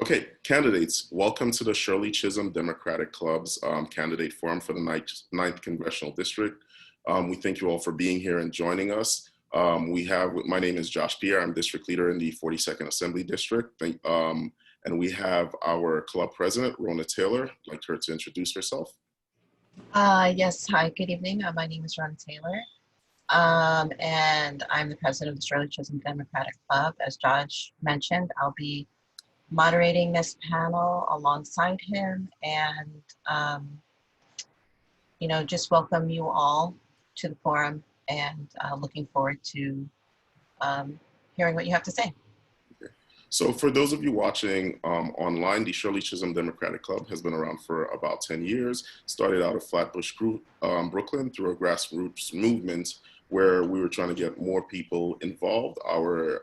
Okay, candidates, welcome to the Shirley Chisholm Democratic Club's candidate forum for the 9th Congressional District. We thank you all for being here and joining us. My name is Josh Pierre. I'm district leader in the 42nd Assembly District. And we have our club president, Rona Taylor. I'd like her to introduce herself. Yes, hi, good evening. My name is Rona Taylor. And I'm the president of the Shirley Chisholm Democratic Club. As Josh mentioned, I'll be moderating this panel alongside him and, just welcome you all to the forum and looking forward to hearing what you have to say. Okay. So for those of you watching online, the Shirley Chisholm Democratic Club has been around for about 10 years. Started out of Flatbush, Brooklyn through a grassroots movement where we were trying to get more people involved. Our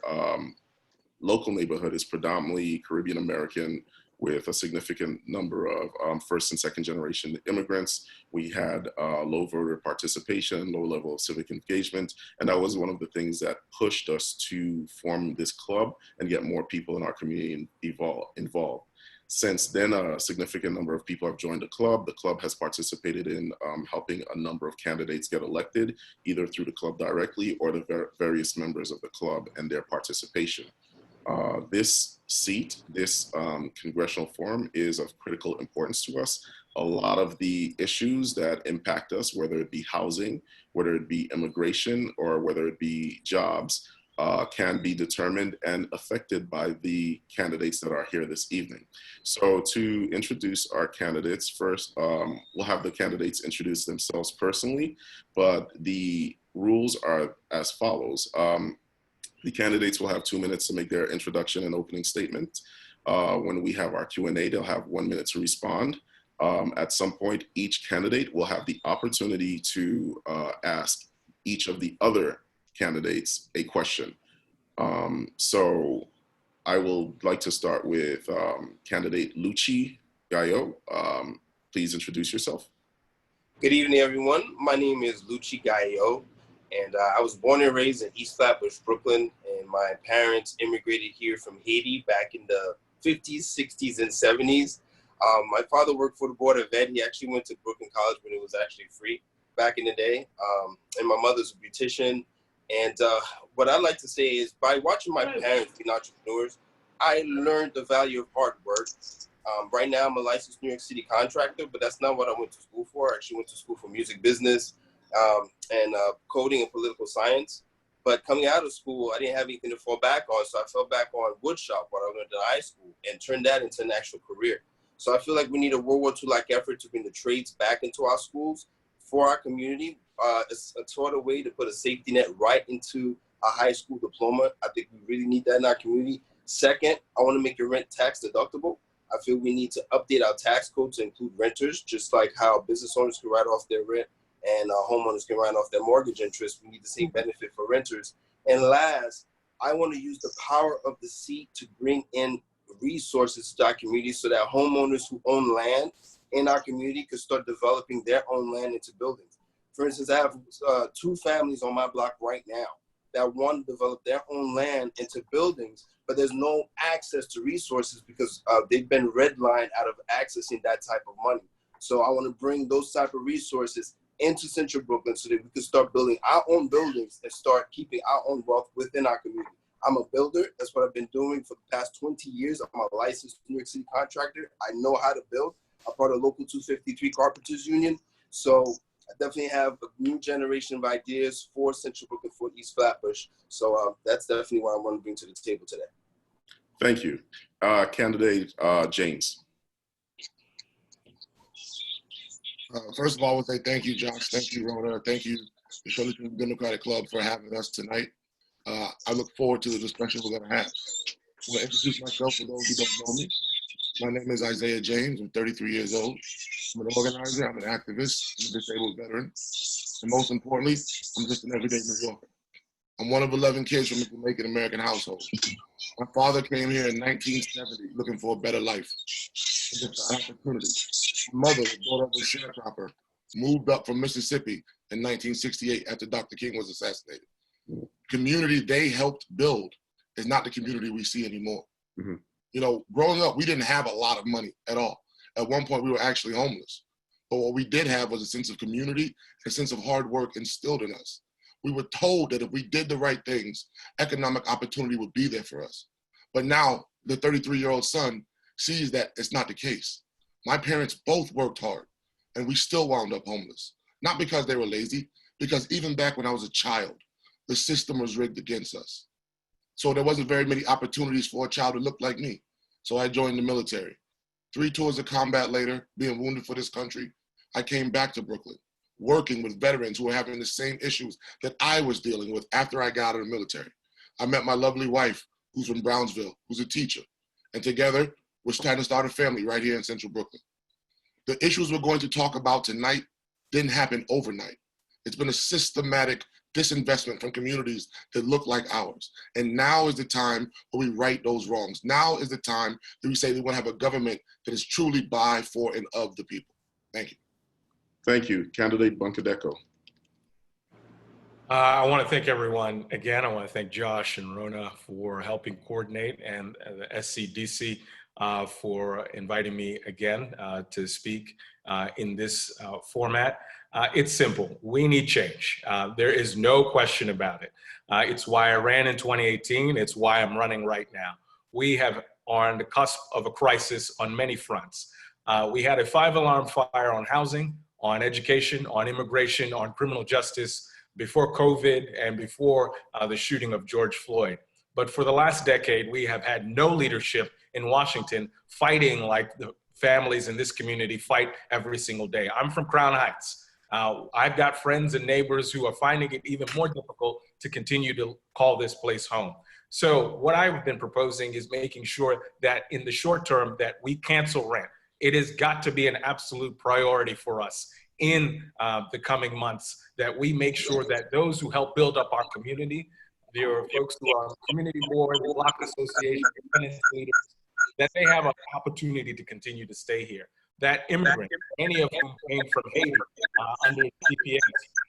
local neighborhood is predominantly Caribbean American with a significant number of first and second generation immigrants. We had low voter participation, low level of civic engagement, and that was one of the things that pushed us to form this club and get more people in our community involved. Since then, a significant number of people have joined the club. The club has participated in helping a number of candidates get elected, either through the club directly or the various members of the club and their participation. This seat, this congressional forum is of critical importance to us. A lot of the issues that impact us, whether it be housing, whether it be immigration, or whether it be jobs, can be determined and affected by the candidates that are here this evening. So to introduce our candidates, first, we'll have the candidates introduce themselves personally, but the rules are as follows. The candidates will have 2 minutes to make their introduction and opening statement. When we have our Q&A, they'll have 1 minute to respond. At some point, each candidate will have the opportunity to ask each of the other candidates a question. So I would like to start with candidate Luchi Gayo. Please introduce yourself. Good evening, everyone. My name is Luchi Gayo. And I was born and raised in East Flatbush, Brooklyn, and my parents immigrated here from Haiti back in the 50s, 60s, and 70s. My father worked for the Board of Ed. He actually went to Brooklyn College when it was actually free back in the day. And my mother's a beautician. And what I like to say is by watching my parents be entrepreneurs, I learned the value of hard work. Right now, I'm a licensed New York City contractor, but that's not what I went to school for. I actually went to school for music business. And coding and political science. But coming out of school, I didn't have anything to fall back on. So I fell back on woodshop, what I learned in high school, and turned that into an actual career. So I feel like we need a World War II-like effort to bring the trades back into our schools for our community. It's a sort of way to put a safety net right into a high school diploma. I think we really need that in our community. Second, I want to make your rent tax deductible. I feel we need to update our tax code to include renters, just like how business owners can write off their rent and homeowners can write off their mortgage interest. We need the same benefit for renters. And last, I want to use the power of the seat to bring in resources to our community so that homeowners who own land in our community could start developing their own land into buildings. For instance, I have 2 families on my block right now that want to develop their own land into buildings, but there's no access to resources because they've been redlined out of accessing that type of money. So I want to bring those type of resources into Central Brooklyn so that we can start building our own buildings and start keeping our own wealth within our community. I'm a builder. That's what I've been doing for the past 20 years. I'm a licensed New York City contractor. I know how to build. I'm part of Local 253 Carpenters Union. So I definitely have a new generation of ideas for Central Brooklyn, for East Flatbush. So that's definitely what I want to bring to the table today. Thank you. Candidate James. First of all, I would say thank you, Josh. Thank you, Rona. Thank you, the Shirley Chisholm Democratic Club, for having us tonight. I look forward to the discussion we're going to have. I want to introduce myself for those who don't know me. My name is Isaiah James. I'm 33 years old. I'm an organizer. I'm an activist. I'm a disabled veteran. And most importantly, I'm just an everyday New Yorker. I'm one of 11 kids from a Jamaican American household. My father came here in 1970 looking for a better life. And just an opportunity. My mother, the daughter of a sharecropper, moved up from Mississippi in 1968 after Dr. King was assassinated. The community they helped build is not the community we see anymore. Mm-hmm. You know, growing up, we didn't have a lot of money at all. At one point, we were actually homeless. But what we did have was a sense of community, a sense of hard work instilled in us. We were told that if we did the right things, economic opportunity would be there for us. But now the 33-year-old son sees that it's not the case. My parents both worked hard and we still wound up homeless. Not because they were lazy, because even back when I was a child, the system was rigged against us. So there wasn't very many opportunities for a child to look like me. So I joined the military. 3 tours of combat later, being wounded for this country, I came back to Brooklyn, working with veterans who were having the same issues that I was dealing with after I got out of the military. I met my lovely wife, who's from Brownsville, who's a teacher. And together, we're trying to start a family right here in Central Brooklyn. The issues we're going to talk about tonight didn't happen overnight. It's been a systematic disinvestment from communities that look like ours. And now is the time where we right those wrongs. Now is the time that we say we want to have a government that is truly by, for, and of the people. Thank you. Thank you. Candidate Bunkadeko. I want to thank everyone again. I want to thank Josh and Rona for helping coordinate, and the SCDC for inviting me again to speak in this format. It's simple. We need change. There is no question about it. It's why I ran in 2018. It's why I'm running right now. We are on the cusp of a crisis on many fronts. We had a 5-alarm fire on housing, on education, on immigration, on criminal justice, before COVID and before the shooting of George Floyd. But for the last decade, we have had no leadership in Washington fighting like the families in this community fight every single day. I'm from Crown Heights. I've got friends and neighbors who are finding it even more difficult to continue to call this place home. So what I've been proposing is making sure that in the short term that we cancel rent. It has got to be an absolute priority for us in the coming months, that we make sure that those who help build up our community, there are folks who are on the community board, the block association, tenants leaders, that they have an opportunity to continue to stay here. That immigrants, many of whom came from Haiti under CPS,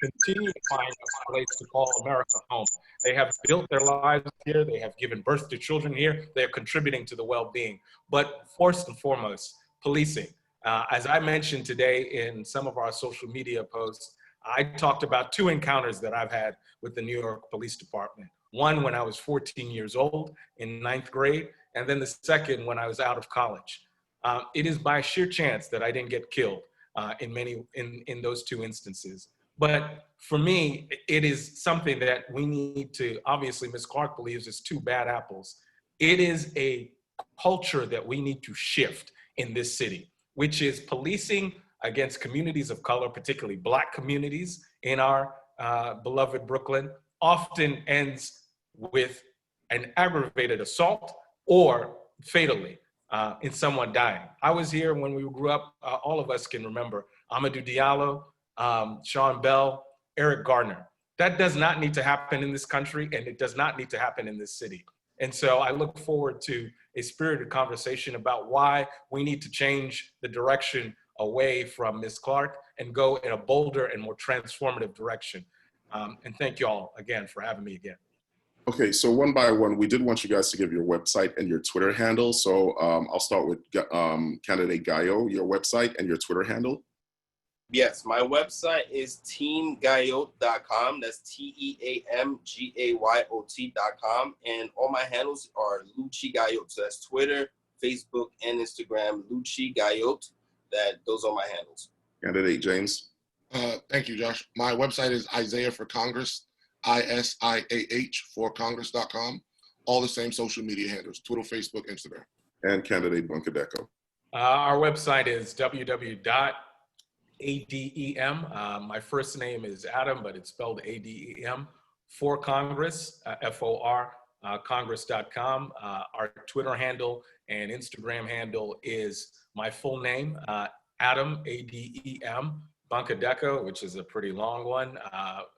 continue to find a place to call America home. They have built their lives here. They have given birth to children here. They're contributing to the well-being. But first and foremost, policing. As I mentioned today in some of our social media posts, I talked about 2 encounters that I've had with the New York Police Department. One when I was 14 years old in 9th grade, and then the second when I was out of college. It is by sheer chance that I didn't get killed in those 2 instances. But for me, it is something that we need to, obviously Ms. Clark believes it's 2 bad apples. It is a culture that we need to shift in this city, which is policing against communities of color, particularly Black communities in our beloved Brooklyn, often ends with an aggravated assault or fatally in someone dying. I was here when we grew up. All of us can remember Amadou Diallo, Sean Bell, Eric Gardner. That does not need to happen in this country, and it does not need to happen in this city. And so I look forward to a spirited conversation about why we need to change the direction away from Ms. Clark and go in a bolder and more transformative direction. And thank you all again for having me again. Okay, so one by one, we did want you guys to give your website and your Twitter handle. So I'll start with Candidate Gayo, your website and your Twitter handle. Yes, my website is teamgayot.com. That's TEAMGAYOT.com. And all my handles are Lucci Gayot. So that's Twitter, Facebook, and Instagram, Lucci Gayot. Those are my handles. Candidate James. Thank you, Josh. My website is Isaiah for Congress, ISIAH for Congress.com. All the same social media handles, Twitter, Facebook, Instagram. And Candidate Bunkadeko. Our website is www.adem. My first name is Adam, but it's spelled ADEM, for Congress, FOR, Congress.com. Our Twitter handle and Instagram handle is my full name, Adam, ADEM, Bunkadeko, which is a pretty long one. I'll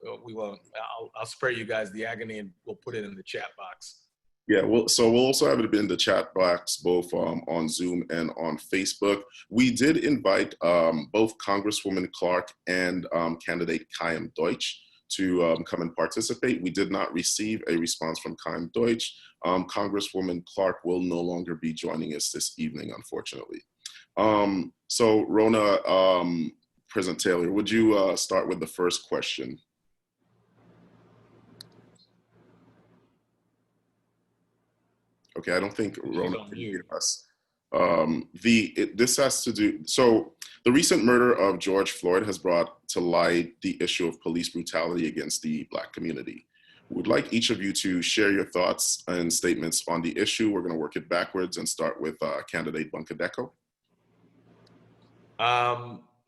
spare you guys the agony and we'll put it in the chat box. Yeah, so we'll also have it in the chat box, both on Zoom and on Facebook. We did invite both Congresswoman Clark and candidate Chaim Deutsch to come and participate. We did not receive a response from Keim Deutsch. Congresswoman Clark will no longer be joining us this evening, unfortunately. So Rona, President Taylor, would you start with the first question? Okay, I don't think Rona can hear us. This has to do, so the recent murder of George Floyd has brought to light the issue of police brutality against the Black community. We'd like each of you to share your thoughts and statements on the issue. We're going to work it backwards and start with candidate Bunkadeko.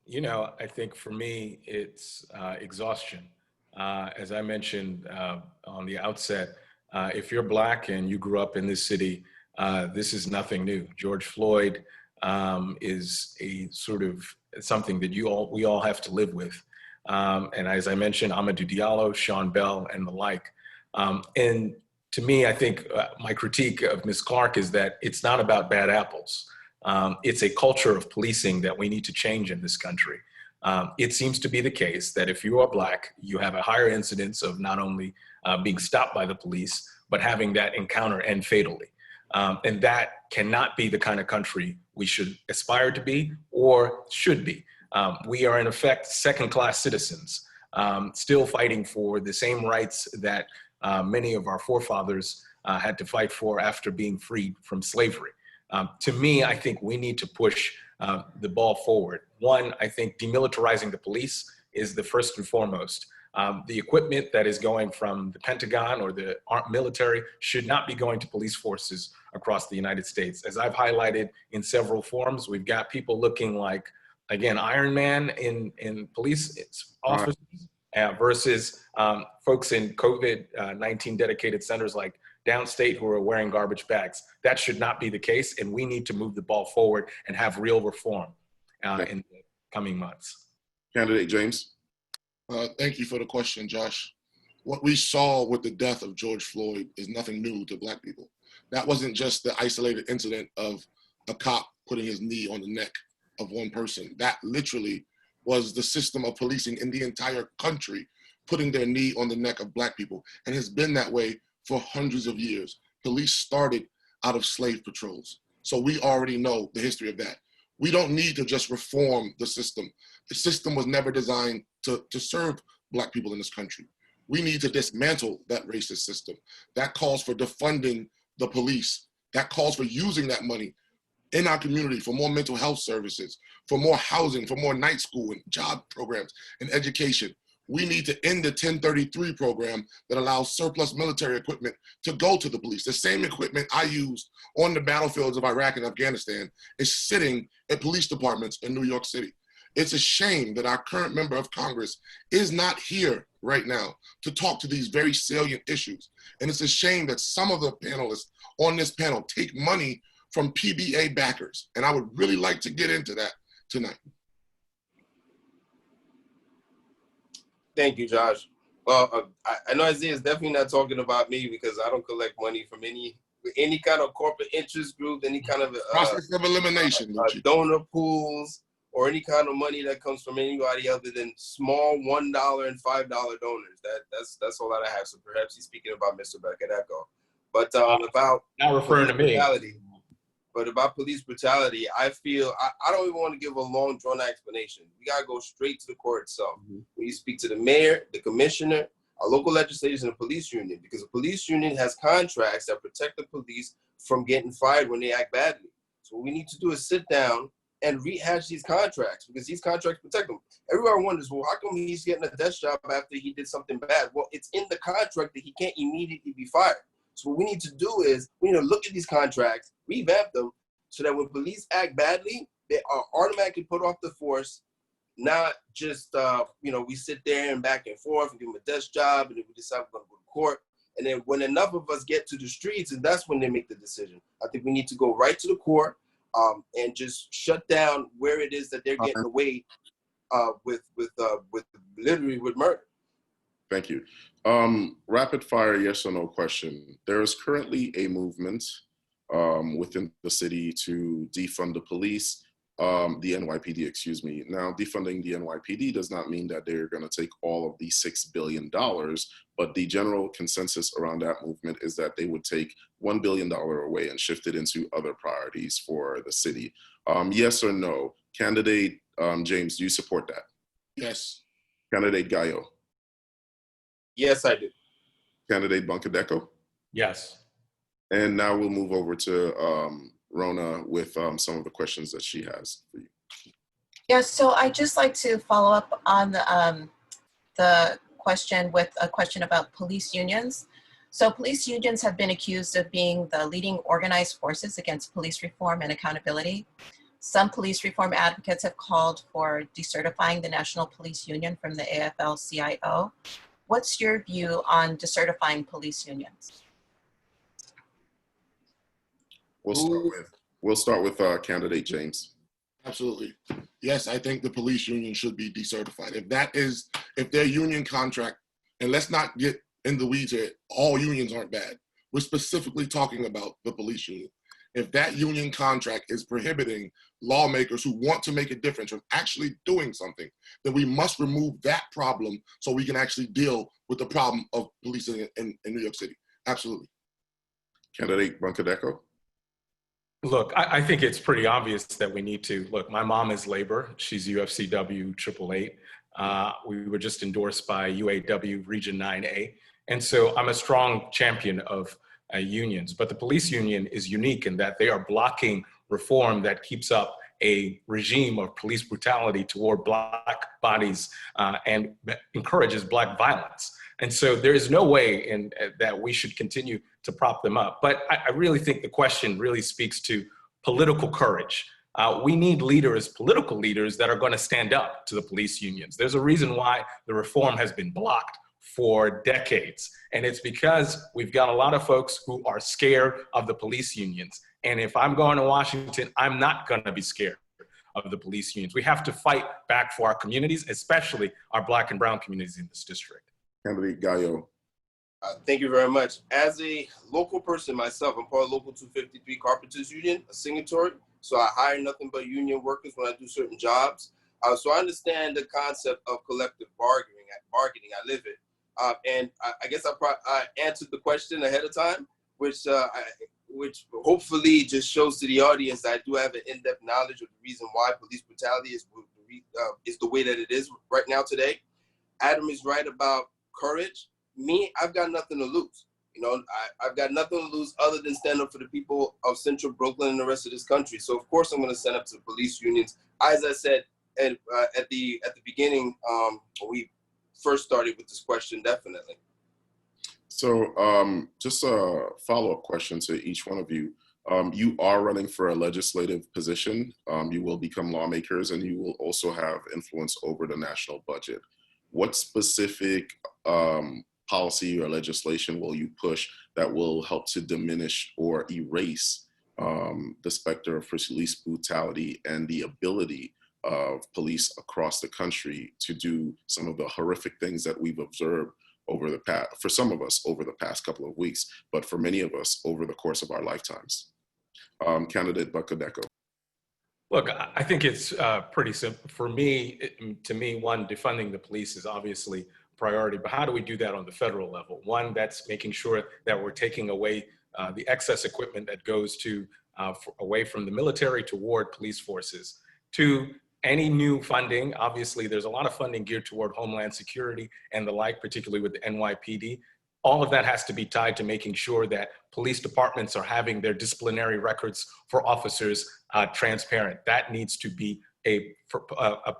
You know, I think for me, it's exhaustion. As I mentioned on the outset, if you're Black and you grew up in this city, this is nothing new. George Floyd is a sort of something that we all have to live with. And as I mentioned, Amadou Diallo, Sean Bell, and the like. And to me, I think my critique of Ms. Clark is that it's not about bad apples. It's a culture of policing that we need to change in this country. It seems to be the case that if you are Black, you have a higher incidence of not only being stopped by the police, but having that encounter end fatally. And that cannot be the kind of country we should aspire to be or should be. We are in effect second-class citizens, still fighting for the same rights that many of our forefathers had to fight for after being freed from slavery. To me, I think we need to push the ball forward. One, I think demilitarizing the police is the first and foremost. The equipment that is going from the Pentagon or the military should not be going to police forces across the United States. As I've highlighted in several forums, we've got people looking like, again, Iron Man in police officers versus folks in COVID-19 dedicated centers like downstate who are wearing garbage bags. That should not be the case, and we need to move the ball forward and have real reform in the coming months. Candidate James. Thank you for the question, Josh. What we saw with the death of George Floyd is nothing new to Black people. That wasn't just the isolated incident of a cop putting his knee on the neck of one person. That literally was the system of policing in the entire country, putting their knee on the neck of Black people, and has been that way for hundreds of years. Police started out of slave patrols. So we already know the history of that. We don't need to just reform the system. The system was never designed to serve Black people in this country. We need to dismantle that racist system. That calls for defunding the police. That calls for using that money in our community for more mental health services, for more housing, for more night school and job programs and education. We need to end the 1033 program that allows surplus military equipment to go to the police. The same equipment I used on the battlefields of Iraq and Afghanistan is sitting at police departments in New York City. It's a shame that our current member of Congress is not here right now to talk to these very salient issues. And it's a shame that some of the panelists on this panel take money from PBA backers. And I would really like to get into that tonight. Thank you, Josh. Well, I know Isaiah is definitely not talking about me because I don't collect money from any kind of corporate interest group, any kind of process of elimination, donor pools, or any kind of money that comes from anybody other than small $1 and $5 donors. That's all that I have. So perhaps he's speaking about Mr. Bunkadeko. But about not referring to me. But about police brutality, I feel I don't even want to give a long, drawn-out explanation. We gotta go straight to the court itself. When you speak to the mayor, the commissioner, our local legislators, and the police union, because the police union has contracts that protect the police from getting fired when they act badly. So what we need to do is sit down and rehash these contracts, because these contracts protect them. Everybody wonders, well, how come he's getting a desk job after he did something bad? Well, it's in the contract that he can't immediately be fired. So what we need to do is we need to look at these contracts, revamp them, so that when police act badly, they are automatically put off the force, not just, we sit there and back and forth and give them a desk job, and then we decide we're going to go to court. And then when enough of us get to the streets, and that's when they make the decision. I think we need to go right to the court and just shut down where it is that they're getting away with murder. Thank you. Rapid fire yes or no question. There is currently a movement within the city to defund the police. the NYPD, excuse me. Now, defunding the NYPD does not mean that they're going to take all of the $6 billion, but the general consensus around that movement is that they would take $1 billion away and shift it into other priorities for the city. Yes or no? Candidate James, do you support that? Yes. Candidate Gallo? Yes, I do. Candidate Bunkadeko? Yes. And now we'll move over to Rona with some of the questions that she has for you. yeah, so I'd just like to follow up on the question with a question about police unions. So police unions have been accused of being the leading organized forces against police reform and accountability. Some police reform advocates have called for decertifying the National Police Union from the AFL-CIO. What's your view on decertifying police unions? We'll start with candidate James. Absolutely. Yes, I think the police union should be decertified. If their union contract, and let's not get in the weeds here, all unions aren't bad. We're specifically talking about the police union. If that union contract is prohibiting lawmakers who want to make a difference from actually doing something, then we must remove that problem so we can actually deal with the problem of policing in New York City. Absolutely. Candidate Bunkadeko? Look, I think it's pretty obvious that we need to, look, my mom is labor. She's UFCW 888. We were just endorsed by UAW Region 9A. And so I'm a strong champion of unions, but the police union is unique in that they are blocking reform that keeps up a regime of police brutality toward Black bodies and encourages Black violence. And so there is no way that we should continue to prop them up. But I really think the question really speaks to political courage. We need leaders, political leaders, that are going to stand up to the police unions. There's a reason why the reform has been blocked for decades. And it's because we've got a lot of folks who are scared of the police unions. And if I'm going to Washington, I'm not going to be scared of the police unions. We have to fight back for our communities, especially our Black and brown communities in this district. Candidate Gallo. Thank you very much. As a local person myself, I'm part of Local 253 Carpenters Union, a signatory. So I hire nothing but union workers when I do certain jobs. So I understand the concept of collective bargaining. I live it. And I guess I answered the question ahead of time, which hopefully just shows to the audience that I do have an in-depth knowledge of the reason why police brutality is the way that it is right now today. Adam is right about courage. Me, I've got nothing to lose. You know, I've got nothing to lose other than stand up for the people of Central Brooklyn and the rest of this country. So of course I'm going to stand up to the police unions. As I said at the beginning, we first started with this question, definitely. So just a follow-up question to each one of you. You are running for a legislative position. You will become lawmakers, and you will also have influence over the national budget. What specific policy or legislation will you push that will help to diminish or erase the specter of police brutality and the ability of police across the country to do some of the horrific things that we've observed over the past, for some of us over the past couple of weeks, but for many of us over the course of our lifetimes? Candidate Bunkadeko. Look, I think it's pretty simple. For me, to me, one, defunding the police is obviously a priority, but how do we do that on the federal level? One, that's making sure that we're taking away the excess equipment that goes to away from the military toward police forces. Two, any new funding, obviously there's a lot of funding geared toward Homeland Security and the like, particularly with the NYPD. All of that has to be tied to making sure that police departments are having their disciplinary records for officers transparent. That needs to be a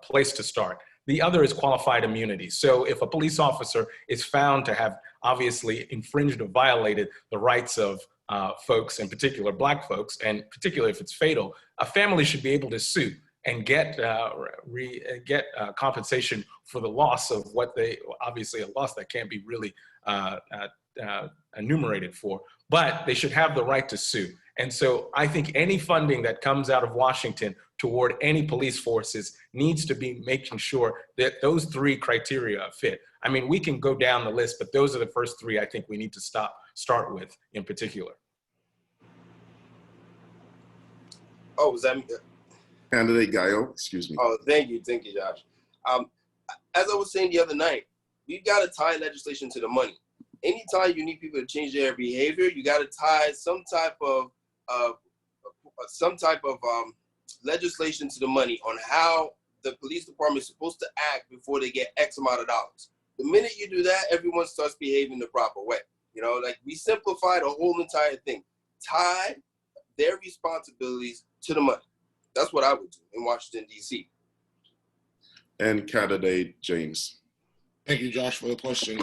place to start. The other is qualified immunity. So if a police officer is found to have obviously infringed or violated the rights of folks, in particular Black folks, and particularly if it's fatal, a family should be able to sue and get compensation for the loss of what they, obviously a loss that can't be really enumerated for, but they should have the right to sue. And so I think any funding that comes out of Washington toward any police forces needs to be making sure that those three criteria fit. I mean, we can go down the list, but those are the first three I think we need to start with in particular. Oh, was that me? Candidate Gaio, excuse me. Oh, thank you, Josh. As I was saying the other night, we've got to tie legislation to the money. Anytime you need people to change their behavior, you got to tie some type of legislation to the money on how the police department is supposed to act before they get X amount of dollars. The minute you do that, everyone starts behaving the proper way. You know, like we simplified the whole entire thing. Tie their responsibilities to the money. That's what I would do in Washington, D.C. And candidate James. Thank you, Josh, for the question.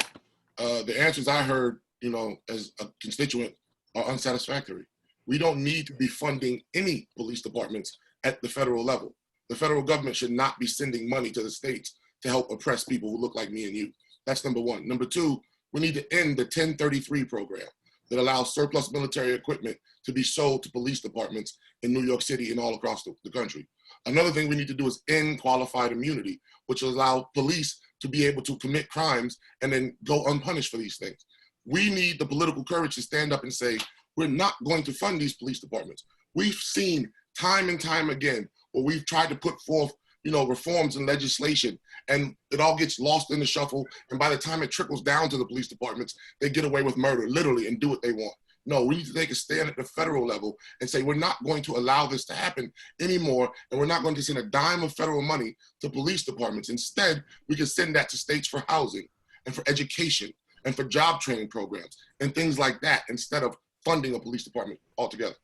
The answers I heard, you know, as a constituent are unsatisfactory. We don't need to be funding any police departments at the federal level. The federal government should not be sending money to the states to help oppress people who look like me and you. That's number one. Number two, we need to end the 1033 program that allows surplus military equipment to be sold to police departments in New York City and all across the country. Another thing we need to do is end qualified immunity, which will allow police to be able to commit crimes and then go unpunished for these things. We need the political courage to stand up and say, we're not going to fund these police departments. We've seen time and time again where we've tried to put forth, you know, reforms and legislation, and it all gets lost in the shuffle. And by the time it trickles down to the police departments, they get away with murder, literally, and do what they want. No, we need to take a stand at the federal level and say, we're not going to allow this to happen anymore, and we're not going to send a dime of federal money to police departments. Instead, we can send that to states for housing and for education and for job training programs and things like that, instead of funding a police department altogether.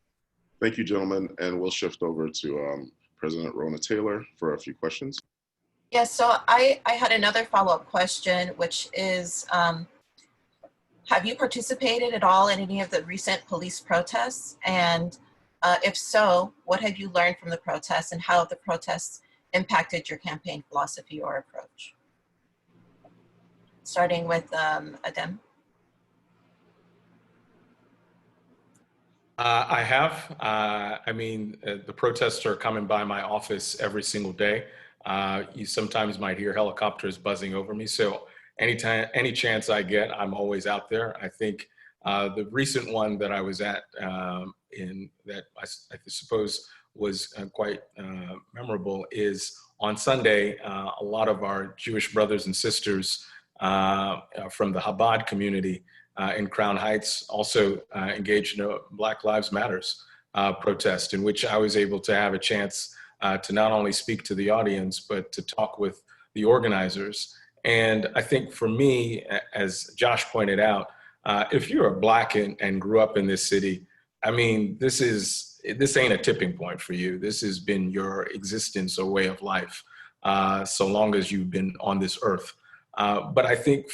Thank you, gentlemen, and we'll shift over to President Rona Taylor for a few questions. Yes, so I had another follow-up question, which is, have you participated at all in any of the recent police protests? And if so, what have you learned from the protests, and how have the protests impacted your campaign philosophy or approach? Starting with Adem. I have. I mean, the protests are coming by my office every single day. You sometimes might hear helicopters buzzing over me. So anytime, any chance I get, I'm always out there. I think the recent one that I was at that I suppose was quite memorable is on Sunday. A lot of our Jewish brothers and sisters from the Chabad community in Crown Heights also engaged in a Black Lives Matters protest, in which I was able to have a chance to not only speak to the audience, but to talk with the organizers. And I think for me, as Josh pointed out, if you're a Black and grew up in this city, I mean, this ain't a tipping point for you. This has been your existence or way of life, so long as you've been on this earth. But I think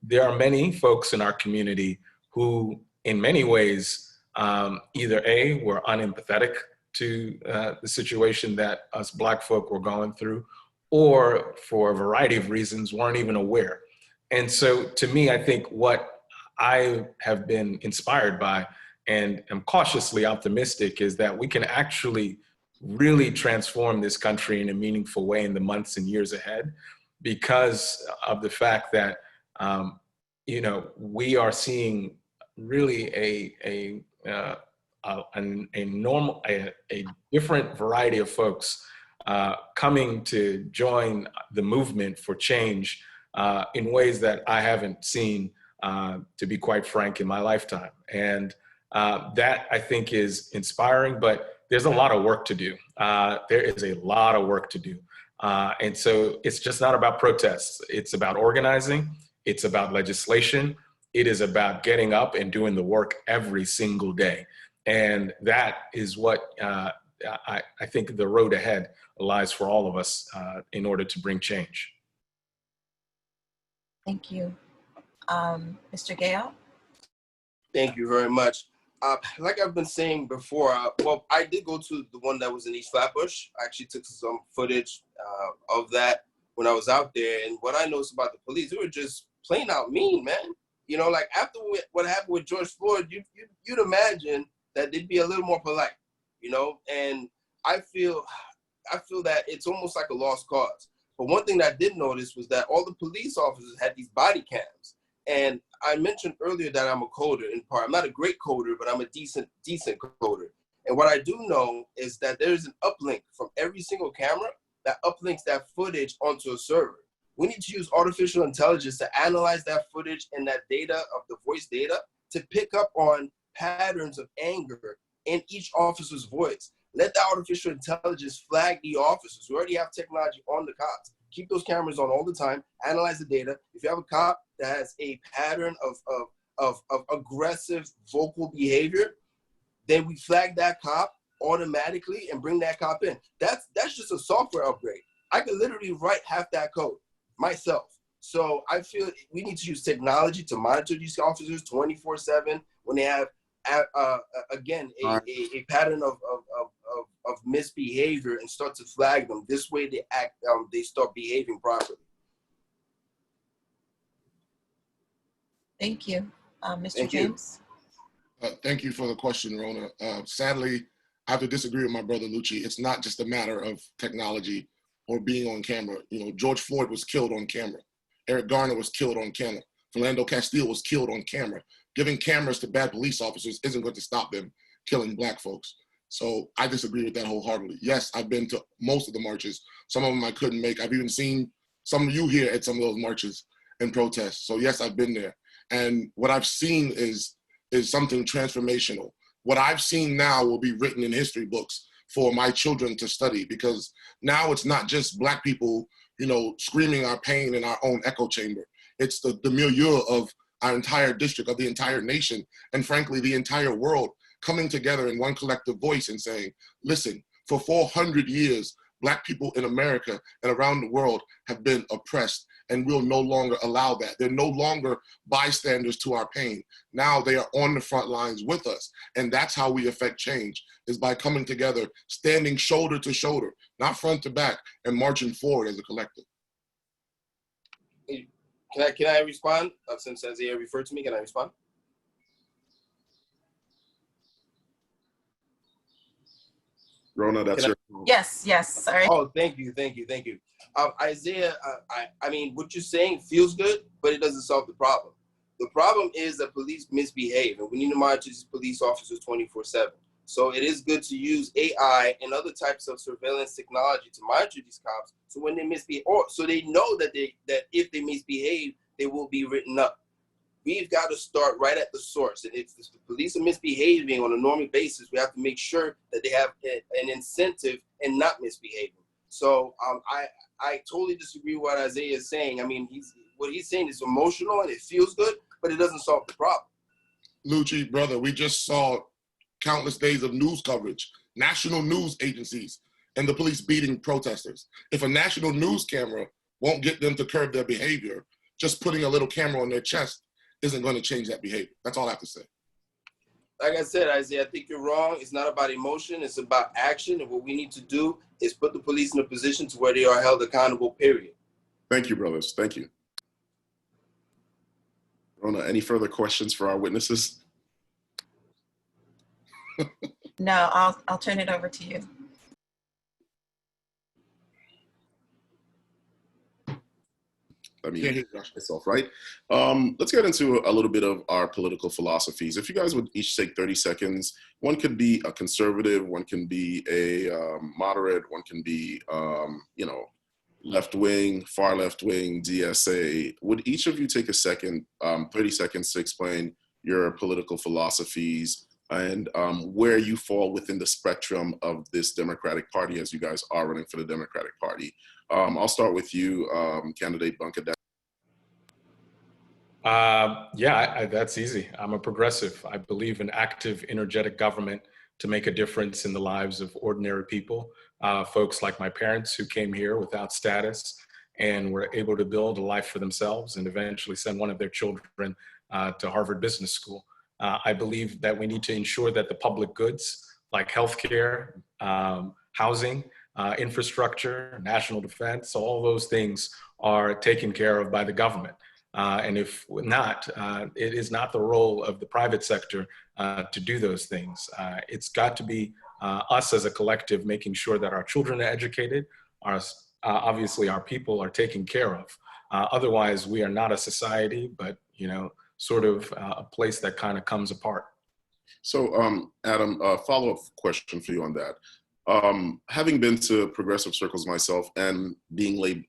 there are many folks in our community who, in many ways, either A, were unempathetic to the situation that us Black folk were going through, or for a variety of reasons weren't even aware. And so to me, I think what I have been inspired by and am cautiously optimistic is that we can actually really transform this country in a meaningful way in the months and years ahead, because of the fact that, you know, we are seeing really a different variety of folks coming to join the movement for change in ways that I haven't seen, to be quite frank, in my lifetime. And that, I think, is inspiring, but there's a lot of work to do. There is a lot of work to do. And so it's just not about protests. It's about organizing. It's about legislation. It is about getting up and doing the work every single day. And that is what I think the road ahead lies for all of us in order to bring change. Thank you. Mr. Gale? Thank you very much. Like I've been saying before, well, I did go to the one that was in East Flatbush. I actually took some footage of that when I was out there. And what I noticed about the police, they were just plain out mean, man. You know, like after what happened with George Floyd, you'd imagine that they'd be a little more polite, you know? And I feel that it's almost like a lost cause. But one thing that I did notice was that all the police officers had these body cams. And I mentioned earlier that I'm a coder in part. I'm not a great coder, but I'm a decent coder. And what I do know is that there's an uplink from every single camera that uplinks that footage onto a server. We need to use artificial intelligence to analyze that footage and that data of the voice data to pick up on patterns of anger in each officer's voice. Let the artificial intelligence flag the officers. We already have technology on the cops. Keep those cameras on all the time, analyze the data. If you have a cop that has a pattern of aggressive vocal behavior, then we flag that cop automatically and bring that cop in. That's just a software upgrade. I could literally write half that code myself. So I feel we need to use technology to monitor these officers 24/7 when they have, again, a pattern of misbehavior and start to flag them. This way they start behaving properly. Thank you. Mr. Thank you. James? Thank you for the question, Rona. Sadly, I have to disagree with my brother Lucci. It's not just a matter of technology or being on camera. You know, George Floyd was killed on camera. Eric Garner was killed on camera. Philando Castile was killed on camera. Giving cameras to bad police officers isn't going to stop them killing Black folks. So I disagree with that wholeheartedly. Yes, I've been to most of the marches. Some of them I couldn't make. I've even seen some of you here at some of those marches and protests. So yes, I've been there. And what I've seen is something transformational. What I've seen now will be written in history books for my children to study, because now it's not just Black people, you know, screaming our pain in our own echo chamber. It's the milieu of our entire district, of the entire nation, and frankly, the entire world coming together in one collective voice and saying, listen, for 400 years, Black people in America and around the world have been oppressed, and we'll no longer allow that. They're no longer bystanders to our pain. Now they are on the front lines with us. And that's how we affect change, is by coming together, standing shoulder to shoulder, not front to back, and marching forward as a collective. Can I respond? Since Isaiah referred to me, can I respond? Rona, that's your. Yes, sorry. Oh, thank you. Isaiah, I mean, what you're saying feels good, but it doesn't solve the problem. The problem is that police misbehave, and we need to monitor these police officers 24/7. So it is good to use AI and other types of surveillance technology to monitor these cops, so when they misbehave, or so they know that if they misbehave, they will be written up. We've got to start right at the source. And if the police are misbehaving on a normal basis, we have to make sure that they have an incentive in not misbehaving. So I totally disagree with what Isaiah is saying. I mean, what he's saying is emotional and it feels good, but it doesn't solve the problem. Lucci, brother, we just saw countless days of news coverage, national news agencies, and the police beating protesters. If a national news camera won't get them to curb their behavior, just putting a little camera on their chest isn't going to change that behavior. That's all I have to say. Like I said, Isaiah, I think you're wrong. It's not about emotion. It's about action. And what we need to do is put the police in a position to where they are held accountable, period. Thank you, brothers. Thank you. Rona, any further questions for our witnesses? No, I'll turn it over to you. I mean, myself, right? Let's get into a little bit of our political philosophies. If you guys would each take 30 seconds, one could be a conservative, one can be a moderate, one can be, you know, left-wing, far left-wing, DSA. Would each of you take a second, 30 seconds to explain your political philosophies and where you fall within the spectrum of this Democratic Party, as you guys are running for the Democratic Party? I'll start with you, candidate Bunker. Yeah, that's easy. I'm a progressive. I believe in active, energetic government to make a difference in the lives of ordinary people, folks like my parents who came here without status and were able to build a life for themselves and eventually send one of their children to Harvard Business School. I believe that we need to ensure that the public goods like healthcare, housing, infrastructure, national defense, all those things are taken care of by the government. And if not, it is not the role of the private sector to do those things. It's got to be us as a collective making sure that our children are educated, obviously our people are taken care of. Otherwise, we are not a society, but, you know, sort of a place that kind of comes apart. So, Adam, a follow-up question for you on that. Having been to progressive circles myself and being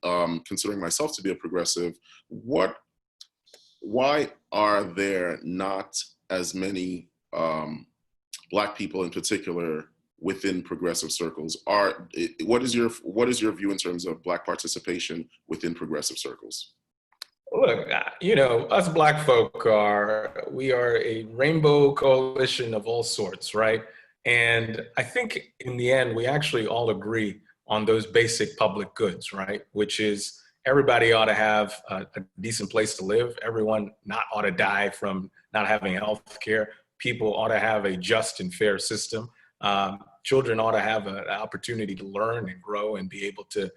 considering myself to be a progressive, why are there not as many Black people in particular within progressive circles? What is your view in terms of Black participation within progressive circles? Look, us Black folk we are a rainbow coalition of all sorts, right? And I think in the end, we actually all agree on those basic public goods, right? Which is everybody ought to have a decent place to live. Everyone not ought to die from not having health care. People ought to have a just and fair system. Children ought to have an opportunity to learn and grow and be able to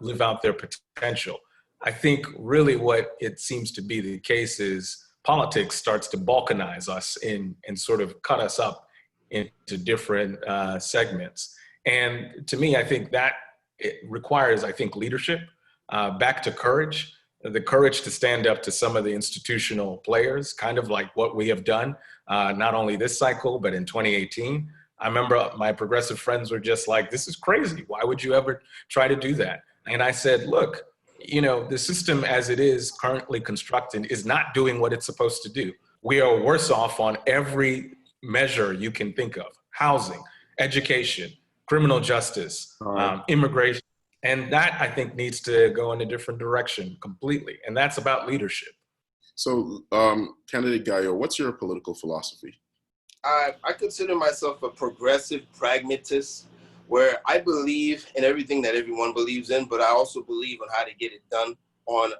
live out their potential. I think really what it seems to be the case is politics starts to balkanize us and sort of cut us up into different segments. And to me, I think that it requires, leadership, back to courage, the courage to stand up to some of the institutional players, kind of like what we have done, not only this cycle, but in 2018. I remember my progressive friends were just like, this is crazy. Why would you ever try to do that? And I said, look, the system as it is currently constructed is not doing what it's supposed to do. We are worse off on every measure you can think of: housing, education, criminal justice, immigration. And that, I think, needs to go in a different direction completely. And that's about leadership. So, Candidate Gallo, what's your political philosophy? I consider myself a progressive pragmatist, where I believe in everything that everyone believes in, but I also believe on how to get it done on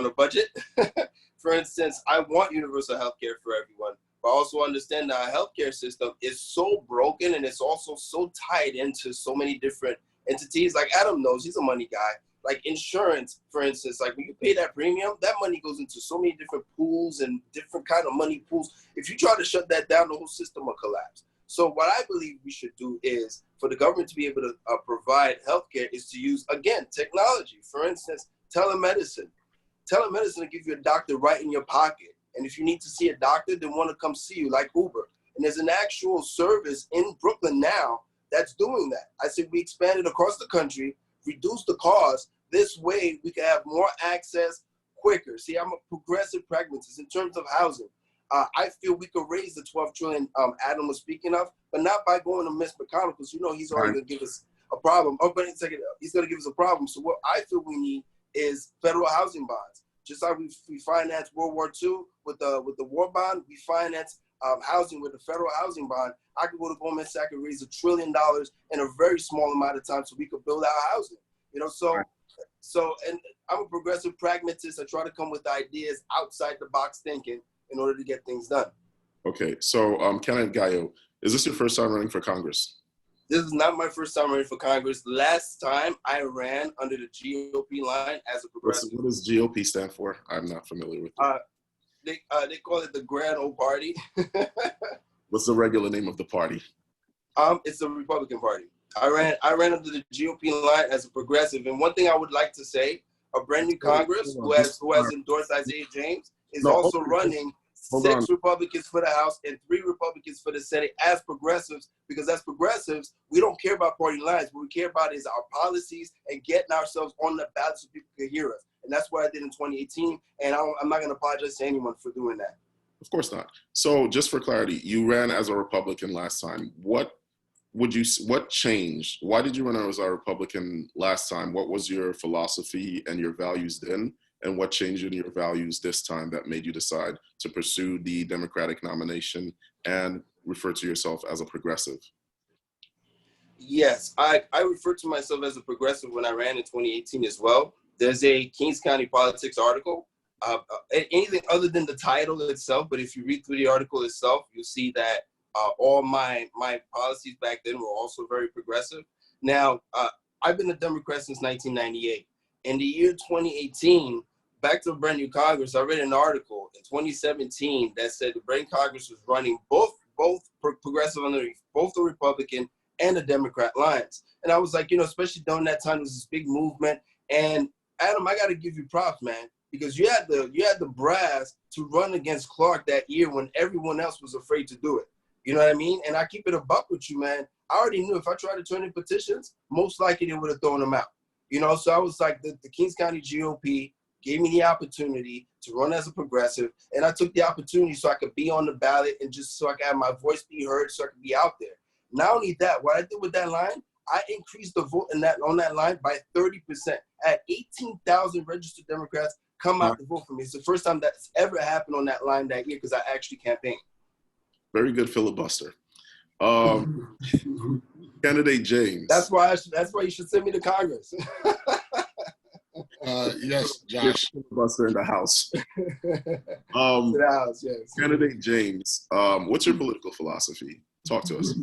a budget. For instance, I want universal health care for everyone, but I also understand that our healthcare system is so broken and it's also so tied into so many different entities. Like Adam knows, he's a money guy. Like insurance, for instance, like when you pay that premium, that money goes into so many different pools and different kind of money pools. If you try to shut that down, the whole system will collapse. So what I believe we should do is for the government to be able to provide healthcare is to use, again, technology. For instance, telemedicine. Telemedicine will give you a doctor right in your pocket. And if you need to see a doctor, they want to come see you, like Uber. And there's an actual service in Brooklyn now that's doing that. I said we expand it across the country, reduce the cost. This way we can have more access quicker. See, I'm a progressive pragmatist in terms of housing. I feel we could raise the 12 trillion Adam was speaking of, but not by going to Miss McConnell, because he's already going to give us a problem. Oh, but he's going to give us a problem. So what I feel we need is federal housing bonds. Just like we financed World War II with the war bond, we finance housing with the federal housing bond. I could go to Goldman Sachs and raise $1 trillion in a very small amount of time so we could build our housing. So, and I'm a progressive pragmatist. I try to come with ideas outside the box thinking in order to get things done. Okay, so Candidate Gallo, is this your first time running for Congress? This is not my first time running for Congress. Last time I ran under the GOP line as a progressive. What does GOP stand for? I'm not familiar with it. They call it the Grand Old Party. What's the regular name of the party? It's the Republican Party. I ran under the GOP line as a progressive. And one thing I would like to say, a brand new Congress who has endorsed Isaiah James is also running 6 Republicans for the House and 3 Republicans for the Senate as progressives, because as progressives, we don't care about party lines. What we care about is our policies and getting ourselves on the ballot so people can hear us. And that's what I did in 2018. And I'm not going to apologize to anyone for doing that. Of course not. So just for clarity, you ran as a Republican last time. What changed? Why did you run as a Republican last time? What was your philosophy and your values then? And what changed in your values this time that made you decide to pursue the Democratic nomination and refer to yourself as a progressive? Yes, I refer to myself as a progressive when I ran in 2018 as well. There's a Kings County Politics article. Anything other than the title itself, but if you read through the article itself, you'll see that all my policies back then were also very progressive. Now, I've been a Democrat since 1998. In the year 2018, back to a brand new Congress, I read an article in 2017 that said the brand new Congress was running both progressive under both the Republican and the Democrat lines. And I was like, especially during that time, there was this big movement. And Adam, I got to give you props, man. because you had the brass to run against Clark that year when everyone else was afraid to do it. You know what I mean? And I keep it a buck with you, man. I already knew if I tried to turn in petitions, most likely they would have thrown them out. You know, so I was like, the Kings County GOP gave me the opportunity to run as a progressive, and I took the opportunity so I could be on the ballot and just so I could have my voice be heard, so I could be out there. Not only that, what I did with that line, I increased the vote on that line by 30%. I had 18,000 registered Democrats come out to vote for me. It's the first time that's ever happened on that line that year because I actually campaigned. Very good filibuster. Candidate James. That's why you should send me to Congress. Yes, Josh. Filibuster in the House. To the House, yes. Candidate James, what's your political philosophy? Talk to us.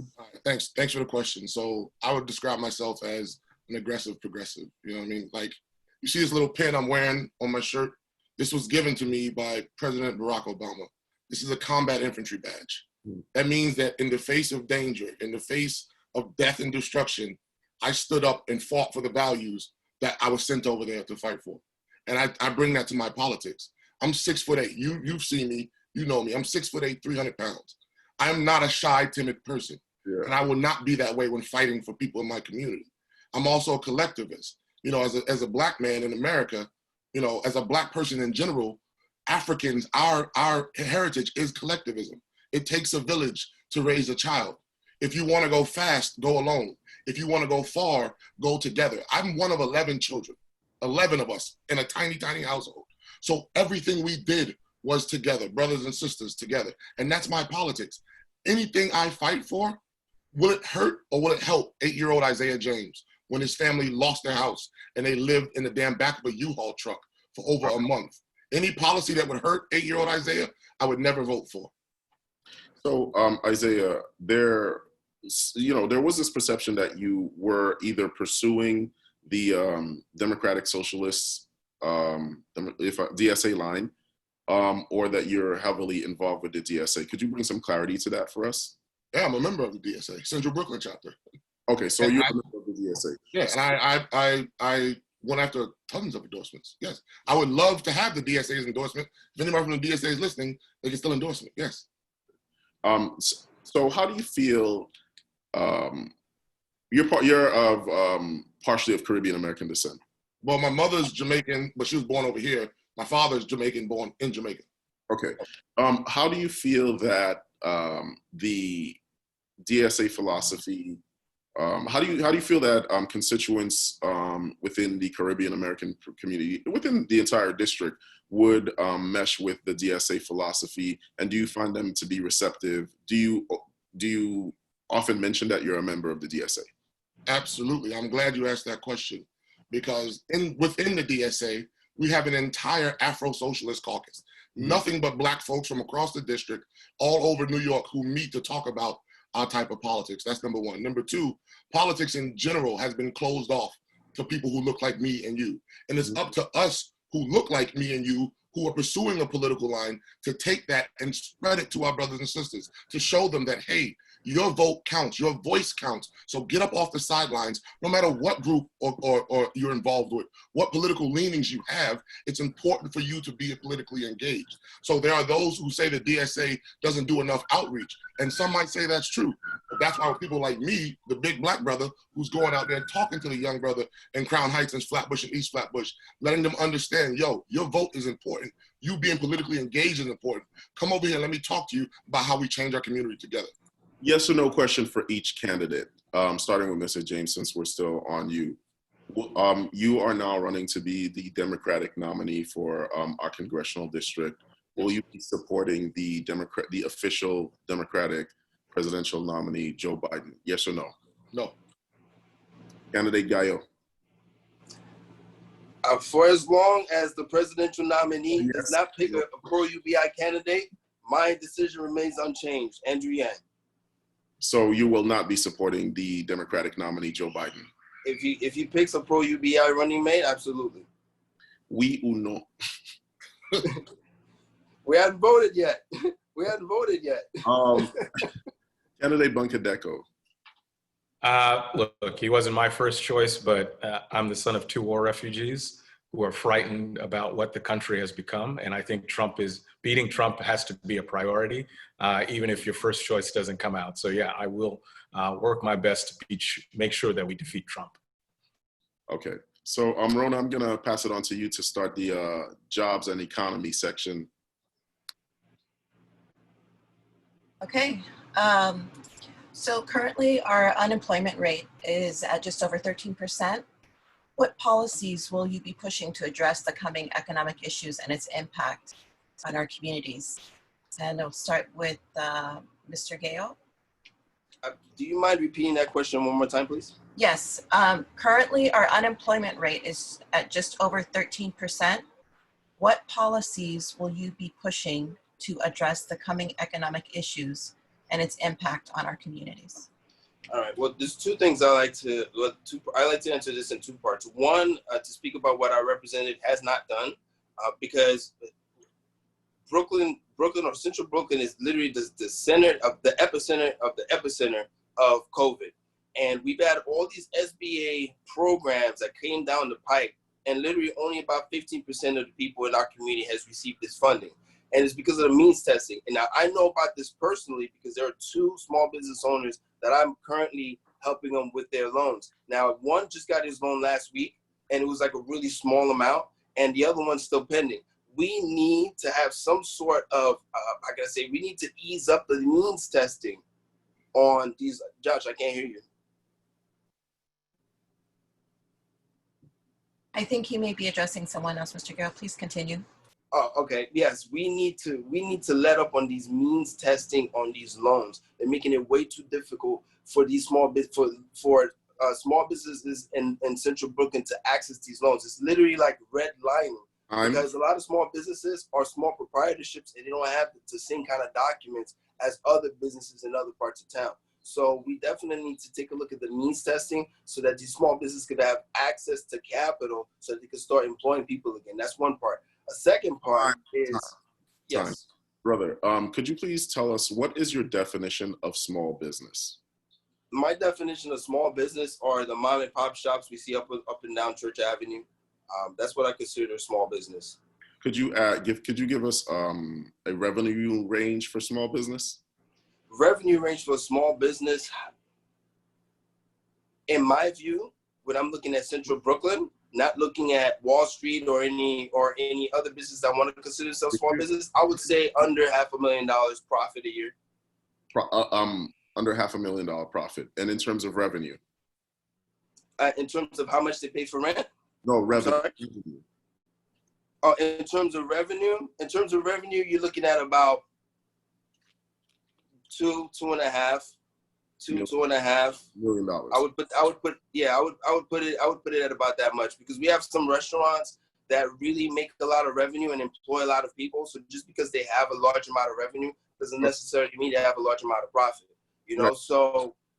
Thanks for the question. So I would describe myself as an aggressive progressive. You know what I mean? Like, you see this little pin I'm wearing on my shirt? This was given to me by President Barack Obama. This is a combat infantry badge. That means that in the face of danger, in the face of death and destruction, I stood up and fought for the values that I was sent over there to fight for. And I bring that to my politics. I'm 6'8". You've seen me, you know me. I'm 6'8", 300 pounds. I'm not a shy, timid person. Yeah. And I will not be that way when fighting for people in my community. I'm also a collectivist. You know, as a black man in America, you know, as a black person in general, Africans, our heritage is collectivism. It takes a village to raise a child. If you want to go fast, go alone. If you want to go far, go together. I'm one of 11 children, 11 of us in a tiny, tiny household. So everything we did was together, brothers and sisters together. And that's my politics. Anything I fight for, will it hurt or will it help 8-year-old Isaiah James when his family lost their house and they lived in the damn back of a U-Haul truck for over a month? Any policy that would hurt 8-year-old Isaiah, I would never vote for. So Isaiah, there was this perception that you were either pursuing the Democratic Socialists DSA line, or that you're heavily involved with the DSA. Could you bring some clarity to that for us? Yeah, I'm a member of the DSA, Central Brooklyn chapter. Okay, so you're a member of the DSA. Yes, and I went after tons of endorsements. Yes, I would love to have the DSA's endorsement. If anybody from the DSA is listening, they can still endorse me. Yes. So how do you feel? You're of partially of Caribbean American descent. Well, my mother's Jamaican, but she was born over here. My father's Jamaican, born in Jamaica. Okay. How do you feel that the DSA philosophy? How do you feel that constituents within the Caribbean American community, within the entire district, would mesh with the DSA philosophy? And do you find them to be receptive? Do you often mention that you're a member of the DSA? Absolutely. I'm glad you asked that question, because within the DSA, we have an entire Afro-Socialist caucus. Nothing but black folks from across the district, all over New York, who meet to talk about our type of politics. That's number one. Number two, politics in general has been closed off to people who look like me and you. And it's up to us who look like me and you, who are pursuing a political line, to take that and spread it to our brothers and sisters, to show them that, hey, your vote counts, your voice counts. So get up off the sidelines, no matter what group or you're involved with, what political leanings you have, it's important for you to be politically engaged. So there are those who say the DSA doesn't do enough outreach, and some might say that's true. But that's why people like me, the big black brother, who's going out there and talking to the young brother in Crown Heights and Flatbush and East Flatbush, letting them understand, yo, your vote is important. You being politically engaged is important. Come over here and let me talk to you about how we change our community together. Yes or no question for each candidate, starting with Mr. James, since we're still on you. You are now running to be the Democratic nominee for our congressional district. Will you be supporting the official Democratic presidential nominee, Joe Biden? Yes or no? No. Candidate Gallo. For as long as the presidential nominee does not pick a pro-UBI candidate, my decision remains unchanged. Andrew Yang. So you will not be supporting the Democratic nominee, Joe Biden? If he picks a pro-UBI running mate, absolutely. Oui ou non? We haven't voted yet. Candidate Bunkadeco. Look, he wasn't my first choice, but I'm the son of 2 war refugees who are frightened about what the country has become. And I think beating Trump has to be a priority, even if your first choice doesn't come out. So yeah, I will work my best to make sure that we defeat Trump. Okay. So Rona, I'm gonna pass it on to you to start the jobs and economy section. Okay. So currently our unemployment rate is at just over 13%. What policies will you be pushing to address the coming economic issues and its impact on our communities? And I'll start with Mr. Gale. Do you mind repeating that question one more time, please? Yes. Currently our unemployment rate is at just over 13%. What policies will you be pushing to address the coming economic issues and its impact on our communities? All right. Well, there's two things I like to answer this in two parts. One, to speak about what our representative has not done, because Brooklyn or Central Brooklyn is literally the center of the epicenter of COVID, and we've had all these SBA programs that came down the pipe, and literally only about 15% of the people in our community has received this funding. And it's because of the means testing. And now I know about this personally because there are two small business owners that I'm currently helping them with their loans. Now, one just got his loan last week, and it was like a really small amount, and the other one's still pending. We need to have some sort of, we need to ease up the means testing on these. Josh, I can't hear you. I think he may be addressing someone else, Mr. Gale. Please continue. Oh, okay. Yes, we need to let up on these means testing on these loans. They're making it way too difficult for these small businesses in Central Brooklyn to access these loans. It's literally like redlining because a lot of small businesses are small proprietorships and they don't have the same kind of documents as other businesses in other parts of town. So we definitely need to take a look at the means testing so that these small businesses could have access to capital so that they can start employing people again. That's one part. A second part is, yes. Brother, could you please tell us what is your definition of small business? My definition of small business are the mom and pop shops we see up and down Church Avenue. That's what I consider small business. Could you give us a revenue range for small business? Revenue range for small business, in my view, when I'm looking at Central Brooklyn, not looking at Wall Street or any other business I want to consider themselves small business, I would say under $500,000 profit a year. Under $500,000 profit. And in terms of revenue? In terms of how much they pay for rent? No, revenue. In terms of revenue, you're looking at about $2.5 million. I would put it at about that much because we have some restaurants that really make a lot of revenue and employ a lot of people. So just because they have a large amount of revenue doesn't necessarily mean they have a large amount of profit. You know, right.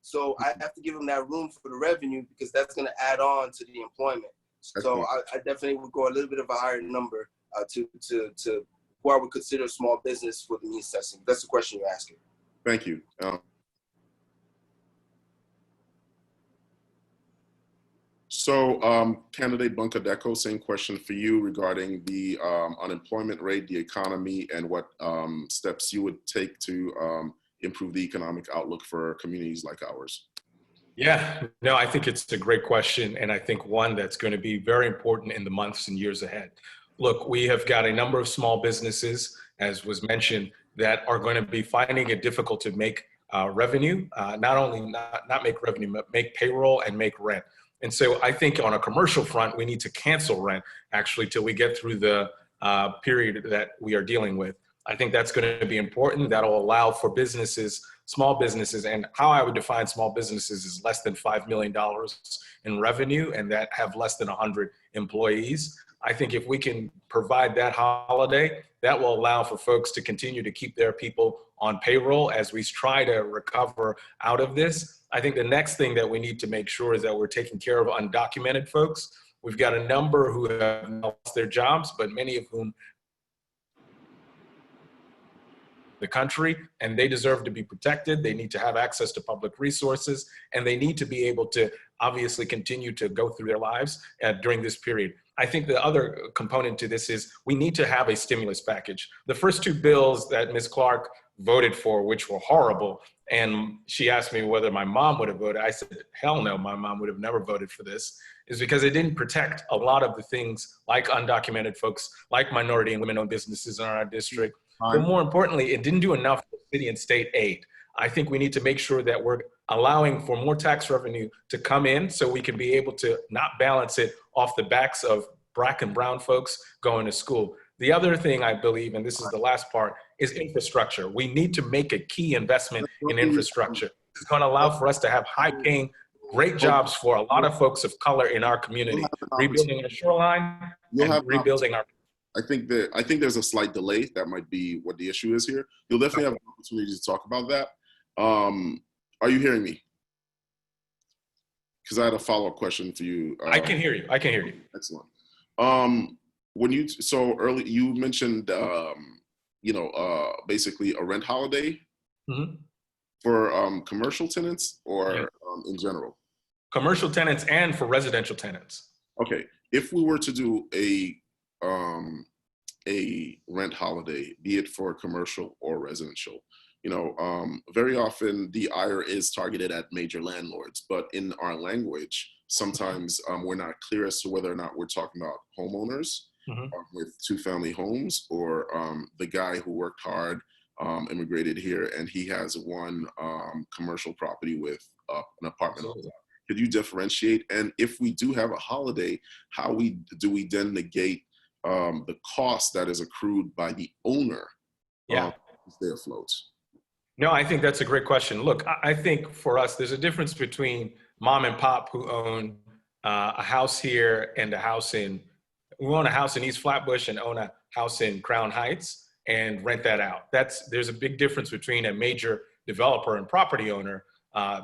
So I have to give them that room for the revenue because that's going to add on to the employment. So I definitely would go a little bit of a higher number to who I would consider a small business for the means testing. That's the question you're asking. Thank you. So candidate Bunkadeko, same question for you regarding the unemployment rate, the economy, and what steps you would take to improve the economic outlook for communities like ours. Yeah, no, I think it's a great question. And I think one that's going to be very important in the months and years ahead. Look, we have got a number of small businesses, as was mentioned, that are going to be finding it difficult to make revenue, not only not make revenue, but make payroll and make rent. And so I think on a commercial front, we need to cancel rent actually till we get through the period that we are dealing with. I think that's going to be important. That'll allow for businesses, small businesses, and how I would define small businesses is less than $5 million in revenue and that have less than 100 employees. I think if we can provide that holiday, that will allow for folks to continue to keep their people on payroll as we try to recover out of this. I think the next thing that we need to make sure is that we're taking care of undocumented folks. We've got a number who have lost their jobs, but many of whom the country, and they deserve to be protected. They need to have access to public resources, and they need to be able to obviously continue to go through their lives during this period. I think the other component to this is we need to have a stimulus package. The first two bills that Ms. Clark voted for, which were horrible, and she asked me whether my mom would have voted. I said, hell no, my mom would have never voted for this, is because it didn't protect a lot of the things like undocumented folks, like minority and women-owned businesses in our district. But more importantly, it didn't do enough for city and state aid. I think we need to make sure that we're allowing for more tax revenue to come in so we can be able to not balance it off the backs of Black and brown folks going to school. The other thing I believe, and this is the last part, is infrastructure. We need to make a key investment in infrastructure. It's going to allow for us to have high-paying, great jobs for a lot of folks of color in our community. Rebuilding our shoreline and rebuilding our... I think there's a slight delay. That might be what the issue is here. You'll definitely have an opportunity to talk about that. Are you hearing me? Because I had a follow-up question for you. I can hear you. I can hear you. Excellent. When you you mentioned basically a rent holiday for commercial tenants or in general? Commercial tenants and for residential tenants. Okay, if we were to do a rent holiday, be it for commercial or residential, very often the ire is targeted at major landlords, but in our language, sometimes we're not clear as to whether or not we're talking about homeowners with two-family homes or the guy who worked hard, immigrated here, and he has one commercial property with an apartment. Could you differentiate? And if we do have a holiday, how do we then negate the cost that is accrued by the owner to stay afloat? No, I think that's a great question. Look, I think for us, there's a difference between mom and pop who own a house here and we own a house in East Flatbush and own a house in Crown Heights and rent that out. There's a big difference between a major developer and property owner.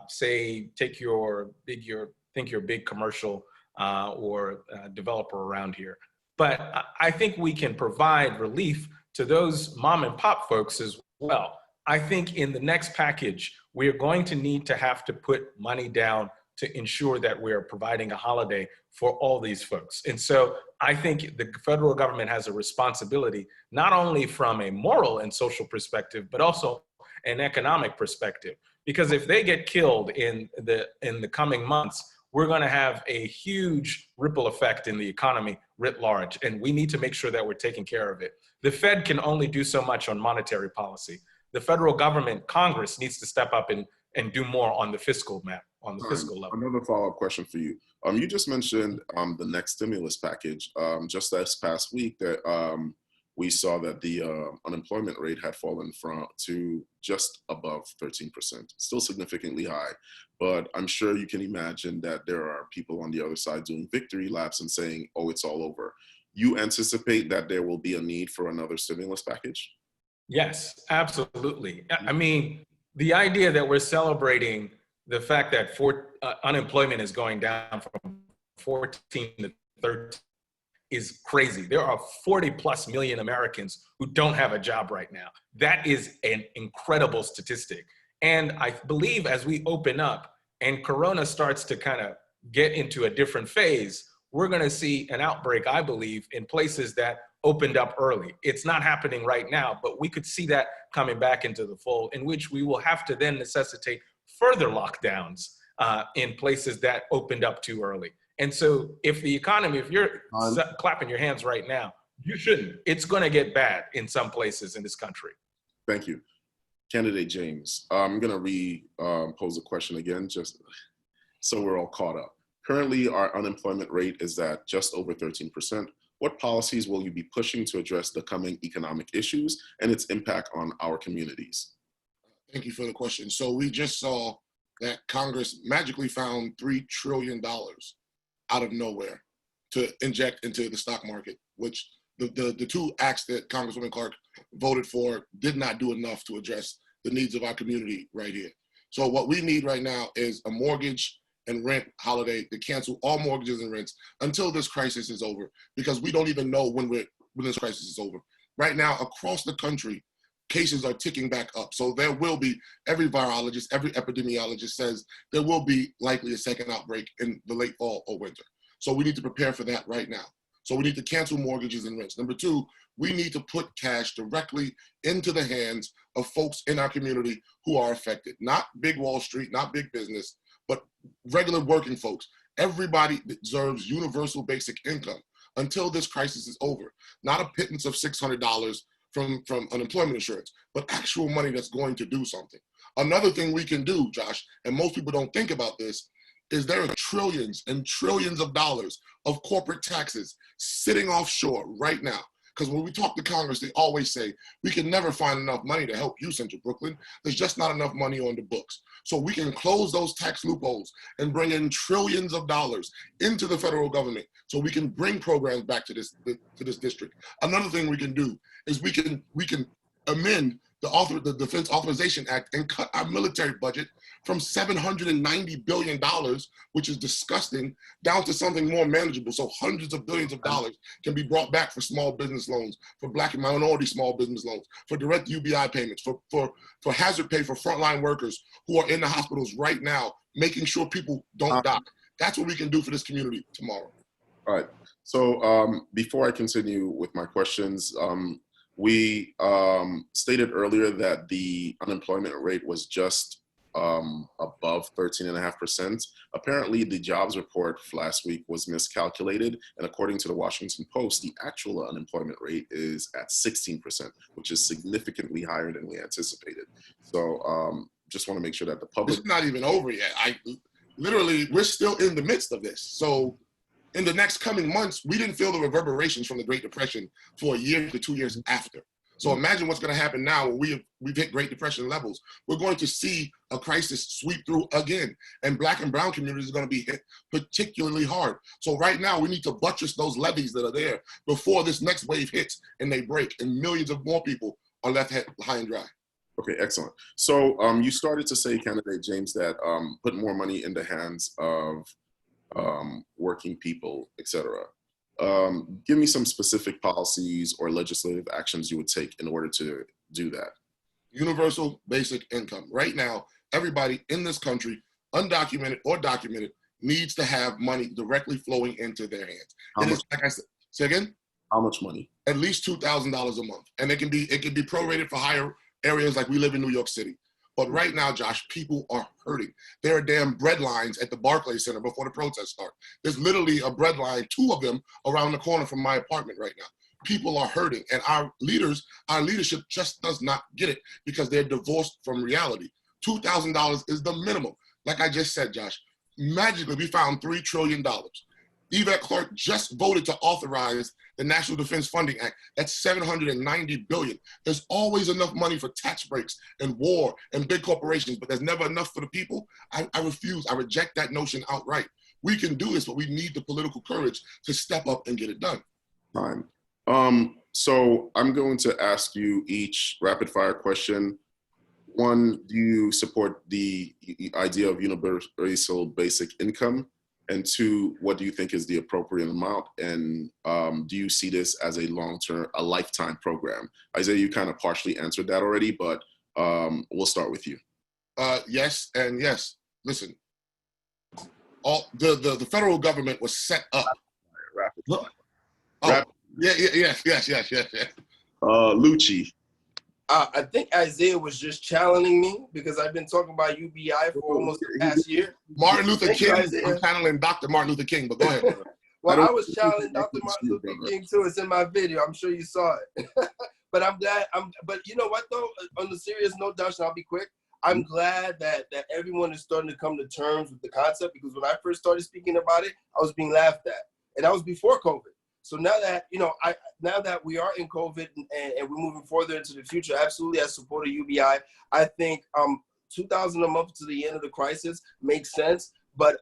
Say, think your big commercial or developer around here. But I think we can provide relief to those mom and pop folks as well. I think in the next package, we're going to need to have to put money down to ensure that we're providing a holiday for all these folks. And so I think the federal government has a responsibility, not only from a moral and social perspective, but also an economic perspective. Because if they get killed in the coming months, we're going to have a huge ripple effect in the economy writ large. And we need to make sure that we're taking care of it. The Fed can only do so much on monetary policy. The federal government, Congress, needs to step up and do more on the fiscal map, on the fiscal level. Another follow-up question for you. You just mentioned the next stimulus package. Just this past week that we saw that the unemployment rate had fallen to just above 13%, still significantly high. But I'm sure you can imagine that there are people on the other side doing victory laps and saying, oh, it's all over. You anticipate that there will be a need for another stimulus package? Yes, absolutely. I mean, the idea that we're celebrating the fact that unemployment is going down from 14 to 13 is crazy. There are 40+ million Americans who don't have a job right now. That is an incredible statistic. And I believe as we open up and Corona starts to kind of get into a different phase, we're going to see an outbreak, I believe, in places that opened up early. It's not happening right now, but we could see that coming back into the fold, in which we will have to then necessitate further lockdowns in places that opened up too early. And so if the economy, if you're clapping your hands right now, you shouldn't. It's going to get bad in some places in this country. Thank you. Candidate James, I'm going to pose a question again, just so we're all caught up. Currently, our unemployment rate is at just over 13%. What policies will you be pushing to address the coming economic issues and its impact on our communities? Thank you for the question. So we just saw that Congress magically found $3 trillion out of nowhere to inject into the stock market, which the two acts that Congresswoman Clark voted for did not do enough to address the needs of our community right here. So what we need right now is a mortgage and rent holiday to cancel all mortgages and rents until this crisis is over, because we don't even know when this crisis is over. Right now, across the country, cases are ticking back up. So there will be, every virologist, every epidemiologist says there will be likely a second outbreak in the late fall or winter. So we need to prepare for that right now. So we need to cancel mortgages and rents. Number two, we need to put cash directly into the hands of folks in our community who are affected. Not big Wall Street, not big business, but regular working folks. Everybody deserves universal basic income until this crisis is over. Not a pittance of $600 from unemployment insurance, but actual money that's going to do something. Another thing we can do, Josh, and most people don't think about this, is there are trillions and trillions of dollars of corporate taxes sitting offshore right now. Because when we talk to Congress, they always say, we can never find enough money to help you, Central Brooklyn. There's just not enough money on the books. So we can close those tax loopholes and bring in trillions of dollars into the federal government so we can bring programs back to this district. Another thing we can do is we can amend the Defense Authorization Act and cut our military budget from $790 billion, which is disgusting, down to something more manageable. So hundreds of billions of dollars can be brought back for small business loans, for Black and minority small business loans, for direct UBI payments, for hazard pay for frontline workers who are in the hospitals right now, making sure people don't die. That's what we can do for this community tomorrow. All right. So before I continue with my questions, we stated earlier that the unemployment rate was just above 13.5%. Apparently, the jobs report last week was miscalculated, and according to the Washington Post, the actual unemployment rate is at 16%, which is significantly higher than we anticipated. So just want to make sure that the public— It's not even over yet. Literally, we're still in the midst of this. So in the next coming months, we didn't feel the reverberations from the Great Depression for a year to 2 years after. So imagine what's going to happen now when we've hit Great Depression levels. We're going to see a crisis sweep through again, and Black and brown communities are going to be hit particularly hard. So right now, we need to buttress those levees that are there before this next wave hits and they break, and millions of more people are left high and dry. Okay, excellent. So you started to say, candidate James, that put more money in the hands of working people, et cetera. Give me some specific policies or legislative actions you would take in order to do that. Universal basic income. Right now, everybody in this country, undocumented or documented, needs to have money directly flowing into their hands. It is, like I said, say again? How much money? At least $2,000 a month. And it can be prorated for higher areas like we live in New York City. But right now, Josh, people are hurting. There are damn bread lines at the Barclays Center before the protests start. There's literally a bread line, 2 of them around the corner from my apartment right now. People are hurting, and our leadership just does not get it because they're divorced from reality. $2,000 is the minimum. Like I just said, Josh, magically we found $3 trillion. Yvette Clarke just voted to authorize the National Defense Funding Act. That's $790 billion. There's always enough money for tax breaks and war and big corporations, but there's never enough for the people. I refuse. I reject that notion outright. We can do this, but we need the political courage to step up and get it done. Fine. So I'm going to ask you each rapid fire question. 1, do you support the idea of universal basic income? And 2, what do you think is the appropriate amount? And do you see this as a a lifetime program? Isaiah, you kind of partially answered that already, but we'll start with you. Yes and yes. Listen, the federal government was set up. Rapid fire. Yes. Lucci. I think Isaiah was just challenging me because I've been talking about UBI for almost the past year. Martin Luther King. I'm channeling Dr. Martin Luther King, but go ahead. Well, I was challenging Dr. Martin Luther King too. It's in my video. I'm sure you saw it. But I'm glad. But you know what though? On the serious note, Josh, and I'll be quick. I'm glad that everyone is starting to come to terms with the concept, because when I first started speaking about it, I was being laughed at, and that was before COVID. So now that, now that we are in COVID and we're moving further into the future, absolutely, I support a UBI. I think $2,000 a month to the end of the crisis makes sense. But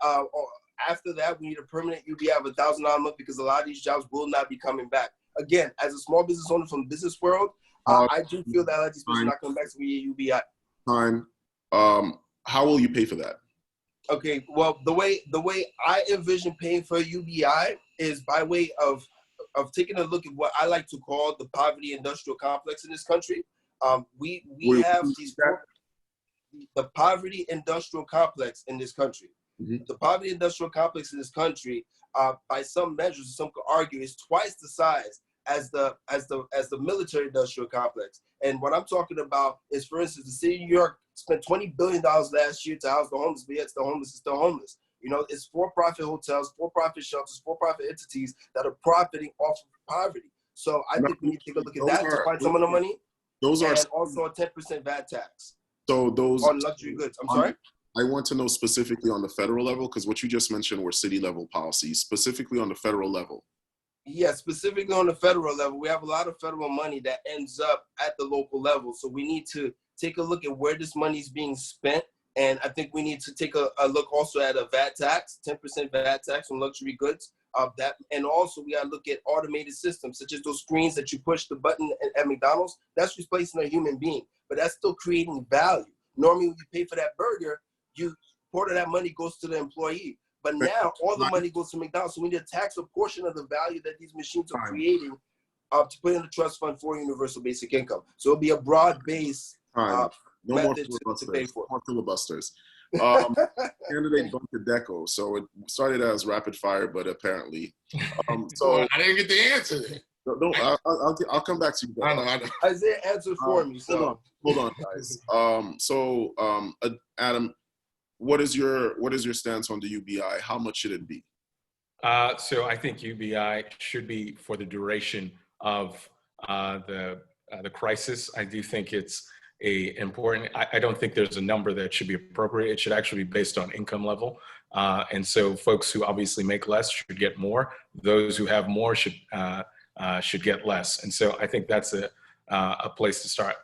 after that, we need a permanent UBI of $1,000 a month, because a lot of these jobs will not be coming back. Again, as a small business owner from the business world, I do feel that a lot of these people are not coming back to me a UBI. Time. How will you pay for that? Okay, well, the way I envision paying for a UBI is by way of taking a look at what I like to call the poverty industrial complex in this country. We have the poverty industrial complex in this country. The poverty industrial complex in this country, by some measures, some could argue, is twice the size as the military industrial complex. And what I'm talking about is, for instance, the city of New York spent $20 billion last year to house the homeless, but yet the homeless is still homeless. You know, it's for-profit hotels, for-profit shelters, for-profit entities that are profiting off of poverty. So I think we need to take a look at that to find some of the money. Those are, and also a 10% VAT tax so those on luxury goods. I'm sorry? I want to know specifically on the federal level, because what you just mentioned were city level policies, specifically on the federal level. Yeah, specifically on the federal level, we have a lot of federal money that ends up at the local level. So we need to take a look at where this money is being spent. And I think we need to take a look also at a VAT tax, 10% VAT tax on luxury goods. That, and also we got to look at automated systems, such as those screens that you push the button at McDonald's. That's replacing a human being, but that's still creating value. Normally, when you pay for that burger, part of that money goes to the employee. But now all the money goes to McDonald's. So we need to tax a portion of the value that these machines are creating to put in the trust fund for universal basic income. So it'll be a broad base method to pay for. No more filibusters. Candidate Bunker Deco. So it started as rapid fire, but apparently, So I didn't get the answer there. No, I'll come back to you. I know. Isaiah answered for me. So hold on, guys. Adam, what is your stance on the UBI? How much should it be? So I think UBI should be for the duration of the crisis. I do think it's important. I don't think there's a number that should be appropriate. It should actually be based on income level. And so folks who obviously make less should get more. Those who have more should get less. And so I think that's a place to start.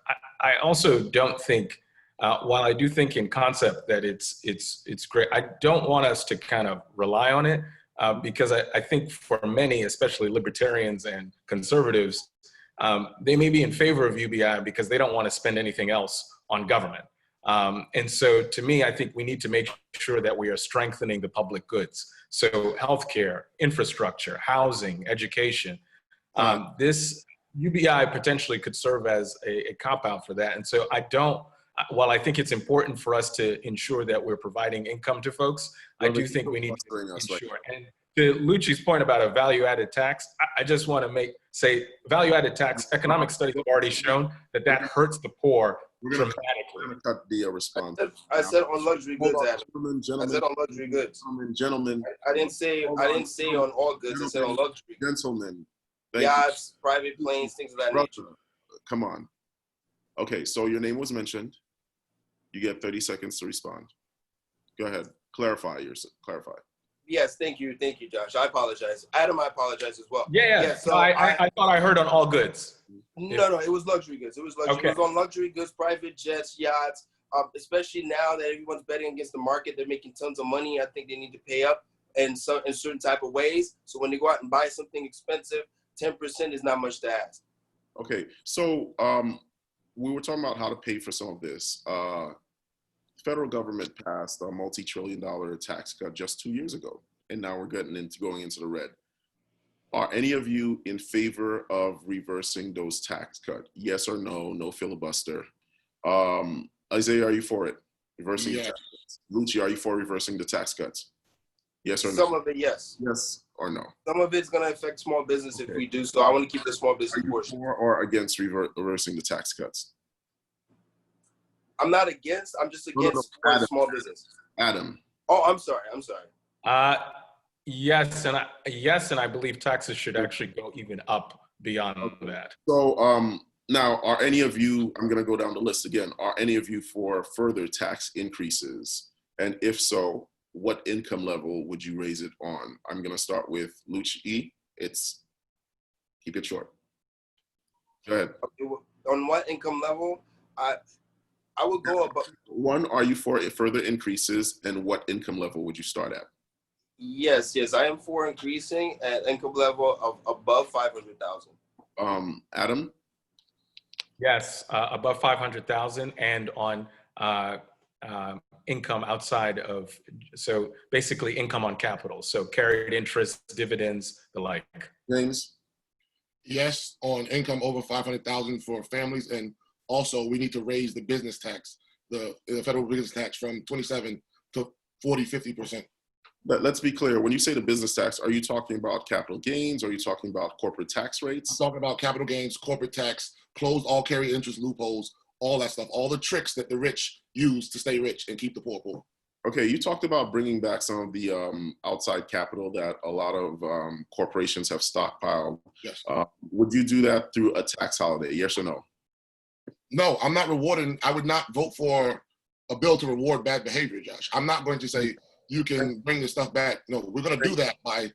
I also don't think, while I do think in concept that it's great, I don't want us to kind of rely on it because I think for many, especially libertarians and conservatives, they may be in favor of UBI because they don't want to spend anything else on government. And so to me, I think we need to make sure that we are strengthening the public goods. So healthcare, infrastructure, housing, education. This UBI potentially could serve as a cop-out for that. And so while I think it's important for us to ensure that we're providing income to folks, I do think we need to ensure. And to Lucci's point about a value-added tax, I just want to say value-added tax, economic studies have already shown that hurts the poor dramatically. We're going to cut the response. I said on luxury goods, Adam. Gentlemen, I said on luxury goods. Gentlemen. I didn't say on all goods. I said on luxury. Gentlemen. Yachts, private planes, things of that nature. Come on. Okay, so your name was mentioned. You get 30 seconds to respond. Go ahead. Clarify. Yes, thank you, Josh. I apologize. Adam, I apologize as well. Yeah. So I thought I heard on all goods. No, it was luxury goods. It was luxury. Okay. It was on luxury goods, private jets, yachts. Especially now that everyone's betting against the market, they're making tons of money. I think they need to pay up in certain type of ways. So when they go out and buy something expensive, 10% is not much to ask. Okay, so we were talking about how to pay for some of this. Federal government passed a multi-trillion-dollar tax cut just 2 years ago, and now we're going into the red. Are any of you in favor of reversing those tax cuts? Yes or no? No filibuster. Isaiah, are you for it? Reversing the tax cuts? Lucci, are you for reversing the tax cuts? Yes or no? Some of it, yes. Yes or no? Some of it's going to affect small business if we do so. I want to keep the small business portion. For or against reversing the tax cuts? I'm not against. I'm just against small business. Adam. Oh, I'm sorry. Yes, and I believe taxes should actually go even up beyond that. So now, are any of you? I'm going to go down the list again. Are any of you for further tax increases? And if so, what income level would you raise it on? I'm going to start with Lucci. Keep it short. Go ahead. On what income level? I would go above. One, are you for further increases, and what income level would you start at? Yes, I am for increasing at income level of above 500,000. Adam? Yes, above 500,000 and on income outside of, so basically income on capital, so carried interest, dividends, the like. James? Yes, on income over 500,000 for families, and also we need to raise the business tax, the federal business tax from 27 to 40, 50%. Let's be clear. When you say the business tax, are you talking about capital gains? Or are you talking about corporate tax rates? I'm talking about capital gains, corporate tax, close all carry interest loopholes, all that stuff, all the tricks that the rich use to stay rich and keep the poor poor. Okay, you talked about bringing back some of the outside capital that a lot of corporations have stockpiled. Yes. Would you do that through a tax holiday? Yes or no? No, I'm not rewarding. I would not vote for a bill to reward bad behavior, Josh. I'm not going to say you can bring this stuff back. No, we're going to do that by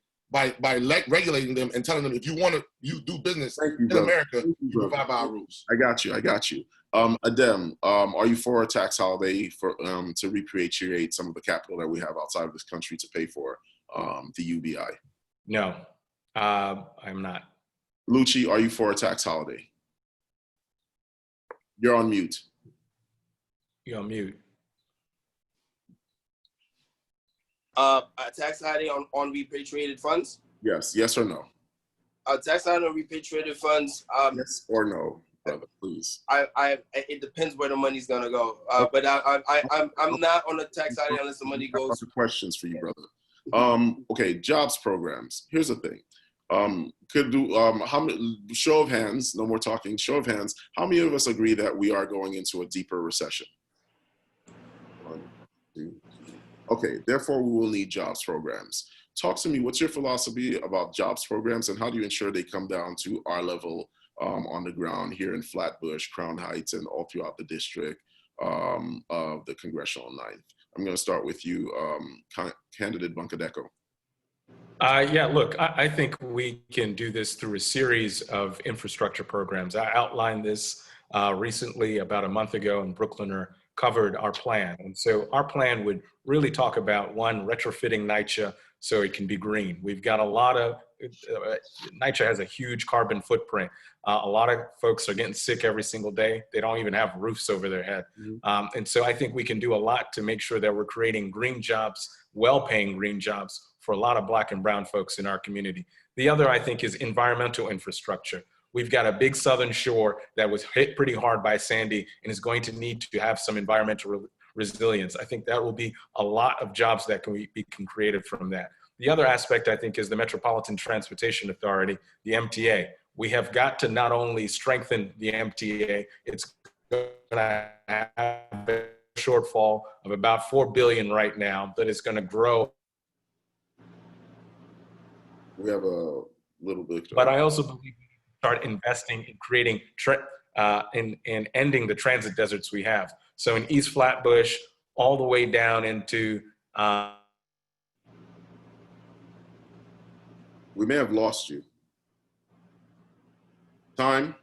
regulating them and telling them if you want to do business in America, you abide by our rules. I got you. Adem, are you for a tax holiday for to repatriate some of the capital that we have outside of this country to pay for the UBI? No, I'm not. Lucci, are you for a tax holiday? You're on mute. You're on mute. A tax holiday on repatriated funds? Yes. Yes or no? A tax holiday on repatriated funds? Yes or no, brother, please. It depends where the money's gonna go. But I'm not on a tax holiday unless the money goes. Questions for you, brother. Okay, jobs programs. Here's the thing. Could do how many, show of hands, no more talking, show of hands, how many of us agree that we are going into a deeper recession? 1, 2. Okay, therefore we will need jobs programs. Talk to me, what's your philosophy about jobs programs and how do you ensure they come down to our level on the ground here in Flatbush, Crown Heights, and all throughout the district of the Congressional 9th? I'm gonna start with you, candidate Bunkadeko. Yeah, look, I think we can do this through a series of infrastructure programs. I outlined this recently about a month ago, and Brooklyner covered our plan. And so our plan would really talk about, one, retrofitting NYCHA so it can be green. We've got a lot of, NYCHA has a huge carbon footprint. A lot of folks are getting sick every single day. They don't even have roofs over their head. And so I think we can do a lot to make sure that we're creating green jobs, well-paying green jobs for a lot of Black and brown folks in our community. The other, I think, is environmental infrastructure. We've got a big southern shore that was hit pretty hard by Sandy and is going to need to have some environmental resilience. I think that will be a lot of jobs that can be created from that. The other aspect, I think, is the Metropolitan Transportation Authority, the MTA. We have got to not only strengthen the MTA, it's going to have a shortfall of about $4 billion right now, but it's going to grow. We have a little bit. But I also believe we need to start investing in creating, in ending the transit deserts we have. So in East Flatbush, all the way down into. We may have lost you. Time.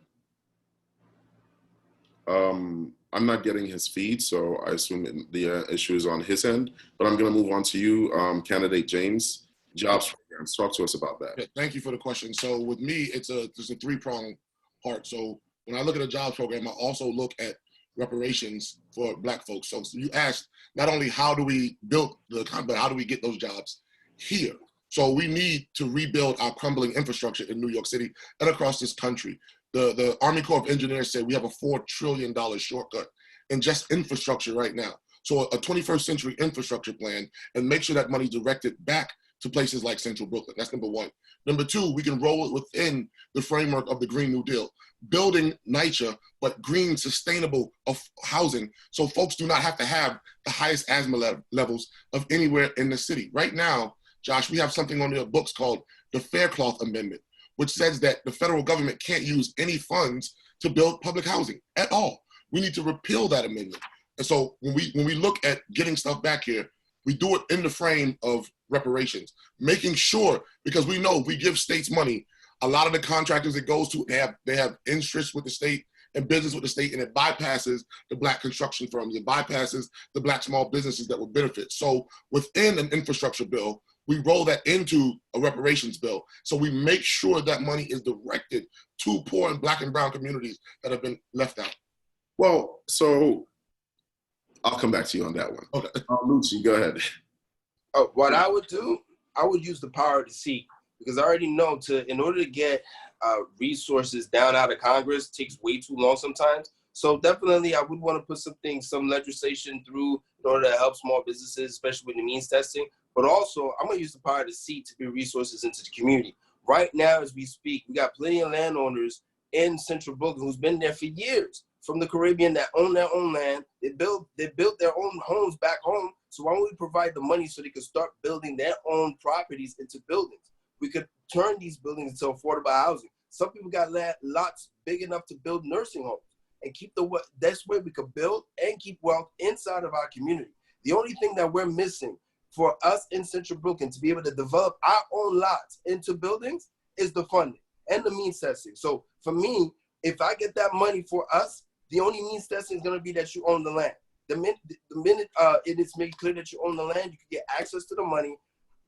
I'm not getting his feed, so I assume the issue is on his end. But I'm going to move on to you, candidate James. Jobs programs. Talk to us about that. Yeah, thank you for the question. So with me, it's a three-pronged part. So when I look at a jobs program, I also look at reparations for Black folks. So you asked not only how do we build the economy, but how do we get those jobs here? So we need to rebuild our crumbling infrastructure in New York City and across this country. The Army Corps of Engineers said we have a $4 trillion shortcut in just infrastructure right now. So a 21st century infrastructure plan, and make sure that money directed back to places like Central Brooklyn. That's number one. Number two, we can roll it within the framework of the Green New Deal, building NYCHA, but green, sustainable of housing, so folks do not have to have the highest asthma levels of anywhere in the city. Right now, Josh, we have something on the books called the Faircloth Amendment, which says that the federal government can't use any funds to build public housing at all. We need to repeal that amendment. And so when we look at getting stuff back here, we do it in the frame of reparations, making sure, because we know if we give states money, a lot of the contractors it goes to, they have interests with the state and business with the state, and it bypasses the Black construction firms, it bypasses the Black small businesses that will benefit. So within an infrastructure bill, we roll that into a reparations bill. So we make sure that money is directed to poor and Black and brown communities that have been left out. Well, so I'll come back to you on that one. Okay. Lucci, go ahead. What I would do, I would use the power to seek, because I already know in order to get resources down out of Congress takes way too long sometimes. So definitely I would want to put some legislation through in order to help small businesses, especially with the means testing. But also, I'm gonna use the power of the seat to build resources into the community. Right now, as we speak, we got plenty of landowners in Central Brooklyn who's been there for years, from the Caribbean, that own their own land. They built their own homes back home. So why don't we provide the money so they can start building their own properties into buildings? We could turn these buildings into affordable housing. Some people got lots big enough to build nursing homes and keep that's where we could build and keep wealth inside of our community. The only thing that we're missing for us in Central Brooklyn to be able to develop our own lots into buildings is the funding and the means testing. So for me, if I get that money for us, the only means testing is going to be that you own the land. The minute it is made clear that you own the land, you can get access to the money,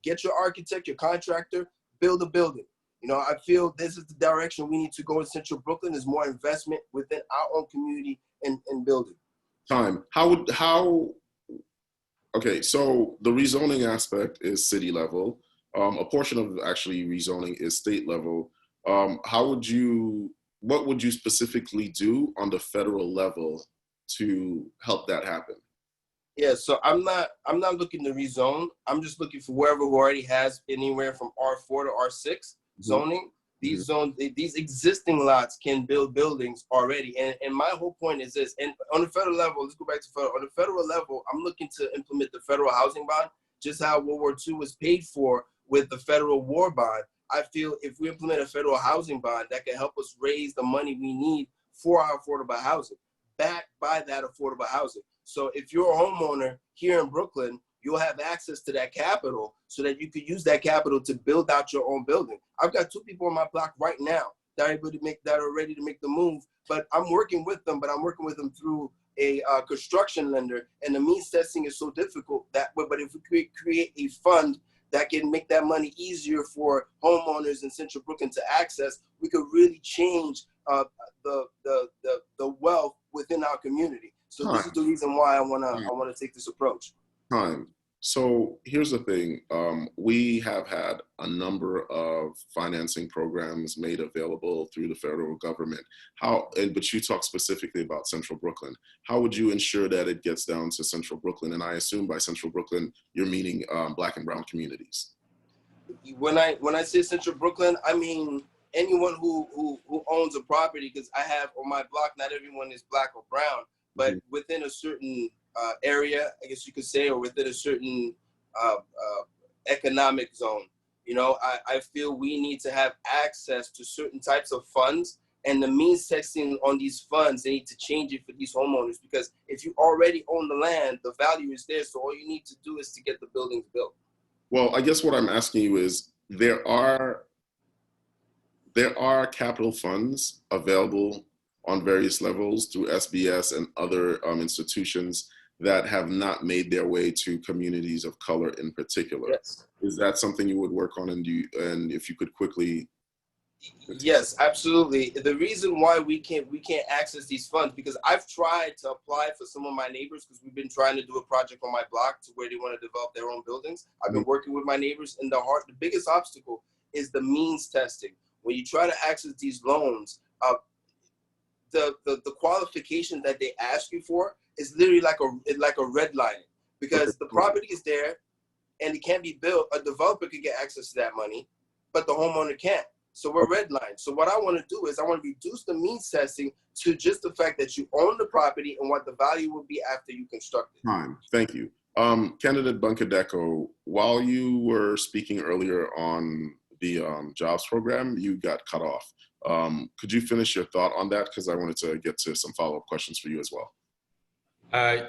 get your architect, your contractor, build a building. You know, I feel this is the direction we need to go in Central Brooklyn, is more investment within our own community and building. Okay, so the rezoning aspect is city level. A portion of actually rezoning is state level. What would you specifically do on the federal level to help that happen? Yeah, so I'm not looking to rezone. I'm just looking for whoever who already has anywhere from R4 to R6 zoning. These these existing lots can build buildings already. And my whole point is this, and on the federal level, let's go back to federal. On the federal level, I'm looking to implement the federal housing bond, just how World War II was paid for with the federal war bond. I feel if we implement a federal housing bond, that can help us raise the money we need for our affordable housing, backed by that affordable housing. So if you're a homeowner here in Brooklyn, you'll have access to that capital so that you could use that capital to build out your own building. I've got 2 people on my block right now that are ready to make the move, but I'm working with them, through a construction lender, and the means testing is so difficult that way. But if we create a fund that can make that money easier for homeowners in Central Brooklyn to access, we could really change the wealth within our community. So this is the reason why I wanna take this approach. So here's the thing. We have had a number of financing programs made available through the federal government. But you talk specifically about Central Brooklyn. How would you ensure that it gets down to Central Brooklyn? And I assume by Central Brooklyn, you're meaning Black and brown communities. When I say Central Brooklyn, I mean anyone who owns a property, because I have on my block, not everyone is Black or brown, but within a certain area, I guess you could say, or within a certain economic zone. You know, I feel we need to have access to certain types of funds, and the means testing on these funds, they need to change it for these homeowners, because if you already own the land, the value is there. So all you need to do is to get the buildings built. Well, I guess what I'm asking you is, there are capital funds available on various levels through SBS and other institutions that have not made their way to communities of color in particular. Yes. Is that something you would work on, and if you could quickly? Yes, absolutely. The reason why we can't access these funds, because I've tried to apply for some of my neighbors, because we've been trying to do a project on my block to where they want to develop their own buildings. I've been working with my neighbors, and the biggest obstacle is the means testing. When you try to access these loans, the qualification that they ask you for is literally like a red line, because the property is there and it can't be built. A developer could get access to that money, but the homeowner can't. So we're redlined. So what I want to do is I want to reduce the means testing to just the fact that you own the property and what the value will be after you construct it. Fine. Thank you. Candidate Bunkadeko, while you were speaking earlier on the jobs program, you got cut off. Could you finish your thought on that? Because I wanted to get to some follow-up questions for you as well.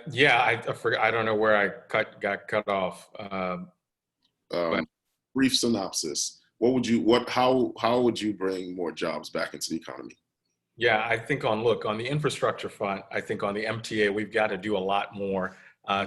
Yeah, I forgot. I don't know where I got cut off. Brief synopsis. How would you bring more jobs back into the economy? Yeah, I think on the infrastructure front, I think on the MTA, we've got to do a lot more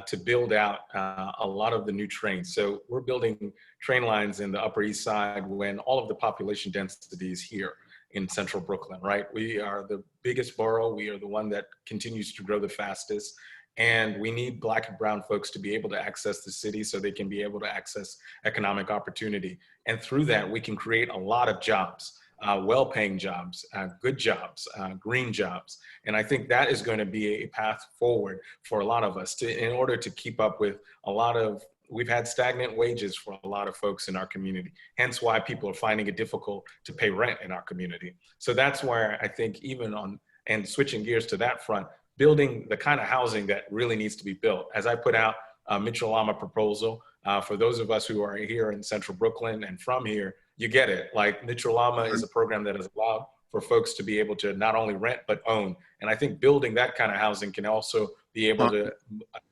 to build out a lot of the new trains. So we're building train lines in the Upper East Side when all of the population density is here in Central Brooklyn, right? We are the biggest borough. We are the one that continues to grow the fastest. And we need Black and brown folks to be able to access the city so they can be able to access economic opportunity. And through that, we can create a lot of jobs. well-paying jobs, good jobs, green jobs. And I think that is going to be a path forward for a lot of us in order to keep up with a lot of, we've had stagnant wages for a lot of folks in our community, hence why people are finding it difficult to pay rent in our community. So that's where I think even on, and switching gears to that front, building the kind of housing that really needs to be built. As I put out a Mitchell-Lama proposal, for those of us who are here in Central Brooklyn and from here, you get it. Like Mitchell-Lama is a program that has allowed for folks to be able to not only rent, but own. And I think building that kind of housing can also be able to,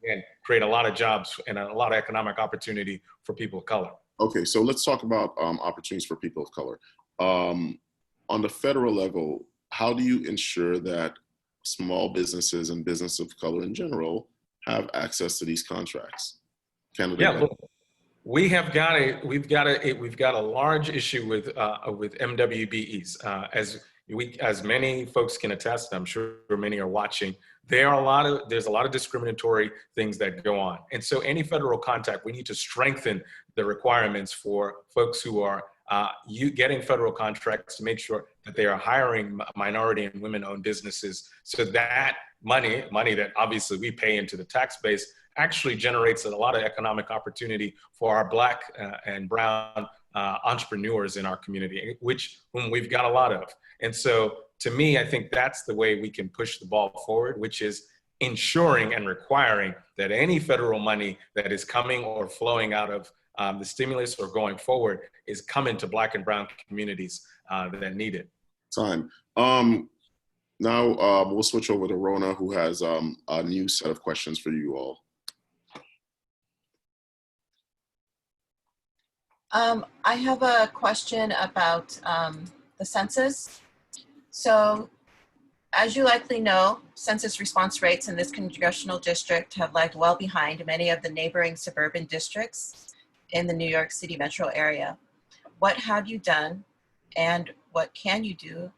again, create a lot of jobs and a lot of economic opportunity for people of color. Okay, so let's talk about opportunities for people of color. On the federal level, how do you ensure that small businesses and business of color in general have access to these contracts? Look, we've got a large issue with MWBEs. As many folks can attest, I'm sure many are watching, there's a lot of discriminatory things that go on. And so any federal contact, we need to strengthen the requirements for folks who are getting federal contracts to make sure that they are hiring minority and women-owned businesses, so that money that obviously we pay into the tax base actually generates a lot of economic opportunity for our Black and brown entrepreneurs in our community, whom we've got a lot of. And so to me, I think that's the way we can push the ball forward, which is ensuring and requiring that any federal money that is coming or flowing out of the stimulus or going forward is coming to Black and brown communities that need it. Time. Now we'll switch over to Rona, who has a new set of questions for you all. I have a question about the census. So, as you likely know, census response rates in this congressional district have lagged well behind many of the neighboring suburban districts in the New York City metro area. What have you done and what can you do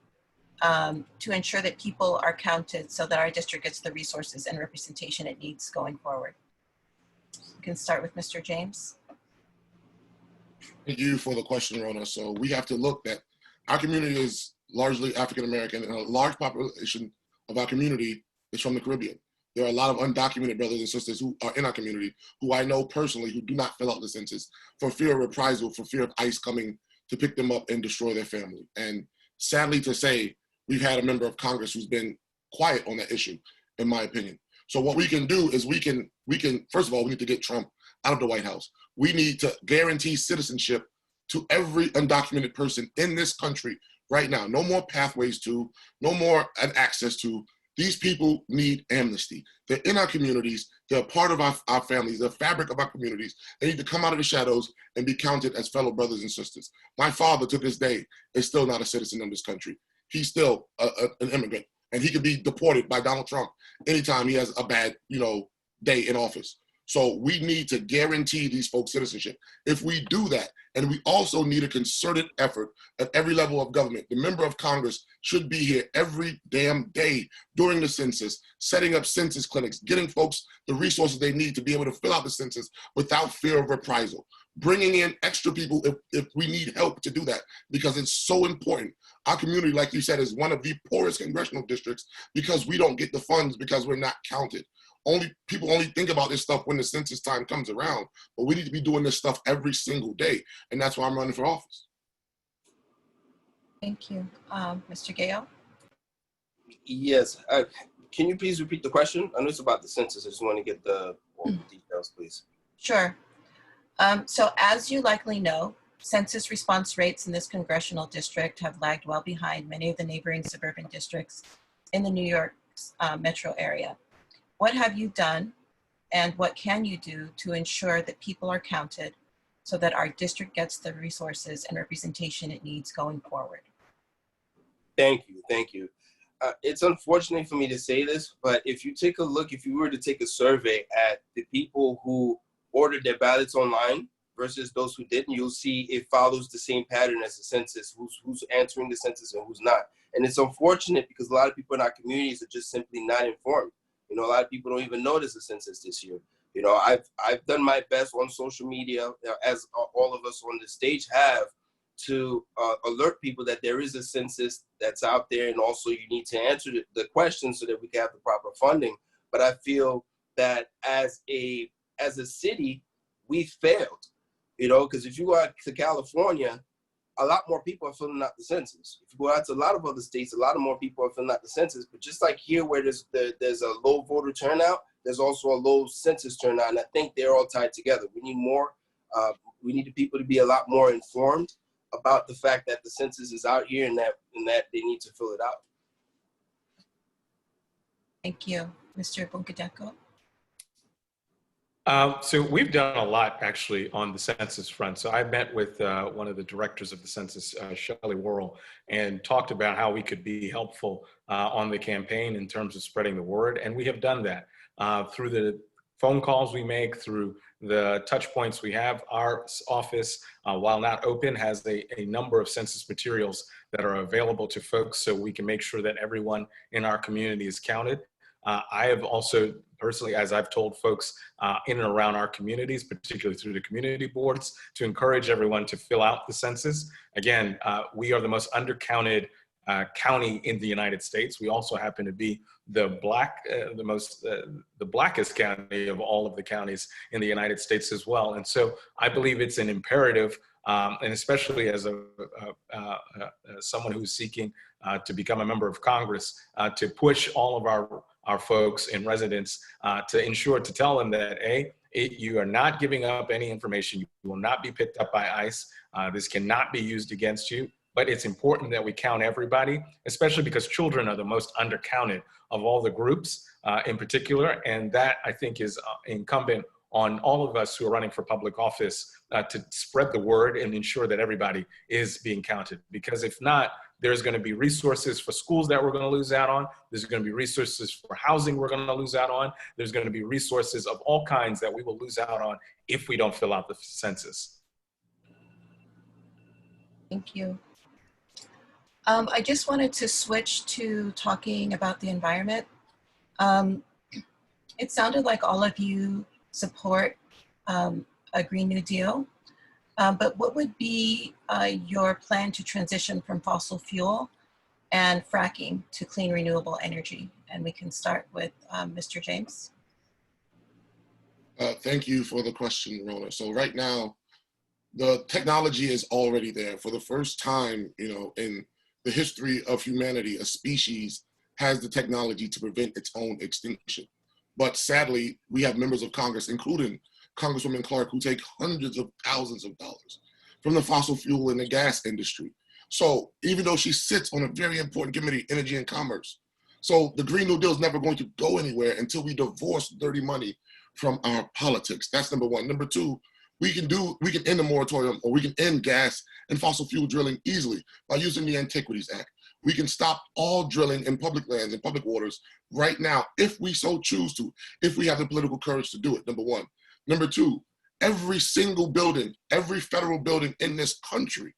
to ensure that people are counted so that our district gets the resources and representation it needs going forward? We can start with Mr. James. Thank you for the question, Rona. So we have to look at our community is largely African-American, and a large population of our community is from the Caribbean. There are a lot of undocumented brothers and sisters who are in our community who I know personally who do not fill out the census for fear of reprisal, for fear of ICE coming to pick them up and destroy their family. And sadly to say, we've had a member of Congress who's been quiet on that issue, in my opinion. So what we can do is we can first of all, we need to get Trump out of the White House. We need to guarantee citizenship to every undocumented person in this country right now. No more pathways to, no more access to. These people need amnesty. They're in our communities. They're part of our families. They're the fabric of our communities. They need to come out of the shadows and be counted as fellow brothers and sisters. My father, to this day, is still not a citizen of this country. He's still an immigrant, and he could be deported by Donald Trump anytime he has a bad, day in office. So we need to guarantee these folks citizenship. If we do that, and we also need a concerted effort at every level of government. The member of Congress should be here every damn day during the census, setting up census clinics, getting folks the resources they need to be able to fill out the census without fear of reprisal. Bringing in extra people if we need help to do that, because it's so important. Our community, like you said, is one of the poorest congressional districts because we don't get the funds because we're not counted. People only think about this stuff when the census time comes around, but we need to be doing this stuff every single day, and that's why I'm running for office. Thank you. Mr. Gale? Yes. Can you please repeat the question? I know it's about the census. I just want to get all the details, please. Sure. So as you likely know, census response rates in this congressional district have lagged well behind many of the neighboring suburban districts in the New York metro area. What have you done and what can you do to ensure that people are counted so that our district gets the resources and representation it needs going forward? Thank you. Thank you. It's unfortunate for me to say this, but if you take a look, if you were to take a survey at the people who ordered their ballots online versus those who didn't, you'll see it follows the same pattern as the census, who's answering the census and who's not. And it's unfortunate because a lot of people in our communities are just simply not informed. A lot of people don't even know there's a census this year. I've done my best on social media, as all of us on the stage have, to alert people that there is a census that's out there, and also you need to answer the questions so that we can have the proper funding. But I feel that as a city, we failed, you know, because if you go out to California, a lot more people are filling out the census. If you go out to a lot of other states, a lot of more people are filling out the census. But just like here, where there's a low voter turnout, there's also a low census turnout, and I think they're all tied together. We need more. We need the people to be a lot more informed about the fact that the census is out here and that they need to fill it out. Thank you. Mr. Bunkadeko? So we've done a lot actually on the census front. So I met with one of the directors of the census, Shelley Worrell, and talked about how we could be helpful on the campaign in terms of spreading the word. And we have done that through the phone calls we make, through the touch points we have. Our office, while not open, has a number of census materials that are available to folks so we can make sure that everyone in our community is counted. I have also personally, as I've told folks in and around our communities, particularly through the community boards, to encourage everyone to fill out the census. Again, we are the most undercounted county in the United States. We also happen to be the blackest county of all of the counties in the United States as well. And so I believe it's an imperative, and especially as someone who's seeking to become a member of Congress, to push all of our folks and residents to tell them that you are not giving up any information. You will not be picked up by ICE. This cannot be used against you. But it's important that we count everybody, especially because children are the most undercounted of all the groups in particular. And that, I think, is incumbent on all of us who are running for public office to spread the word and ensure that everybody is being counted. Because if not, there's going to be resources for schools that we're going to lose out on. There's going to be resources for housing we're going to lose out on. There's going to be resources of all kinds that we will lose out on if we don't fill out the census. Thank you. I just wanted to switch to talking about the environment. It sounded like all of you support a Green New Deal, but what would be your plan to transition from fossil fuel and fracking to clean renewable energy? And we can start with Mr. James. Thank you for the question, Rona. So right now, the technology is already there. For the first time, in the history of humanity, a species has the technology to prevent its own extinction. But sadly, we have members of Congress, including Congresswoman Clark, who take hundreds of thousands of dollars from the fossil fuel and the gas industry. So even though she sits on a very important committee, Energy and Commerce, so the Green New Deal is never going to go anywhere until we divorce dirty money from our politics. That's number one. Number two, we can end the moratorium, or we can end gas and fossil fuel drilling easily by using the Antiquities Act. We can stop all drilling in public lands and public waters right now, if we so choose to, if we have the political courage to do it, number one. Number two, every single building, every federal building in this country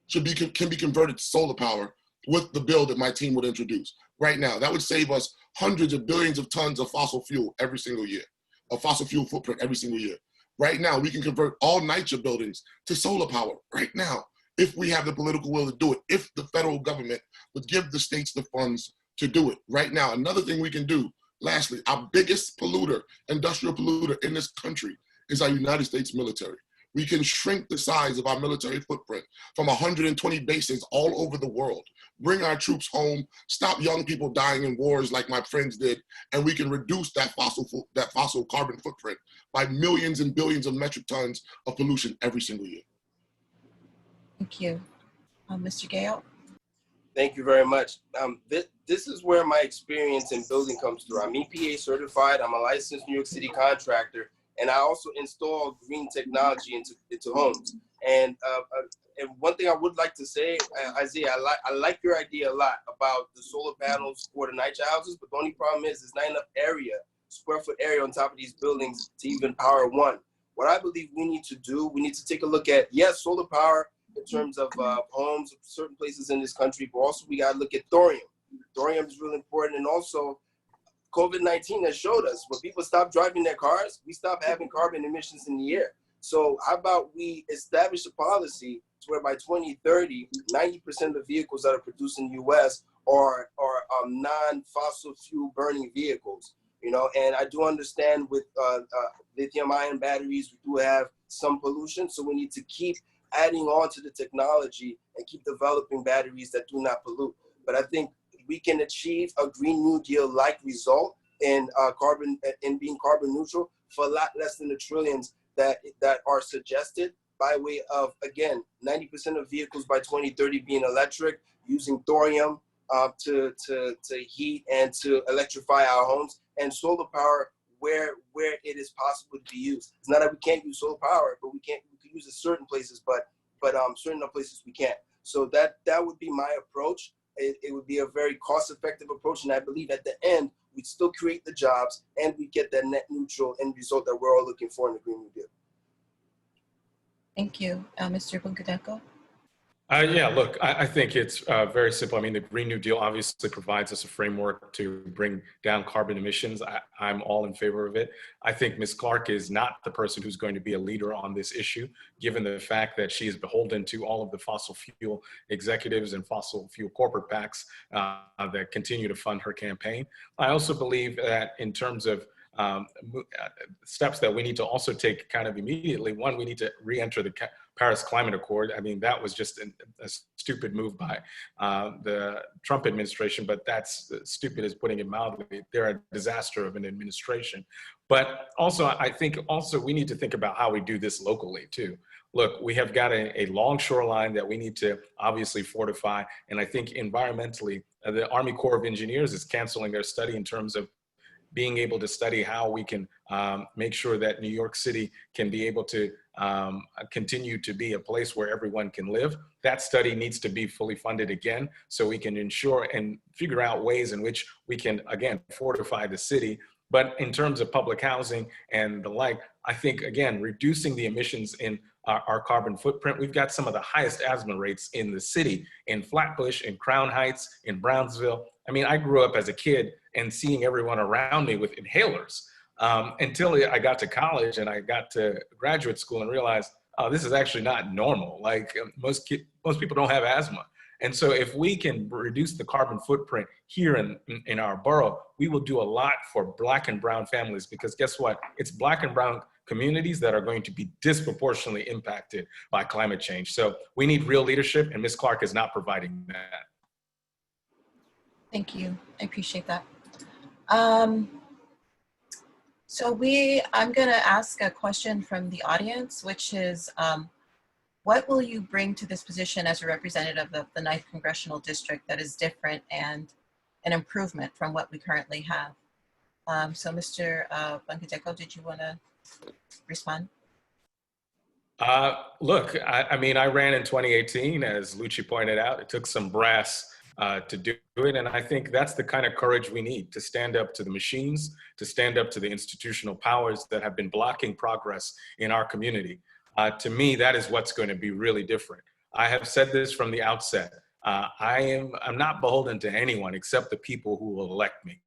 can be converted to solar power with the bill that my team would introduce. Right now, that would save us hundreds of billions of tons of fossil fuel every single year, a fossil fuel footprint every single year. Right now, we can convert all NYCHA buildings to solar power right now, if we have the political will to do it, if the federal government would give the states the funds to do it right now. Another thing we can do, lastly, our biggest polluter, industrial polluter in this country is our United States military. We can shrink the size of our military footprint from 120 bases all over the world, bring our troops home, stop young people dying in wars like my friends did, and we can reduce that fossil carbon footprint by millions and billions of metric tons of pollution every single year. Thank you. Mr. Gale? Thank you very much. This is where my experience in building comes through. I'm EPA certified, I'm a licensed New York City contractor, and I also install green technology into homes. And one thing I would like to say, Isaiah, I like your idea a lot about the solar panels for the NYCHA houses, but the only problem is there's not enough square foot area on top of these buildings to even power one. What I believe we need to do, we need to take a look at, yes, solar power in terms of homes, certain places in this country, but also we got to look at thorium. Thorium is really important, and also COVID-19 has showed us when people stop driving their cars, we stop having carbon emissions in the air. So how about we establish a policy to where by 2030, 90% of the vehicles that are produced in the U.S. are non-fossil fuel burning vehicles. You know, and I do understand with lithium-ion batteries, we do have some pollution, so we need to keep adding on to the technology and keep developing batteries that do not pollute. But I think we can achieve a Green New Deal-like result in being carbon neutral for a lot less than the trillions that are suggested by way of, again, 90% of vehicles by 2030 being electric, using thorium to heat and to electrify our homes, and solar power where it is possible to be used. It's not that we can't use solar power, but we can use it certain places, but certain places we can't. So that would be my approach. It would be a very cost-effective approach, and I believe at the end we'd still create the jobs and we get that net neutral end result that we're all looking for in the Green New Deal. Thank you. Mr. Bunkadeco? Yeah, look, I think it's very simple. I mean, the Green New Deal obviously provides us a framework to bring down carbon emissions. I'm all in favor of it. I think Ms. Clark is not the person who's going to be a leader on this issue, given the fact that she is beholden to all of the fossil fuel executives and fossil fuel corporate PACs that continue to fund her campaign. I also believe that in terms of steps that we need to also take kind of immediately, one, we need to re-enter the Paris Climate Accord. I mean, that was just a stupid move by the Trump administration, but that's stupid as putting it mildly. They're a disaster of an administration. But also, I think also we need to think about how we do this locally too. Look, we have got a long shoreline that we need to obviously fortify. And I think environmentally, the Army Corps of Engineers is canceling their study in terms of being able to study how we can make sure that New York City can be able to continue to be a place where everyone can live. That study needs to be fully funded again, so we can ensure and figure out ways in which we can, again, fortify the city. But in terms of public housing and the like, I think, again, reducing the emissions in our carbon footprint, we've got some of the highest asthma rates in the city, in Flatbush, in Crown Heights, in Brownsville. I mean, I grew up as a kid and seeing everyone around me with inhalers until I got to college and I got to graduate school and realized, oh, this is actually not normal. Like most people don't have asthma. And so if we can reduce the carbon footprint here in our borough, we will do a lot for Black and brown families, because guess what? It's Black and brown communities that are going to be disproportionately impacted by climate change. So we need real leadership, and Ms. Clark is not providing that. Thank you. I appreciate that. So I'm going to ask a question from the audience, which is, what will you bring to this position as a representative of the 9th Congressional District that is different and an improvement from what we currently have? So Mr. Bunkadeco, did you want to respond? Look, I mean, I ran in 2018, as Lucci pointed out. It took some brass to do it. And I think that's the kind of courage we need to stand up to the machines, to stand up to the institutional powers that have been blocking progress in our community. To me, that is what's going to be really different. I have said this from the outset. I'm not beholden to anyone except the people who will elect me.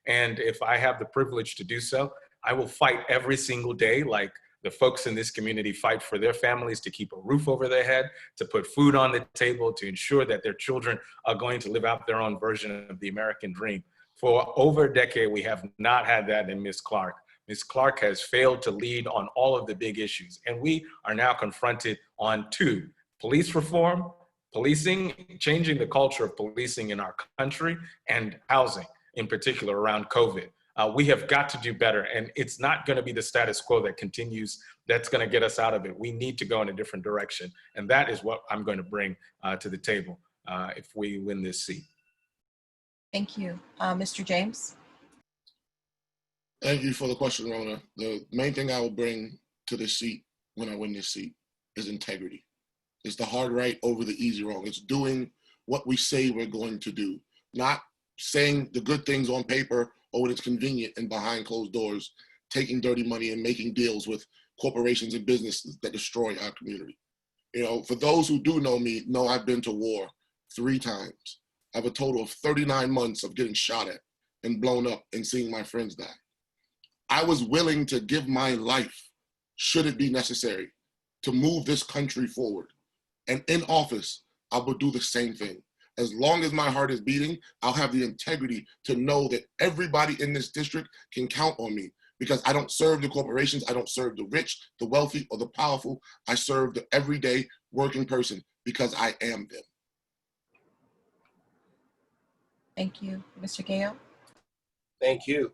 And if I have the privilege to do so, I will fight every single day like the folks in this community fight for their families, to keep a roof over their head, to put food on the table, to ensure that their children are going to live out their own version of the American dream. For over a decade, we have not had that in Ms. Clark. Ms. Clark has failed to lead on all of the big issues, and we are now confronted on two: police reform, policing, changing the culture of policing in our country, and housing, in particular around COVID. We have got to do better, and it's not going to be the status quo that continues that's going to get us out of it. We need to go in a different direction, and that is what I'm going to bring to the table if we win this seat. Thank you. Mr. James? Thank you for the question, Rona. The main thing I will bring to this seat when I win this seat is integrity. It's the hard right over the easy wrong. It's doing what we say we're going to do, not saying the good things on paper or when it's convenient and behind closed doors, taking dirty money and making deals with corporations and businesses that destroy our community. You know, for those who do know me, know I've been to war 3 times. I have a total of 39 months of getting shot at and blown up and seeing my friends die. I was willing to give my life should it be necessary to move this country forward. And in office, I will do the same thing. As long as my heart is beating, I'll have the integrity to know that everybody in this district can count on me, because I don't serve the corporations, I don't serve the rich, the wealthy, or the powerful. I serve the everyday working person because I am them. Thank you. Mr. Gale? Thank you.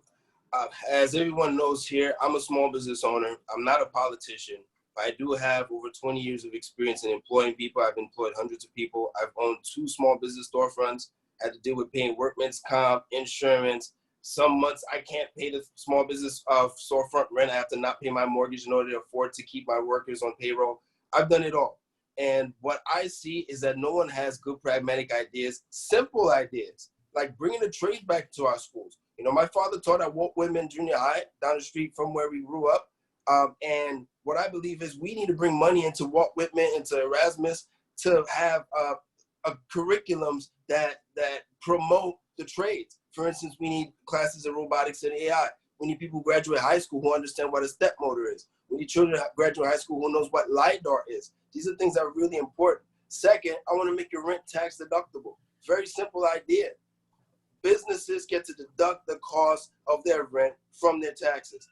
As everyone knows here, I'm a small business owner. I'm not a politician. I do have over 20 years of experience in employing people. I've employed hundreds of people. I've owned 2 small business storefronts, had to deal with paying workman's comp, insurance. Some months I can't pay the small business storefront rent. I have to not pay my mortgage in order to afford to keep my workers on payroll. I've done it all. And what I see is that no one has good pragmatic ideas, simple ideas, like bringing the trades back to our schools. You know, my father taught at Walt Whitman Junior High down the street from where we grew up. And what I believe is we need to bring money into Walt Whitman, into Erasmus, to have curriculums that promote the trades. For instance, we need classes in robotics and AI. We need people who graduate high school who understand what a step motor is. We need children who graduate high school who knows what LiDAR is. These are things that are really important. Second, I want to make your rent tax deductible. Very simple idea. Businesses get to deduct the cost of their rent from their taxes.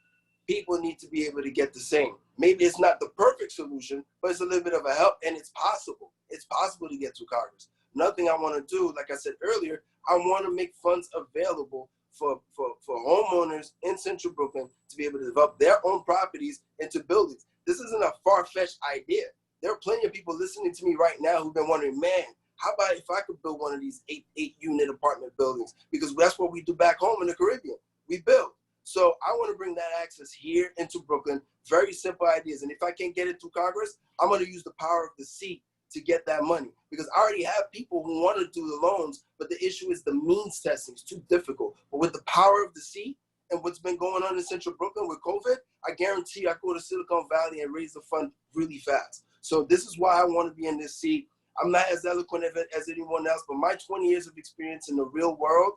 People need to be able to get the same. Maybe it's not the perfect solution, but it's a little bit of a help, and it's possible. It's possible to get to Congress. Another thing I want to do, like I said earlier, I want to make funds available for homeowners in Central Brooklyn to be able to develop their own properties into buildings. This isn't a far-fetched idea. There are plenty of people listening to me right now who've been wondering, man, how about if I could build one of these eight-unit apartment buildings? Because that's what we do back home in the Caribbean. We build. So I want to bring that access here into Brooklyn. Very simple ideas. And if I can't get it through Congress, I'm going to use the power of the seat to get that money. Because I already have people who want to do the loans, but the issue is the means testing. It's too difficult. But with the power of the seat and what's been going on in Central Brooklyn with COVID, I guarantee I go to Silicon Valley and raise the fund really fast. So this is why I want to be in this seat. I'm not as eloquent as anyone else, but my 20 years of experience in the real world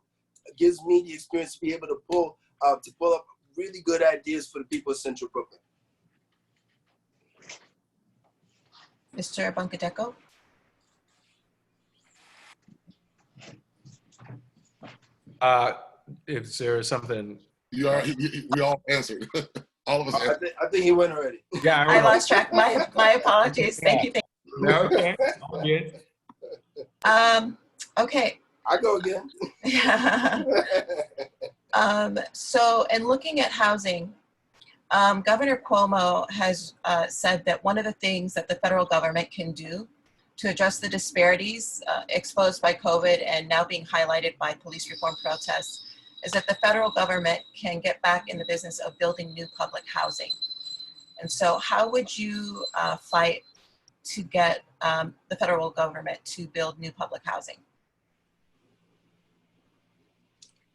gives me the experience to be able to pull up really good ideas for the people of Central Brooklyn. Mr. Bancadeco? If there is something. We all answered. All of us answered. I think he went already. Yeah, I lost track. My apologies. Thank you. No, okay. All good. Okay. I go again. Yeah. So in looking at housing, Governor Cuomo has said that one of the things that the federal government can do to address the disparities exposed by COVID and now being highlighted by police reform protests is that the federal government can get back in the business of building new public housing. And so how would you fight to get the federal government to build new public housing?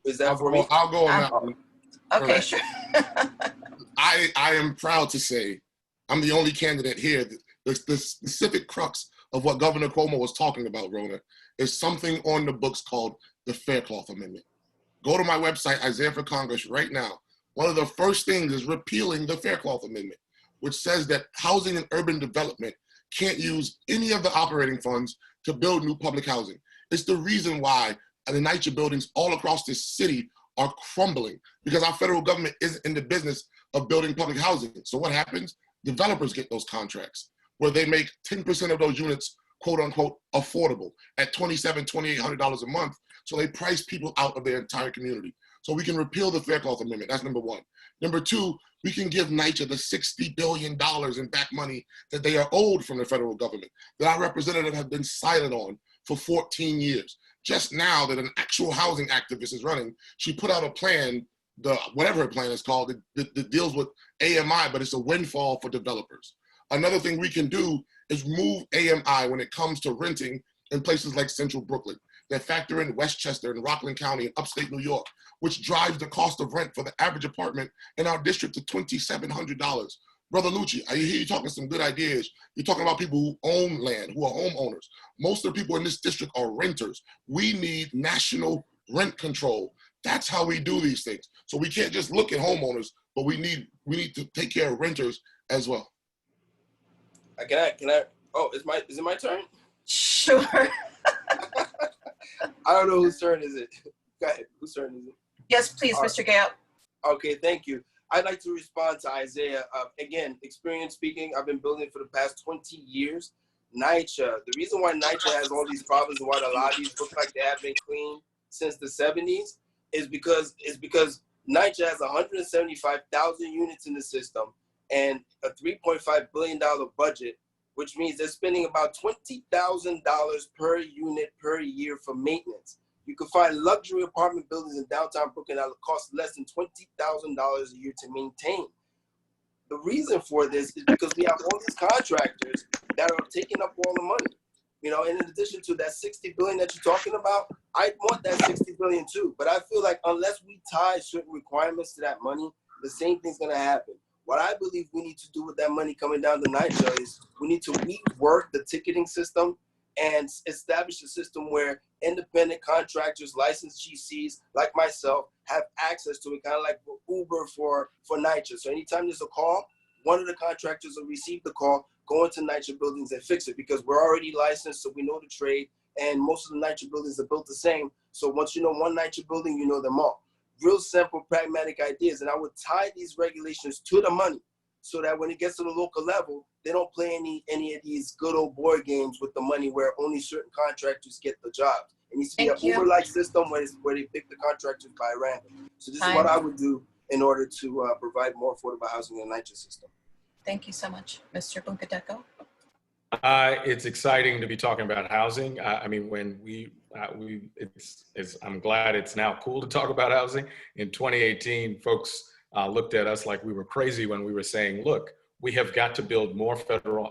Is that for me? I'll go on that one. Okay, sure. I am proud to say I'm the only candidate here. The specific crux of what Governor Cuomo was talking about, Rona, is something on the books called the Faircloth Amendment. Go to my website, Isaiah for Congress, right now. One of the first things is repealing the Faircloth Amendment, which says that housing and urban development can't use any of the operating funds to build new public housing. It's the reason why the NYCHA buildings all across this city are crumbling, because our federal government isn't in the business of building public housing. So what happens? Developers get those contracts where they make 10% of those units, quote unquote, affordable at $2,700, $2,800 a month. So they price people out of their entire community. So we can repeal the Faircloth Amendment. That's number one. Number two, we can give NYCHA the $60 billion in back money that they are owed from the federal government, that our representative have been silent on for 14 years. Just now that an actual housing activist is running, she put out a plan, whatever her plan is called, that deals with AMI, but it's a windfall for developers. Another thing we can do is move AMI when it comes to renting in places like Central Brooklyn, that factor in Westchester and Rockland County and upstate New York, which drives the cost of rent for the average apartment in our district to $2,700. Brother Lucci, I hear you talking some good ideas. You're talking about people who own land, who are homeowners. Most of the people in this district are renters. We need national rent control. That's how we do these things. So we can't just look at homeowners, but we need to take care of renters as well. Can I, oh, is it my turn? Sure. I don't know whose turn is it. Go ahead, whose turn is it? Yes, please, Mr. Gale. Okay, thank you. I'd like to respond to Isaiah. Again, experience speaking, I've been building for the past 20 years. NYCHA, the reason why NYCHA has all these problems and why the lobbies look like they have been clean since the 70s is because NYCHA has 175,000 units in the system and a $3.5 billion budget, which means they're spending about $20,000 per unit per year for maintenance. You can find luxury apartment buildings in downtown Brooklyn that cost less than $20,000 a year to maintain. The reason for this is because we have all these contractors that are taking up all the money. You know, and in addition to that 60 billion that you're talking about, I want that 60 billion too. But I feel like unless we tie certain requirements to that money, the same thing's gonna happen. What I believe we need to do with that money coming down the NYCHA is we need to rework the ticketing system and establish a system where independent contractors, licensed GCs like myself have access to it, kind of like Uber for NYCHA. So anytime there's a call, one of the contractors will receive the call, go into NYCHA buildings and fix it because we're already licensed, so we know the trade, and most of the NYCHA buildings are built the same. So once you know one NYCHA building, you know them all. Real simple, pragmatic ideas, and I would tie these regulations to the money so that when it gets to the local level, they don't play any of these good old board games with the money where only certain contractors get the jobs. It needs to be an Uber-like system where they pick the contractors by random. So this is what I would do in order to provide more affordable housing in the NYCHA system. Thank you so much. Mr. Bunkadeko? It's exciting to be talking about housing. I mean, when I'm glad it's now cool to talk about housing. In 2018, folks looked at us like we were crazy when we were saying, look, we have got to build more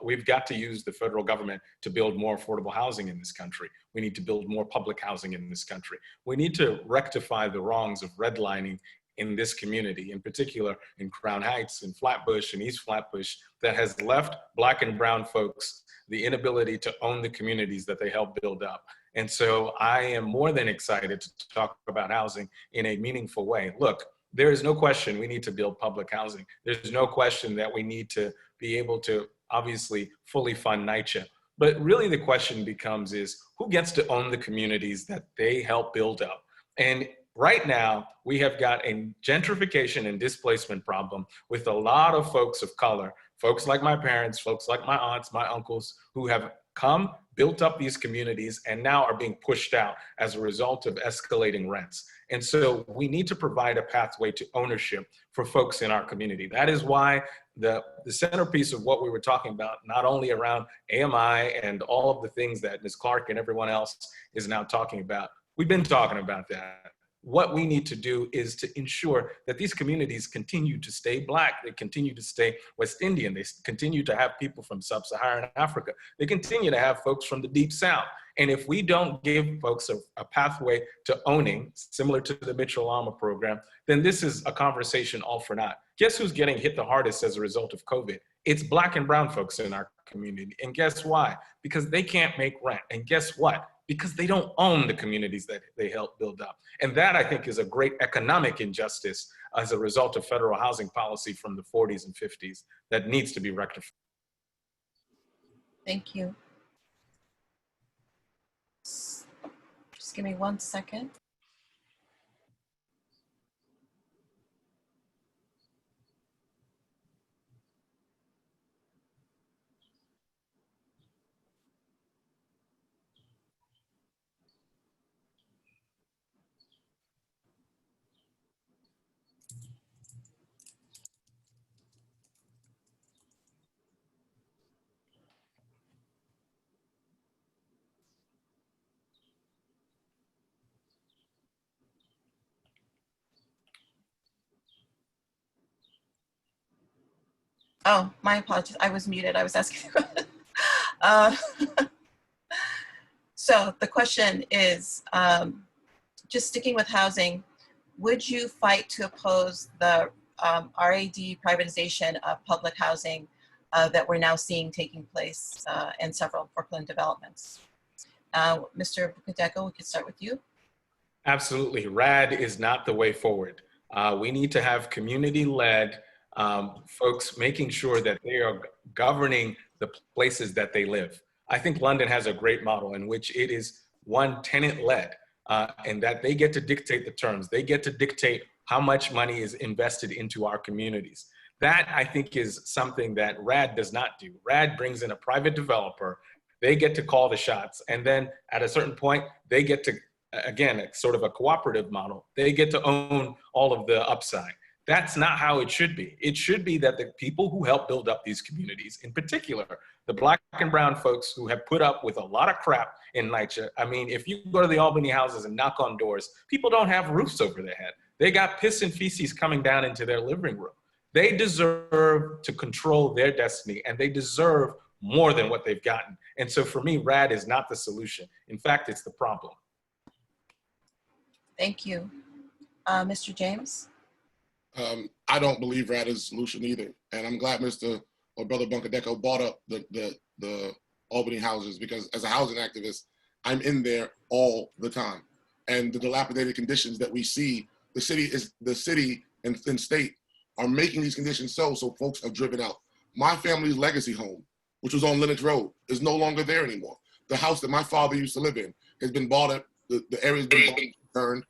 we've got to use the federal government to build more affordable housing in this country. We need to build more public housing in this country. We need to rectify the wrongs of redlining in this community, in particular in Crown Heights and Flatbush and East Flatbush, that has left Black and brown folks the inability to own the communities that they helped build up. And so I am more than excited to talk about housing in a meaningful way. Look, there is no question we need to build public housing. There's no question that we need to be able to obviously fully fund NYCHA. But really the question becomes is who gets to own the communities that they help build up? And right now, we have got a gentrification and displacement problem with a lot of folks of color, folks like my parents, folks like my aunts, my uncles, who have come, built up these communities, and now are being pushed out as a result of escalating rents. And so we need to provide a pathway to ownership for folks in our community. That is why the centerpiece of what we were talking about, not only around AMI and all of the things that Ms. Clark and everyone else is now talking about, we've been talking about that. What we need to do is to ensure that these communities continue to stay Black, they continue to stay West Indian, they continue to have people from Sub-Saharan Africa, they continue to have folks from the Deep South. And if we don't give folks a pathway to owning, similar to the Mitchell-Lama program, then this is a conversation all for naught. Guess who's getting hit the hardest as a result of COVID? It's Black and brown folks in our community. And guess why? Because they can't make rent. And guess what? Because they don't own the communities that they help build up. And that, I think, is a great economic injustice as a result of federal housing policy from the 40s and 50s that needs to be rectified. Thank you. Just give me 1 second. Oh, my apologies. I was muted. I was asking. So the question is, just sticking with housing, would you fight to oppose the RAD privatization of public housing that we're now seeing taking place in several Brooklyn developments? Mr. Bunkadeko, we could start with you. Absolutely. RAD is not the way forward. We need to have community-led folks making sure that they are governing the places that they live. I think London has a great model in which it is one tenant-led, and that they get to dictate the terms. They get to dictate how much money is invested into our communities. That, I think, is something that RAD does not do. RAD brings in a private developer. They get to call the shots. And then at a certain point, they get to, again, sort of a cooperative model. They get to own all of the upside. That's not how it should be. It should be that the people who help build up these communities, in particular, the Black and brown folks who have put up with a lot of crap in NYCHA. I mean, if you go to the Albany houses and knock on doors, people don't have roofs over their head. They got piss and feces coming down into their living room. They deserve to control their destiny, and they deserve more than what they've gotten. And so for me, RAD is not the solution. In fact, it's the problem. Thank you. Mr. James? I don't believe RAD is the solution either. And I'm glad Mr. or Brother Bunkadeco brought up the Albany houses, because as a housing activist, I'm in there all the time. And the dilapidated conditions that we see, the city and state are making these conditions so folks are driven out. My family's legacy home, which was on Lenox Road, is no longer there anymore. The house that my father used to live in has been bought up, the area's been turned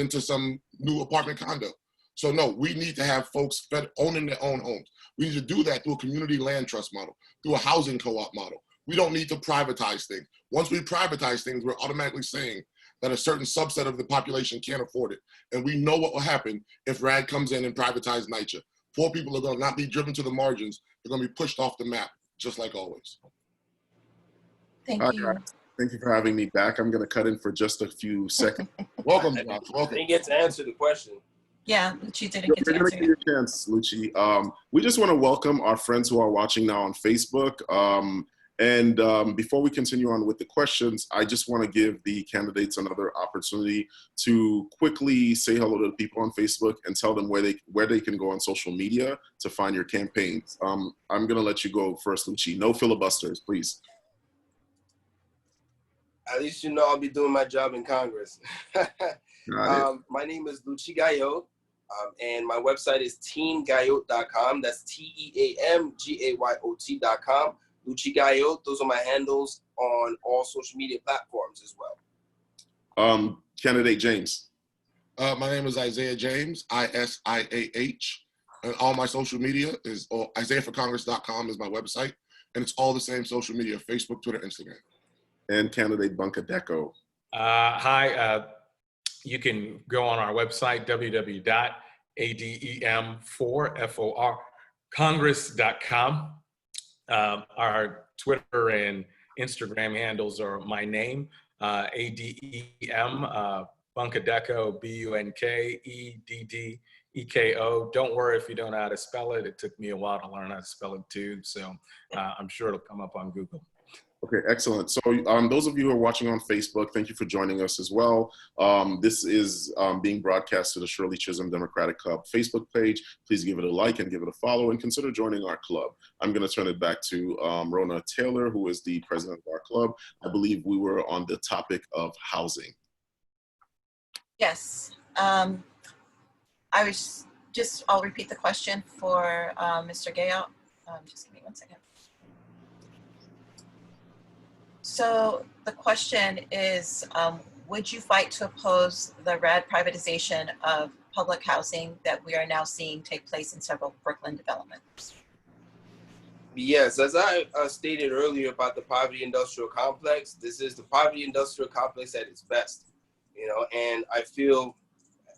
into some new apartment condo. So no, we need to have folks owning their own homes. We need to do that through a community land trust model, through a housing co-op model. We don't need to privatize things. Once we privatize things, we're automatically saying that a certain subset of the population can't afford it. And we know what will happen if RAD comes in and privatizes NYCHA. Poor people are going to not be driven to the margins. They're going to be pushed off the map, just like always. Thank you. Thank you for having me back. I'm going to cut in for just a few seconds. Welcome, Josh. Welcome. I didn't get to answer the question. Yeah, Lucci didn't get to answer. You're going to get your chance, Lucci. We just want to welcome our friends who are watching now on Facebook. Before we continue on with the questions, I just want to give the candidates another opportunity to quickly say hello to the people on Facebook and tell them where they can go on social media to find your campaigns. I'm going to let you go first, Lucci. No filibusters, please. At least you know I'll be doing my job in Congress. My name is Lucci Gayot, and my website is teamgayot.com. That's TEAMGAYOT.com. Lucci Gayot, those are my handles on all social media platforms as well. Candidate James. My name is Isaiah James, ISIAH, and all my social media is IsaiahForCongress.com is my website, and it's all the same social media: Facebook, Twitter, Instagram. And candidate Bunkadeco. Hi, you can go on our website, www.adem4congress.com. Our Twitter and Instagram handles are my name, ADEM, Bunkadeco, BUNKEDDEKO. Don't worry if you don't know how to spell it. It took me a while to learn how to spell it too, so I'm sure it'll come up on Google. Okay, excellent. So those of you who are watching on Facebook, thank you for joining us as well. This is being broadcast to the Shirley Chisholm Democratic Club Facebook page. Please give it a like and give it a follow and consider joining our club. I'm going to turn it back to Rona Taylor, who is the president of our club. I believe we were on the topic of housing. Yes. I'll repeat the question for Mr. Gayot. Just give me 1 second. So the question is, would you fight to oppose the RAD privatization of public housing that we are now seeing take place in several Brooklyn developments? Yes, as I stated earlier about the poverty industrial complex, this is the poverty industrial complex at its best, and I feel,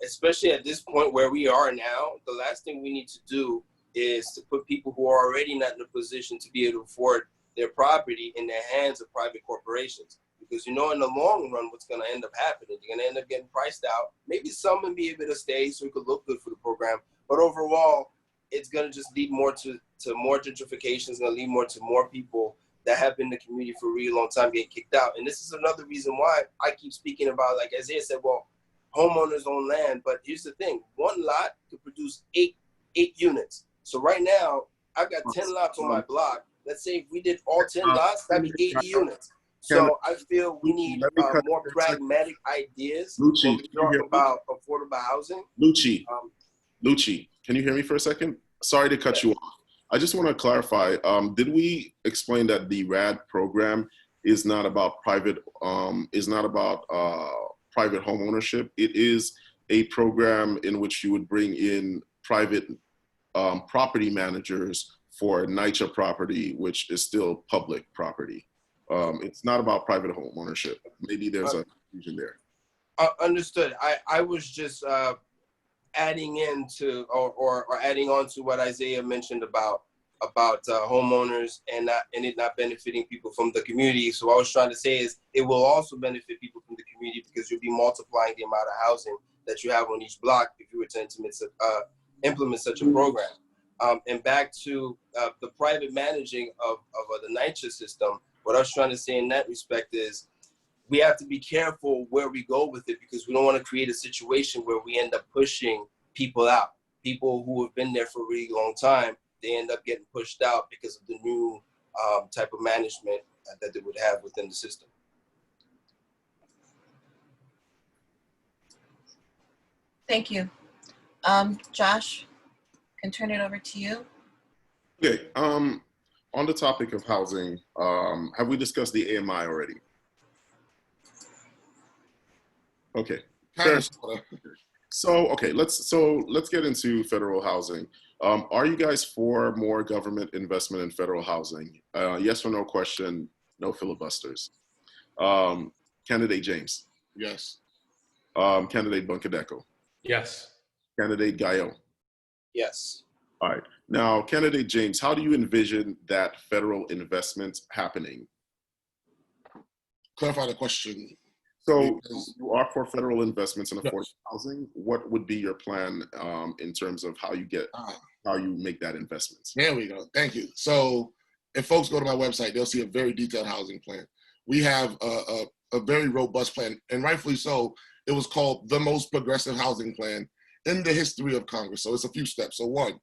especially at this point where we are now, the last thing we need to do is to put people who are already not in a position to be able to afford their property in the hands of private corporations. Because in the long run, what's going to end up happening, you're going to end up getting priced out. Maybe some will be able to stay so it could look good for the program, but overall, it's going to just lead more to more gentrification. It's going to lead more to more people that have been in the community for a really long time getting kicked out. And this is another reason why I keep speaking about, like Isaiah said, well, homeowners own land, but here's the thing: one lot could produce eight units. So right now, I've got 10 lots on my block. Let's say if we did all 10 lots, that'd be 80 units. So I feel we need more pragmatic ideas when we talk about affordable housing. Lucci, can you hear me for a second? sorry to cut you off. I just want to clarify. Did we explain that the RAD program is not about private private home ownership? It is a program in which you would bring in private property managers for NYCHA property, which is still public property. It's not about private home ownership. Maybe there's a confusion there. Understood. I was just adding into or adding on to what Isaiah mentioned about homeowners and it not benefiting people from the community. So what I was trying to say is it will also benefit people from the community because you'll be multiplying the amount of housing that you have on each block if you were to implement such a program. And back to the private managing of the NYCHA system, what I was trying to say in that respect is we have to be careful where we go with it because we don't want to create a situation where we end up pushing people out. People who have been there for a really long time, they end up getting pushed out because of the new type of management that they would have within the system. Thank you. Josh, can turn it over to you. Okay. On the topic of housing, have we discussed the AMI already? Okay. Fair. So okay, let's get into federal housing. Are you guys for more government investment in federal housing? Yes or no question, no filibusters. Candidate James. Yes. Candidate Bunkadeko. Yes. Candidate Gayo. Yes. All right. Now, Candidate James, how do you envision that federal investment happening? Clarify the question. So you are for federal investments in affordable housing. What would be your plan in terms of how you make that investment? There we go. Thank you. So if folks go to my website, they'll see a very detailed housing plan. We have a very robust plan, and rightfully so. It was called the most progressive housing plan in the history of Congress. So it's a few steps. So one,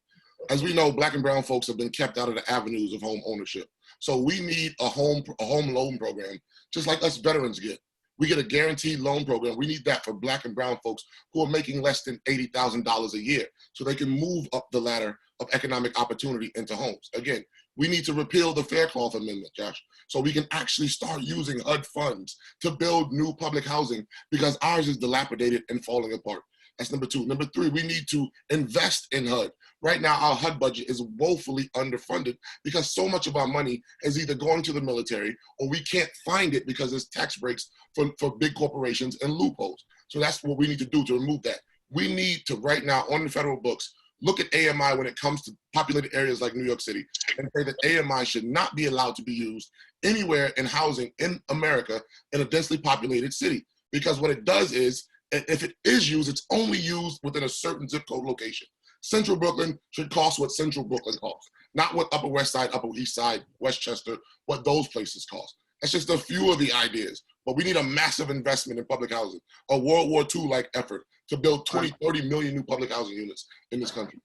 as we know, Black and brown folks have been kept out of the avenues of home ownership. So we need a home loan program, just like us veterans get. We get a guaranteed loan program. We need that for Black and brown folks who are making less than $80,000 a year so they can move up the ladder of economic opportunity into homes. Again, we need to repeal the Faircloth Amendment, Josh, so we can actually start using HUD funds to build new public housing because ours is dilapidated and falling apart. That's number two. Number three, we need to invest in HUD. Right now, our HUD budget is woefully underfunded because so much of our money is either going to the military or we can't find it because there's tax breaks for big corporations and loopholes. So that's what we need to do to remove that. We need to, right now, on the federal books, look at AMI when it comes to populated areas like New York City and say that AMI should not be allowed to be used anywhere in housing in America in a densely populated city. Because what it does is, if it is used, it's only used within a certain zip code location. Central Brooklyn should cost what Central Brooklyn costs, not what Upper West Side, Upper East Side, Westchester, what those places cost. That's just a few of the ideas. But we need a massive investment in public housing, a World War II-like effort to build 20, 30 million new public housing units in this country.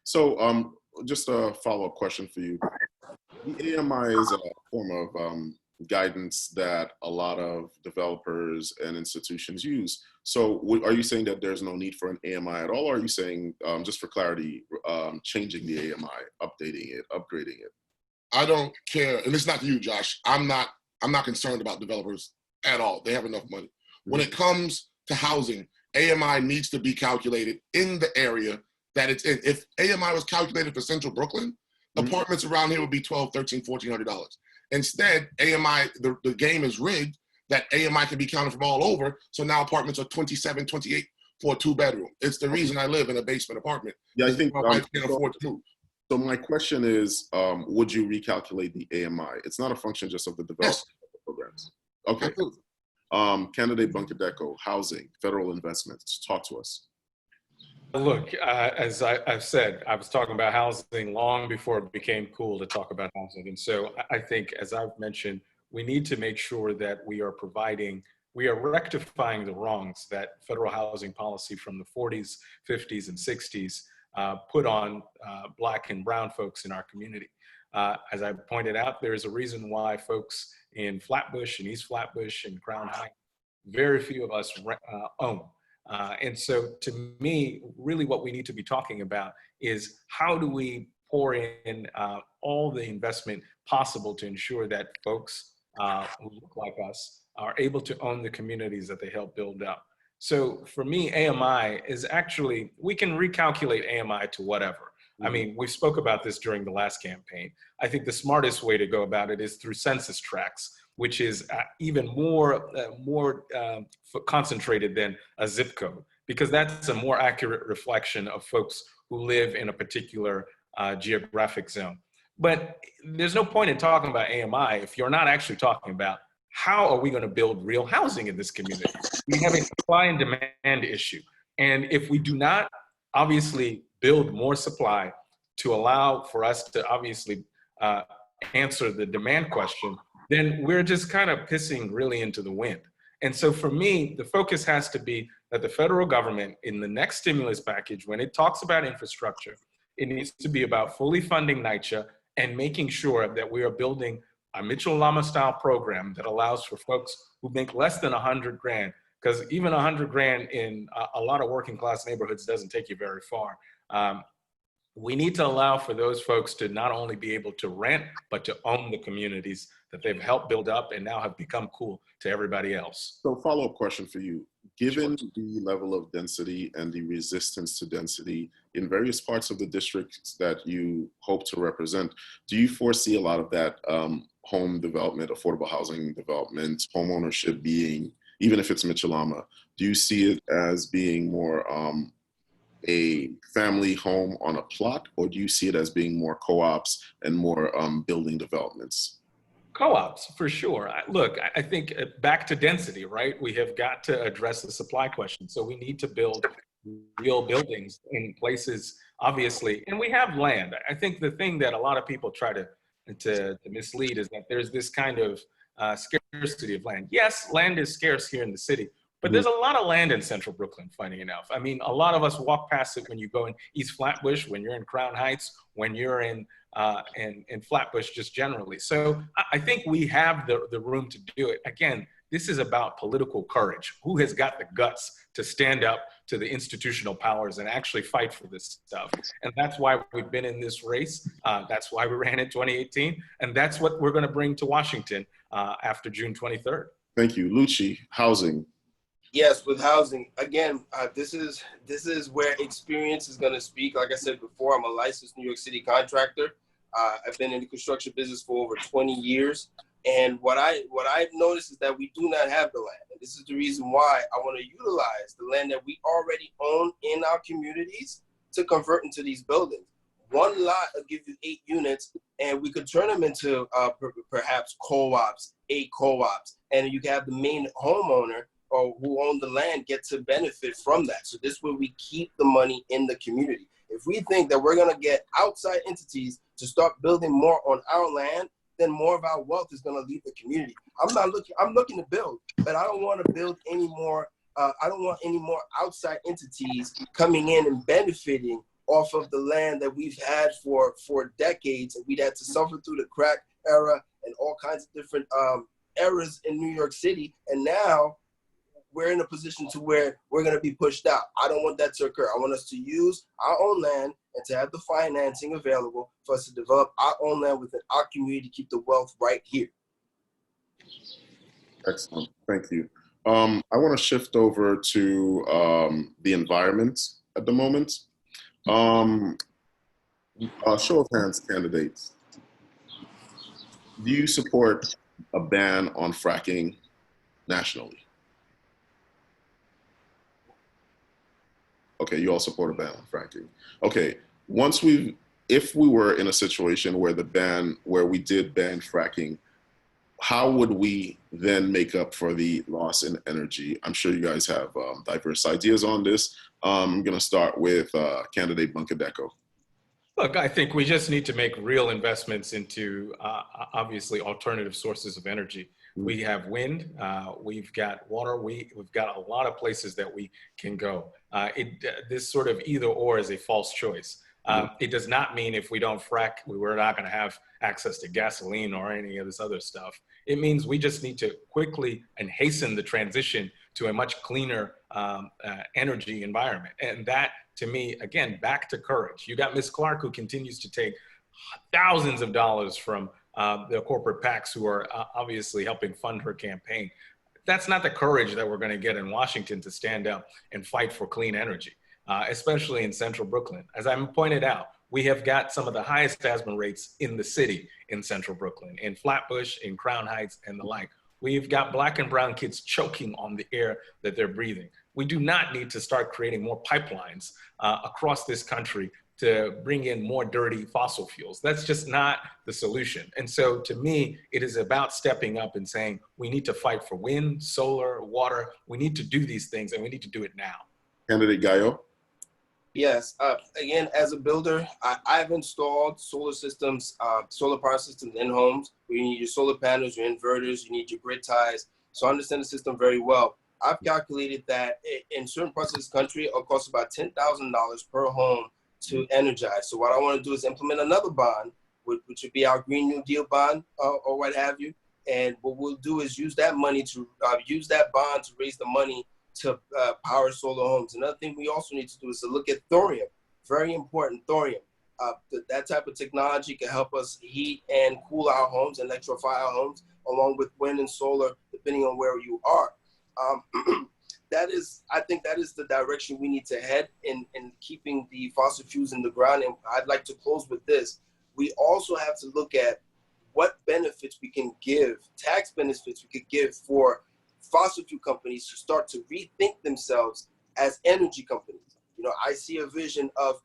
So just a follow-up question for you. The AMI is a form of guidance that a lot of developers and institutions use. So are you saying that there's no need for an AMI at all? Or are you saying, just for clarity, changing the AMI, updating it, upgrading it? I don't care, and it's not you, Josh. I'm not concerned about developers at all. They have enough money. Mm-hmm. When it comes to housing, AMI needs to be calculated in the area that it's in. If AMI was calculated for Central Brooklyn, mm-hmm. apartments around here would be $1,200, $1,300, $1,400. Instead, AMI, the game is rigged that AMI can be counted from all over. So now apartments are 27, 28 for a 2-bedroom. It's the reason I live in a basement apartment. Yeah, I think my wife can't afford to move. So my question is, would you recalculate the AMI? It's not a function just of the development programs. Okay. Absolutely. Candidate Bunkadeko, housing, federal investments. Talk to us. Look, as I've said, I was talking about housing long before it became cool to talk about housing. And so I think, as I've mentioned, we need to make sure that we are rectifying the wrongs that federal housing policy from the 40s, 50s, and 60s put on Black and brown folks in our community. As I pointed out, there's a reason why folks in Flatbush and East Flatbush and Crown Heights, very few of us own. And so to me, really what we need to be talking about is how do we pour in all the investment possible to ensure that folks who look like us are able to own the communities that they help build up. So for me, AMI is actually, we can recalculate AMI to whatever. I mean, we spoke about this during the last campaign. I think the smartest way to go about it is through census tracts, which is even more concentrated than a zip code, because that's a more accurate reflection of folks who live in a particular geographic zone. But there's no point in talking about AMI if you're not actually talking about how are we going to build real housing in this community. We have a supply and demand issue. And if we do not obviously build more supply to allow for us to obviously answer the demand question, then we're just kind of pissing really into the wind. And so for me, the focus has to be that the federal government in the next stimulus package, when it talks about infrastructure, it needs to be about fully funding NYCHA and making sure that we are building a Mitchell Lama style program that allows for folks who make less than 100 grand, because even 100 grand in a lot of working class neighborhoods doesn't take you very far. We need to allow for those folks to not only be able to rent, but to own the communities that they've helped build up and now have become cool to everybody else. So follow-up question for you. Given the level of density and the resistance to density in various parts of the districts that you hope to represent, do you foresee a lot of that home development, affordable housing development, home ownership being, even if it's Mitchell-Lama, do you see it as being more a family home on a plot, or do you see it as being more co-ops and more building developments? Co-ops, for sure. Look, I think back to density, right? We have got to address the supply question. So we need to build real buildings in places, obviously, and we have land. I think the thing that a lot of people try to mislead is that there's this kind of scarcity of land. Yes, land is scarce here in the city, but there's a lot of land in central Brooklyn, funny enough. I mean, a lot of us walk past it when you go in East Flatbush, when you're in Crown Heights, when you're in Flatbush just generally. So I think we have the room to do it. Again, this is about political courage. Who has got the guts to stand up to the institutional powers and actually fight for this stuff? And that's why we've been in this race. That's why we ran in 2018. And that's what we're going to bring to Washington after June 23rd. Thank you. Lucci, housing. Yes, with housing, again, this is where experience is going to speak. Like I said before, I'm a licensed New York City contractor. I've been in the construction business for over 20 years. And what I've noticed is that we do not have the land. And this is the reason why I want to utilize the land that we already own in our communities to convert into these buildings. One lot will give you 8 units, and we could turn them into perhaps co-ops, 8 co-ops. And you can have the main homeowner or who own the land get to benefit from that. So this way we keep the money in the community. If we think that we're gonna get outside entities to start building more on our land, then more of our wealth is gonna leave the community. I'm looking to build, but I don't wanna build any more, I don't want any more outside entities coming in and benefiting off of the land that we've had for decades, and we'd had to suffer through the crack era and all kinds of different eras in New York City. And now, we're in a position to where we're going to be pushed out. I don't want that to occur. I want us to use our own land and to have the financing available for us to develop our own land within our community to keep the wealth right here. Excellent. Thank you. I want to shift over to the environment at the moment. Show of hands, candidates. Do you support a ban on fracking nationally? Okay, you all support a ban on fracking. Okay, if we were in a situation where we did ban fracking, how would we then make up for the loss in energy? I'm sure you guys have diverse ideas on this. I'm gonna start with candidate Bunkadeko. Look, I think we just need to make real investments into obviously alternative sources of energy. We have wind, we've got water, we've got a lot of places that we can go. This sort of either or is a false choice. It does not mean if we don't frack, we're not going to have access to gasoline or any of this other stuff. It means we just need to quickly and hasten the transition to a much cleaner energy environment. And that, to me, again, back to courage. You got Ms. Clark, who continues to take thousands of dollars from the corporate PACs who are obviously helping fund her campaign. That's not the courage that we're going to get in Washington to stand up and fight for clean energy, especially in central Brooklyn. As I pointed out, we have got some of the highest asthma rates in the city in central Brooklyn, in Flatbush, in Crown Heights, and the like. We've got Black and brown kids choking on the air that they're breathing. We do not need to start creating more pipelines across this country to bring in more dirty fossil fuels. That's just not the solution. And so to me, it is about stepping up and saying, we need to fight for wind, solar, water. We need to do these things, and we need to do it now. Candidate Gayo? Yes, again, as a builder, I've installed solar systems, solar power systems in homes. You need your solar panels, your inverters, you need your grid ties. So I understand the system very well. I've calculated that in certain parts of this country, it'll cost about $10,000 per home to energize. So what I want to do is implement another bond, which would be our Green New Deal bond or what have you. And what we'll do is use that money to use that bond to raise the money to power solar homes. Another thing we also need to do is to look at thorium. Very important, thorium. That type of technology can help us heat and cool our homes, electrify our homes, along with wind and solar, depending on where you are. I think that is the direction we need to head in keeping the fossil fuels in the ground. And I'd like to close with this. We also have to look at what benefits we can give, tax benefits we could give for fossil fuel companies to start to rethink themselves as energy companies. You know, I see a vision of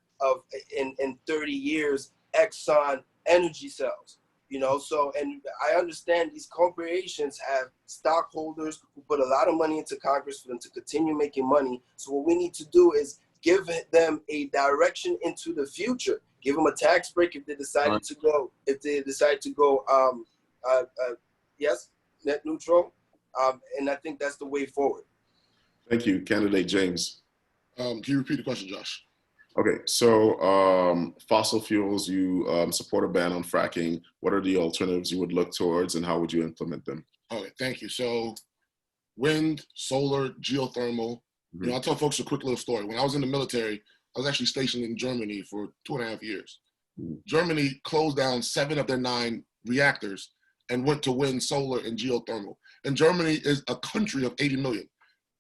in 30 years, Exxon energy cells. You know, so, and I understand these corporations have stockholders who put a lot of money into Congress for them to continue making money. So what we need to do is give them a direction into the future. Give them a tax break if they decided to go, yes, net neutral. And I think that's the way forward. Thank you. Candidate James. Can you repeat the question, Josh? Okay, so fossil fuels, you support a ban on fracking. What are the alternatives you would look towards, and how would you implement them? Okay, thank you. So wind, solar, geothermal. You know, I'll tell folks a quick little story. When I was in the military, I was actually stationed in Germany for 2.5 years. Germany closed down 7 of their 9 reactors and went to wind, solar, and geothermal. And Germany is a country of 80 million.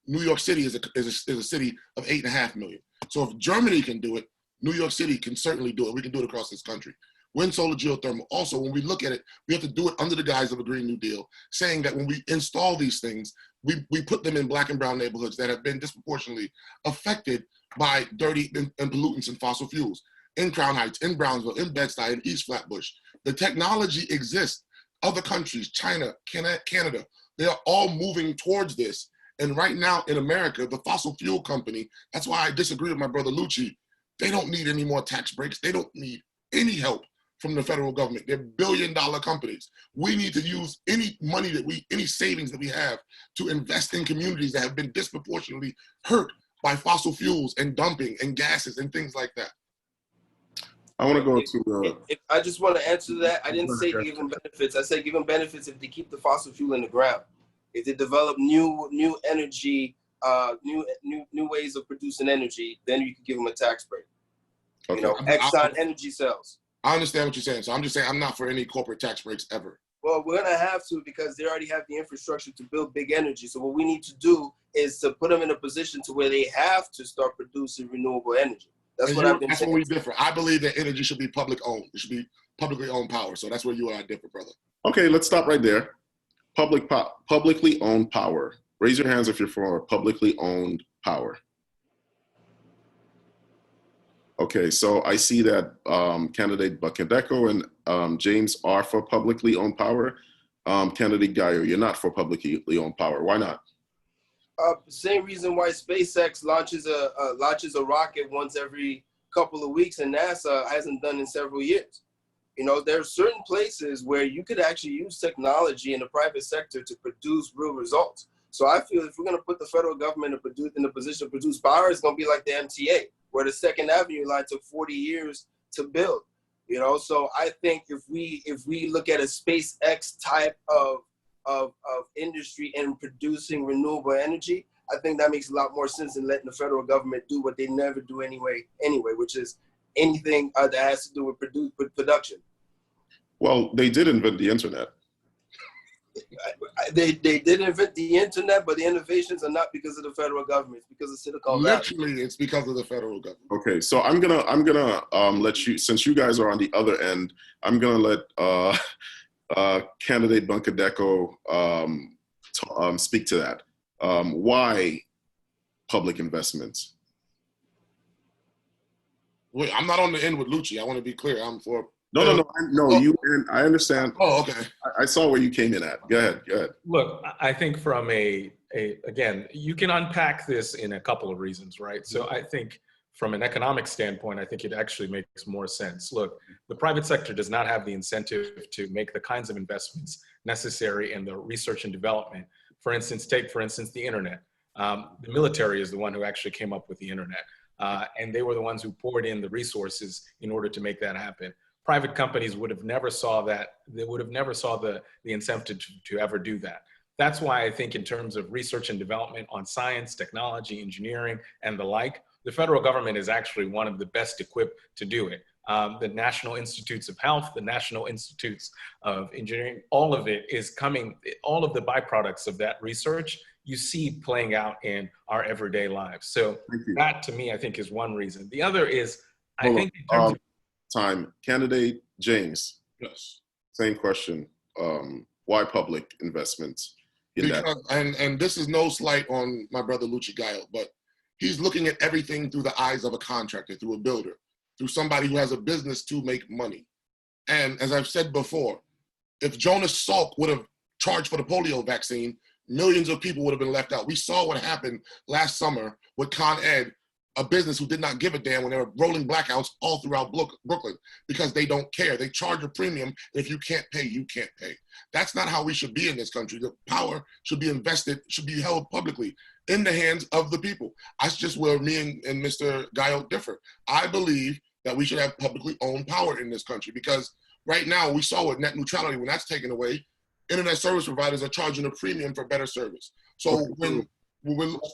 New York City is a city of 8.5 million. So if Germany can do it, New York City can certainly do it. We can do it across this country. Wind, solar, geothermal. Also, when we look at it, we have to do it under the guise of a Green New Deal, saying that when we install these things, we put them in Black and brown neighborhoods that have been disproportionately affected by dirty and pollutants and fossil fuels. In Crown Heights, in Brownsville, in Bed-Stuy, in East Flatbush. The technology exists. Other countries, China, Canada, they are all moving towards this. And right now in America, the fossil fuel company, that's why I disagree with my brother Lucci, they don't need any more tax breaks. They don't need any help from the federal government. They're billion-dollar companies. We need to use any money any savings that we have to invest in communities that have been disproportionately hurt by fossil fuels and dumping and gases and things like that. I want to go to I just want to answer that. I didn't say to give them benefits. I said give them benefits if they keep the fossil fuel in the ground. If they develop new energy, new ways of producing energy, then you can give them a tax break. Okay. You know, Exxon energy cells. I understand what you're saying. So I'm just saying I'm not for any corporate tax breaks ever. Well, we're going to have to because they already have the infrastructure to build big energy. So what we need to do is to put them in a position to where they have to start producing renewable energy. That's what I've been saying. That's where we differ. I believe that energy should be public owned. It should be publicly owned power. So that's where you and I differ, brother. Okay, let's stop right there. Publicly owned power. Raise your hands if you're for publicly owned power. Okay, so I see that candidate Bakendeko and James are for publicly owned power. Candidate Gayo, you're not for publicly owned power. Why not? Same reason why SpaceX launches a rocket once every couple of weeks and NASA hasn't done in several years. You know, there are certain places where you could actually use technology in the private sector to produce real results. So I feel if we're going to put the federal government in the position to produce power, it's going to be like the MTA, where the Second Avenue line took 40 years to build. You know, so I think if we look at a SpaceX type of of industry and producing renewable energy, I think that makes a lot more sense than letting the federal government do what they never do anyway, which is anything that has to do with production. Well, they did invent the internet. They did invent the internet, but the innovations are not because of the federal government. It's because of Silicon Valley. Literally, it's because of the federal government. Okay, so I'm gonna let you, since you guys are on the other end, I'm gonna let candidate Bunkadeko speak to that. Why public investments? Wait, I'm not on the end with Lucci. I want to be clear. I'm for. No. I understand. Oh, okay. I saw where you came in at. Go ahead. Look, I think from again, you can unpack this in a couple of reasons, right? So I think from an economic standpoint, I think it actually makes more sense. Look, the private sector does not have the incentive to make the kinds of investments necessary in the research and development. For instance, take the internet. The military is the one who actually came up with the internet. And they were the ones who poured in the resources in order to make that happen. Private companies would have never saw that. They would have never saw the incentive to ever do that. That's why I think in terms of research and development on science, technology, engineering, and the like, the federal government is actually one of the best equipped to do it. The National Institutes of Health, the National Institutes of Engineering, all of it is coming, all of the byproducts of that research you see playing out in our everyday lives. So that to me, I think is one reason. The other is, I think in terms of time, candidate James. Yes. Same question. Why public investments in that? And this is no slight on my brother Lucci Gallo, but he's looking at everything through the eyes of a contractor, through a builder, through somebody who has a business to make money. And as I've said before, if Jonas Salk would have charged for the polio vaccine, millions of people would have been left out. We saw what happened last summer with Con Ed, a business who did not give a damn when they were rolling blackouts all throughout Brooklyn because they don't care. They charge a premium, and if you can't pay, you can't pay. That's not how we should be in this country. The power should be invested, should be held publicly in the hands of the people. That's just where me and Mr. Gallo differ. I believe that we should have publicly owned power in this country because right now we saw with net neutrality, when that's taken away, internet service providers are charging a premium for better service. So when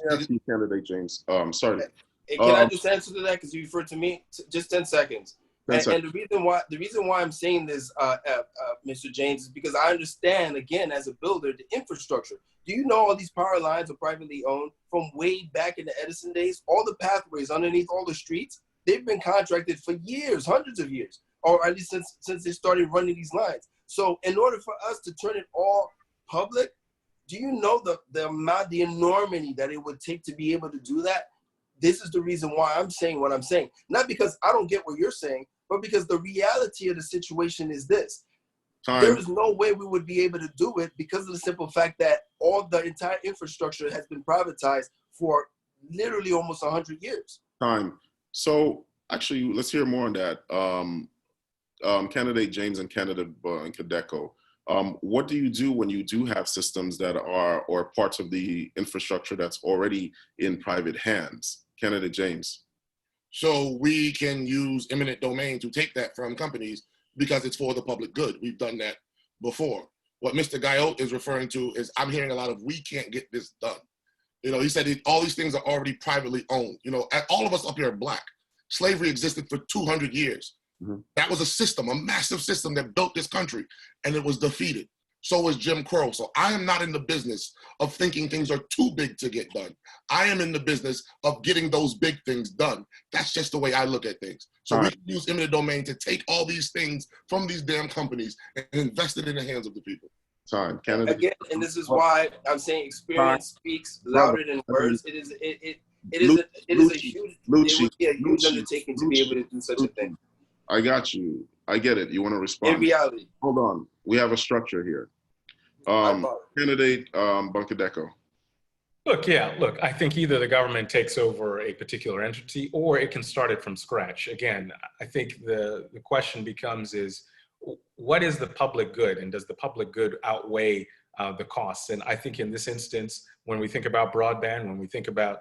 ask you, candidate James, sorry. Hey, can I just answer to that? Because you referred to me. Just 10 seconds. 10 seconds. And the reason why I'm saying this, Mr. James, is because I understand, again, as a builder, the infrastructure. Do you know all these power lines are privately owned from way back in the Edison days? All the pathways underneath all the streets, they've been contracted for years, hundreds of years, or at least since they started running these lines. So in order for us to turn it all public, do you know the amount, the enormity that it would take to be able to do that? This is the reason why I'm saying what I'm saying. Not because I don't get what you're saying, but because the reality of the situation is this. There is no way we would be able to do it because of the simple fact that all the entire infrastructure has been privatized for literally almost 100 years. So actually, let's hear more on that. Candidate James and candidate Bunkadeko, what do you do when you do have systems that are, or parts of the infrastructure that's already in private hands? Candidate James. So we can use eminent domain to take that from companies because it's for the public good. We've done that before. What Mr. Gallo is referring to is I'm hearing a lot of, we can't get this done. You know, he said all these things are already privately owned. You know, all of us up here are Black. Slavery existed for 200 years. Mm-hmm. That was a system, a massive system that built this country, and it was defeated. So was Jim Crow. So I am not in the business of thinking things are too big to get done. I am in the business of getting those big things done. That's just the way I look at things. So we can use eminent domain to take all these things from these damn companies and invest it in the hands of the people. Canada. Again, and this is why I'm saying experience speaks louder than words. It is a huge undertaking to be able to do such a thing. I got you. I get it. You want to respond? In reality. Hold on. We have a structure here. Candidate Bunkadeko. Look, I think either the government takes over a particular entity or it can start it from scratch. Again, I think the question becomes is, what is the public good, and does the public good outweigh the costs? And I think in this instance, when we think about broadband, when we think about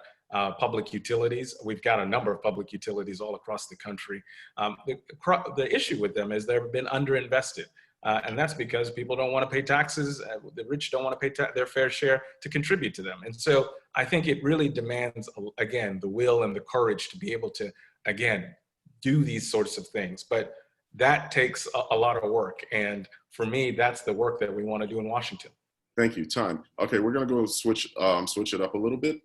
public utilities, we've got a number of public utilities all across the country. The issue with them is they've been underinvested. And that's because people don't want to pay taxes. The rich don't want to pay their fair share to contribute to them. And so I think it really demands, again, the will and the courage to be able to, again, do these sorts of things. But that takes a lot of work. And for me, that's the work that we want to do in Washington. Thank you. Time. Okay, we're going to go switch it up a little bit.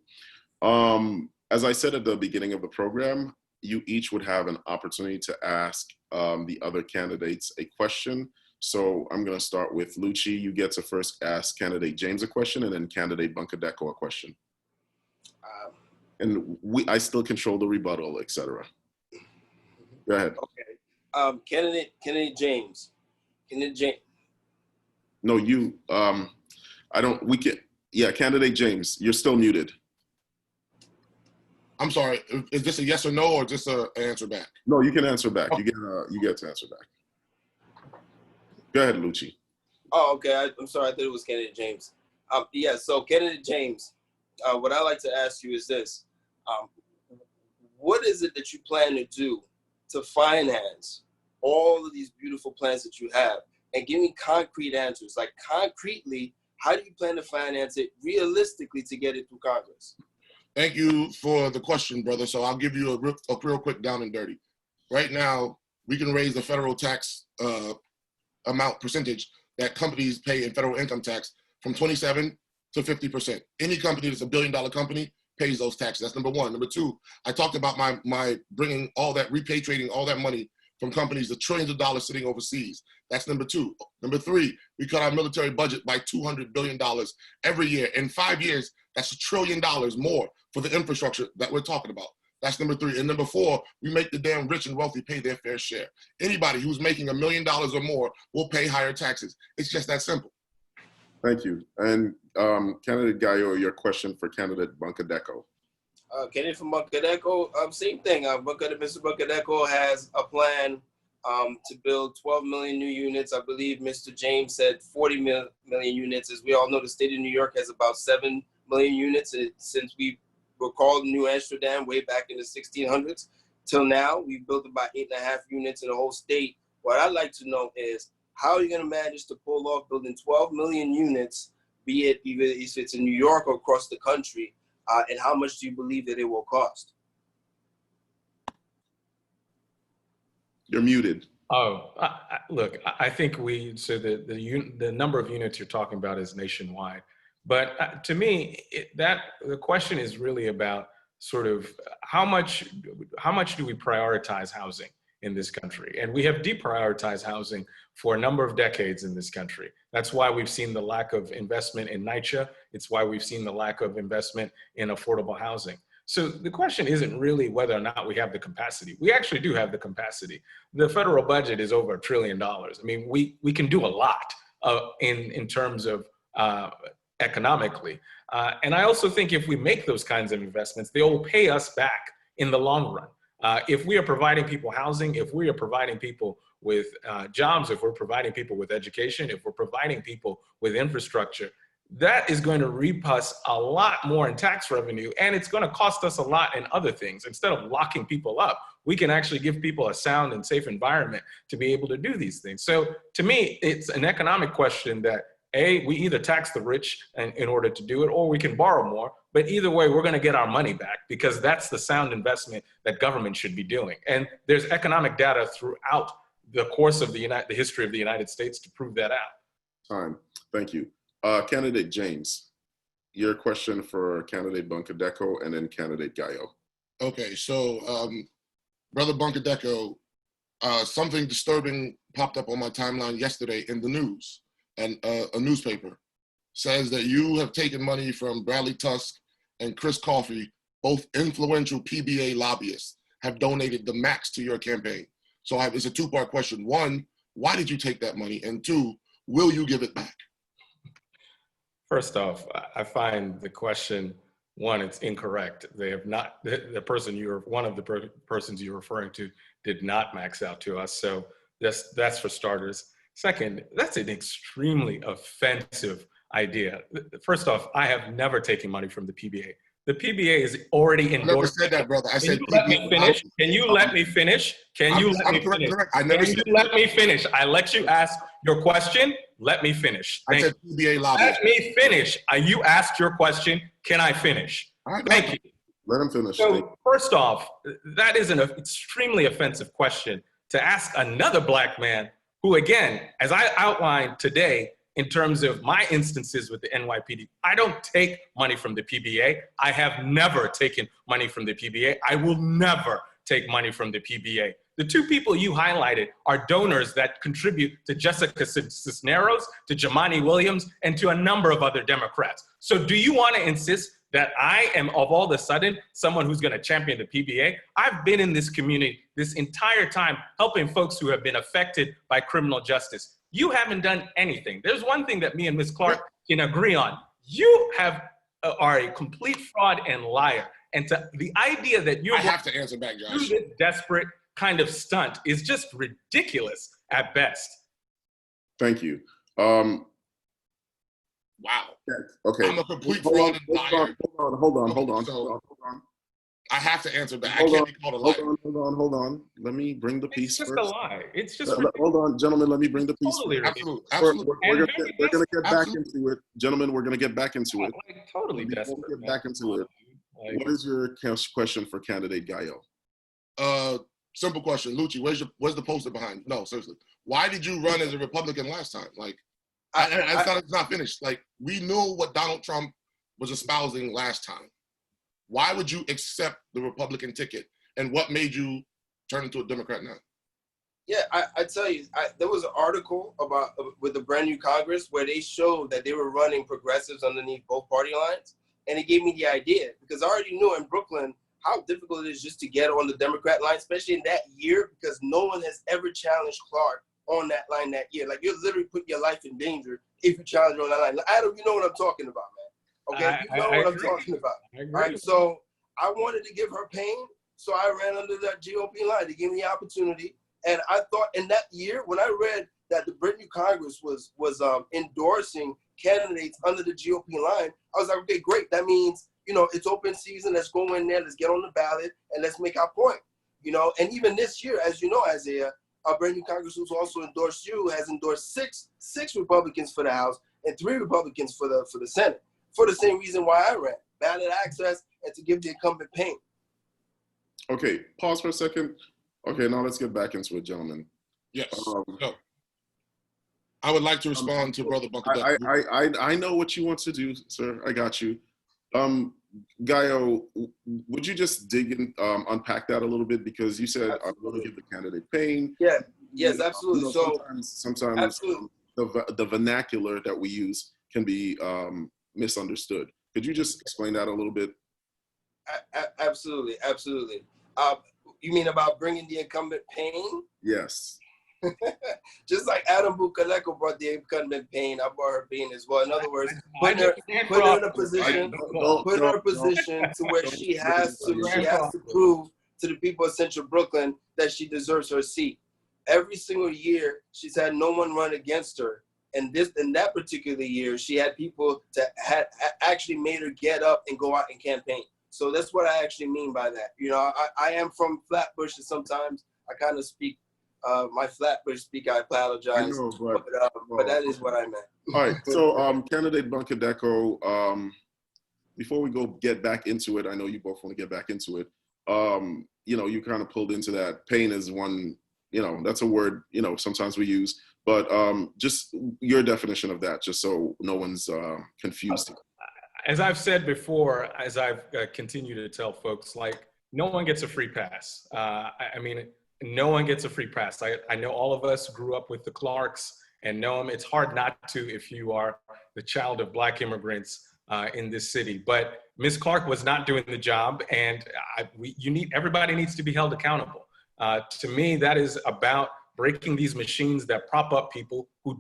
As I said at the beginning of the program, you each would have an opportunity to ask the other candidates a question. So I'm going to start with Lucci. You get to first ask candidate James a question, and then candidate Bunkadeko a question. And I still control the rebuttal, etc. Go ahead. Okay. Candidate James. Candidate James. No, you. I don't. We can. Yeah, candidate James. You're still muted. I'm sorry. Is this a yes or no, or just an answer back? No, you can answer back. You get to answer back. Go ahead, Lucci. Oh, okay. I'm sorry. I thought it was candidate James. Yeah. So, candidate James, what I'd like to ask you is this: what is it that you plan to do to finance all of these beautiful plans that you have? And give me concrete answers. Like concretely, how do you plan to finance it realistically to get it through Congress? Thank you for the question, brother. So I'll give you a real quick down and dirty. Right now, we can raise the federal tax amount percentage that companies pay in federal income tax from 27 to 50%. Any company that's $1 billion company pays those taxes. That's number one. Number two, I talked about my bringing all that, repatriating all that money from companies, the trillions of dollars sitting overseas. That's number two. Number three, we cut our military budget by $200 billion every year. In 5 years, that's $1 trillion more for the infrastructure that we're talking about. That's number three. And number four, we make the damn rich and wealthy pay their fair share. Anybody who's making $1 million or more will pay higher taxes. It's just that simple. Thank you. And candidate Gayo, your question for candidate Bunkadeko. Candidate from Bunkadeko, same thing. Mr. Bunkadeko has a plan to build 12 million new units. I believe Mr. James said 40 million units. As we all know, the state of New York has about 7 million units. Since we were called New Amsterdam way back in the 1600s till now, we've built about 8.5 units in the whole state. What I'd like to know is, how are you going to manage to pull off building 12 million units, be it even if it's in New York or across the country, and how much do you believe that it will cost? You're muted. Oh, look, I think the number of units you're talking about is nationwide. But to me, the question is really about sort of how much do we prioritize housing in this country? And we have deprioritized housing for a number of decades in this country. That's why we've seen the lack of investment in NYCHA. It's why we've seen the lack of investment in affordable housing. So the question isn't really whether or not we have the capacity. We actually do have the capacity. The federal budget is over $1 trillion. I mean, we can do a lot in terms of economically. And I also think if we make those kinds of investments, they will pay us back in the long run. If we are providing people housing, if we are providing people with jobs, if we're providing people with education, if we're providing people with infrastructure, that is going to reap us a lot more in tax revenue, and it's going to cost us a lot in other things. Instead of locking people up, we can actually give people a sound and safe environment to be able to do these things. So to me, it's an economic question that we either tax the rich in order to do it, or we can borrow more. But either way, we're going to get our money back, because that's the sound investment that government should be doing. And there's economic data throughout the course of the history of the United States to prove that out. Time. Thank you. Candidate James, your question for candidate Bunkadeko and then candidate Gayo. Okay, so Brother Bunkadeko, something disturbing popped up on my timeline yesterday in the news, and a newspaper says that you have taken money from Bradley Tusk and Chris Coffey, both influential PBA lobbyists, have donated the max to your campaign. So it's a two-part question. One, why did you take that money? And two, will you give it back? First off, I find the question, one, it's incorrect. They have not, one of the persons you're referring to did not max out to us. So that's for starters. Second, that's an extremely offensive idea. First off, I have never taken money from the PBA. The PBA is already endorsed. I never said that, brother. I said, let me finish? Can you let me finish? Can you let me finish? I never said. Can you let me finish? I let you ask your question. Let me finish. I said PBA lobbyist. Let me finish. You asked your question. Can I finish? All right, Thank you. Let him finish. So first off, that is an extremely offensive question to ask another black man who, again, as I outlined today, in terms of my instances with the NYPD, I don't take money from the PBA. I have never taken money from the PBA. I will never take money from the PBA. The two people you highlighted are donors that contribute to Jessica Cisneros, to Jamani Williams, and to a number of other Democrats. So do you want to insist that I am of all of a sudden someone who's going to champion the PBA? I've been in this community this entire time helping folks who have been affected by criminal justice. You haven't done anything. There's one thing that me and Ms. Clark can agree on. You are a complete fraud and liar. And the idea that you're I have to answer back, Josh. do this desperate kind of stunt is just ridiculous at best. Thank you. Wow. Okay. I'm a complete fraud and liar. Hold on. I have to answer back. I can't be called a liar. Hold on. Let me bring the piece It's just first. a lie. It's just Hold on, gentlemen. Let me bring the piece. totally first. ridiculous. Absolutely. We're gonna get back Absolutely. into it, gentlemen. We're gonna get back into it. Like, totally Before desperate. we get back into it, Like, what is your question for candidate Gallo? Simple question. Lucci, where's the poster behind? No, seriously. Why did you run as a Republican last time? Like, it's not finished. Like, we knew what Donald Trump was espousing last time. Why would you accept the Republican ticket? And what made you turn into a Democrat now? Yeah, I tell you, there was an article about with the brand new Congress where they showed that they were running progressives underneath both party lines. And it gave me the idea because I already knew in Brooklyn how difficult it is just to get on the Democrat line, especially in that year, because no one has ever challenged Clark on that line that year. Like, you're literally putting your life in danger if you challenge her on that line. Adam, you know what I'm talking about, man. Okay, you know what I'm talking about. All right, so I wanted to give her pain, so I ran under that GOP line to give me the opportunity. And I thought in that year, when I read that the brand new Congress was endorsing candidates under the GOP line, I was like, okay, great. That means, you know, it's open season. Let's go in there. Let's get on the ballot and let's make our point. You know, and even this year, as you know, Isaiah, our brand new Congress, who's also endorsed you, has endorsed six Republicans for the House and 3 Republicans for the Senate, for the same reason why I ran: ballot access and to give the incumbent pain. Okay, pause for a second. Okay, now let's get back into it, gentlemen. Yes. So, I would like to respond to Brother Bunker. I know what you want to do, sir. I got you. Gallo, would you just dig in, unpack that a little bit? Because you said I want to give the candidate pain. Yeah, yes, absolutely. You know, So sometimes absolutely. The vernacular that we use can be misunderstood. Could you just explain that a little bit? Absolutely. You mean about bringing the incumbent pain? Yes. Just like Adam Bukaleko brought the incumbent pain, I brought her pain as well. In other words, put her in a position to where she has to prove to the people of Central Brooklyn that she deserves her seat. Every single year, she's had no one run against her. And in that particular year, she had people that had actually made her get up and go out and campaign. So that's what I actually mean by that. You know, I am from Flatbush, and sometimes I kind of speak my Flatbush speak. I apologize, I know, but that is what I meant. All right. So, candidate Bunkadeko, before we get back into it, I know you both want to get back into it. You know, you kind of pulled into that. Pain is one. You know, that's a word. You know, sometimes we use, but just your definition of that, just so no one's confused. As I've said before, as I've continued to tell folks, like, no one gets a free pass. I mean, no one gets a free pass. I know all of us grew up with the Clarks and know them. It's hard not to if you are the child of Black immigrants in this city. But Ms. Clark was not doing the job, and everybody needs to be held accountable. To me, that is about breaking these machines that prop up people who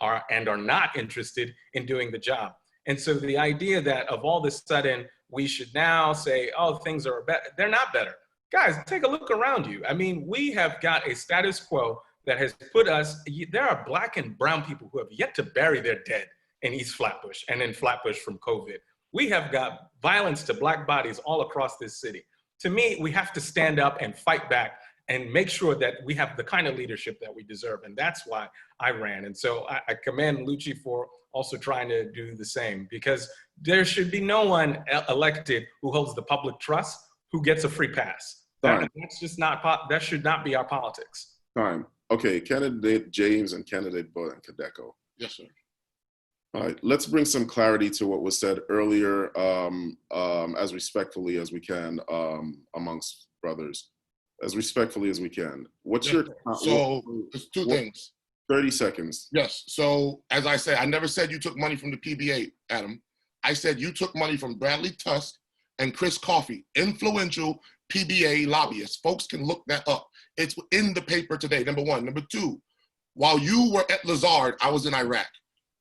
are not interested in doing the job. And so the idea that of all of a sudden we should now say, oh, things are better, they're not better. Guys, take a look around you. I mean, we have got a status quo that has put us, there are Black and brown people who have yet to bury their dead in East Flatbush and in Flatbush from COVID. We have got violence to Black bodies all across this city. To me, we have to stand up and fight back and make sure that we have the kind of leadership that we deserve. And that's why I ran. And so I commend Lucci for also trying to do the same, because there should be no one elected who holds the public trust who gets a free pass. That's just not, that should not be our politics. Time. Okay, candidate James and candidate Kadeko. Yes, sir. All right, let's bring some clarity to what was said earlier, as respectfully as we can, amongst brothers, as respectfully as we can. What's your... So, there's two things. 30 seconds. Yes, so as I said, I never said you took money from the PBA, Adam. I said you took money from Bradley Tusk and Chris Coffey, influential PBA lobbyists. Folks can look that up. It's in the paper today, number one. Number two, while you were at Lazard, I was in Iraq.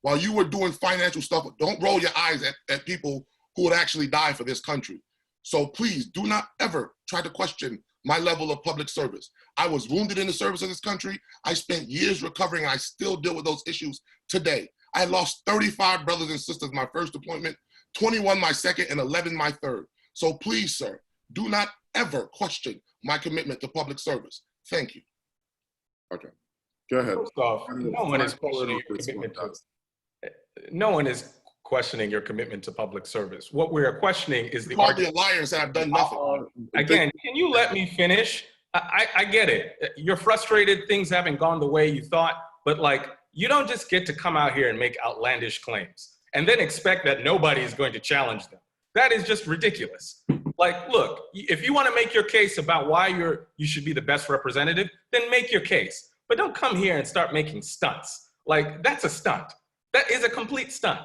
While you were doing financial stuff, don't roll your eyes at people who would actually die for this country. So please do not ever try to question my level of public service. I was wounded in the service of this country. I spent years recovering. I still deal with those issues today. I lost 35 brothers and sisters my first deployment, 21 my second, and 11 my third. So please, sir, do not ever question my commitment to public service. Thank you. Okay, go ahead. First off, no one is questioning your commitment to... No one is questioning your commitment to public service. What we are questioning is the argument. You called me a liar and said I've done nothing. Again, can you let me finish? I get it. You're frustrated, things haven't gone the way you thought, but like, you don't just get to come out here and make outlandish claims and then expect that nobody is going to challenge them. That is just ridiculous. Like, look, if you want to make your case about why you should be the best representative, then make your case. But don't come here and start making stunts. Like, that's a stunt. That is a complete stunt.